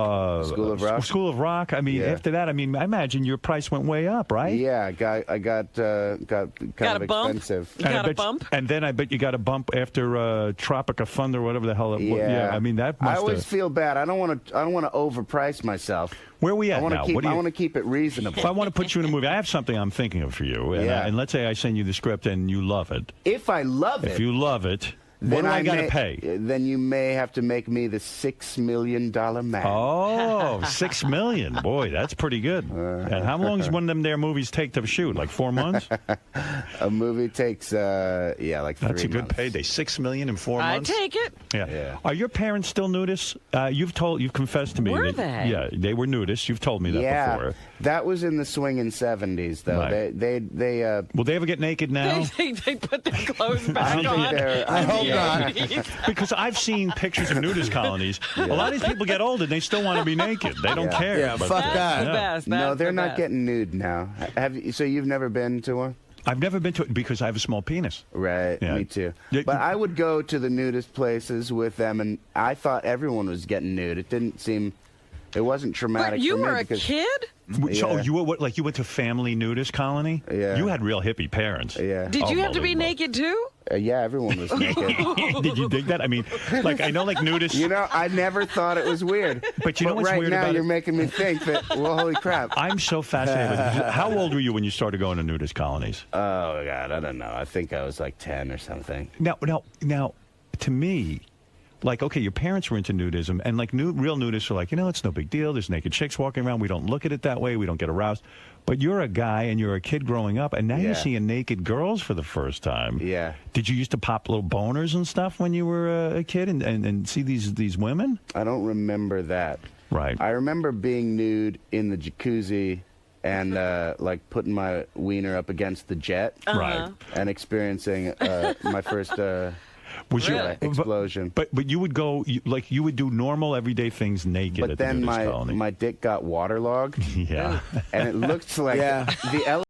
School of Rock? School of Rock. I mean, after that, I imagine your price went way up, right? Yeah, I got kind of expensive. Got a bump? And then I bet you got a bump after Tropic of Thunder, whatever the hell it was. Yeah, I mean, that must I always feel bad. I don't want to overprice myself. Where are we at now? I want to keep it reasonable. If I want to put you in a movie, I have something I'm thinking of for you. And, and let's say I send you the script and you love it. If I love it. If you love it, what do I got to pay? Then you may have to make me the $6 million man. Oh, $6 million. Boy, that's pretty good. And how long does one of them there movies take to shoot? Like 4 months? A movie takes, like 3 months. That's a good payday. $6 million in 4 months? I take it. Yeah. Are your parents still nudists? You've confessed to me. Were they? Yeah, they were nudists. You've told me that before. That was in the swinging 70s, though. Right. They will they ever get naked now? They put their clothes back on. I hope not. Because I've seen pictures of nudist colonies. A lot of these people get old and they still want to be naked. They don't care. Yeah, fuck that. The best. No, they're not getting nude now. So you've never been to one? I've never been to it because I have a small penis. Right, me too. But I would go to the nudist places with them, and I thought everyone was getting nude. It wasn't traumatic for me. You were a kid? So you were you went to family nudist colony? Yeah. You had real hippie parents. Yeah. Did you have to be naked too? Yeah, everyone was naked. Did you dig that? I mean, I know nudists. I never thought it was weird. But you know what's right weird now, about you're it? making me think that, well, holy crap. I'm so fascinated with this. How old were you when you started going to nudist colonies? Oh, God, I don't know. I think I was like 10 or something. Now, to me, okay, your parents were into nudism, and real nudists are like, it's no big deal. There's naked chicks walking around. We don't look at it that way. We don't get aroused. But you're a guy, and you're a kid growing up, and now you're seeing naked girls for the first time. Yeah. Did you used to pop little boners and stuff when you were a kid and see these women? I don't remember that. Right. I remember being nude in the jacuzzi and putting my wiener up against the jet. Right. And experiencing my first... Was really? Explosion. But you would go you would do normal everyday things naked. But at then the nudist colony. my dick got waterlogged. Yeah. And it looked like the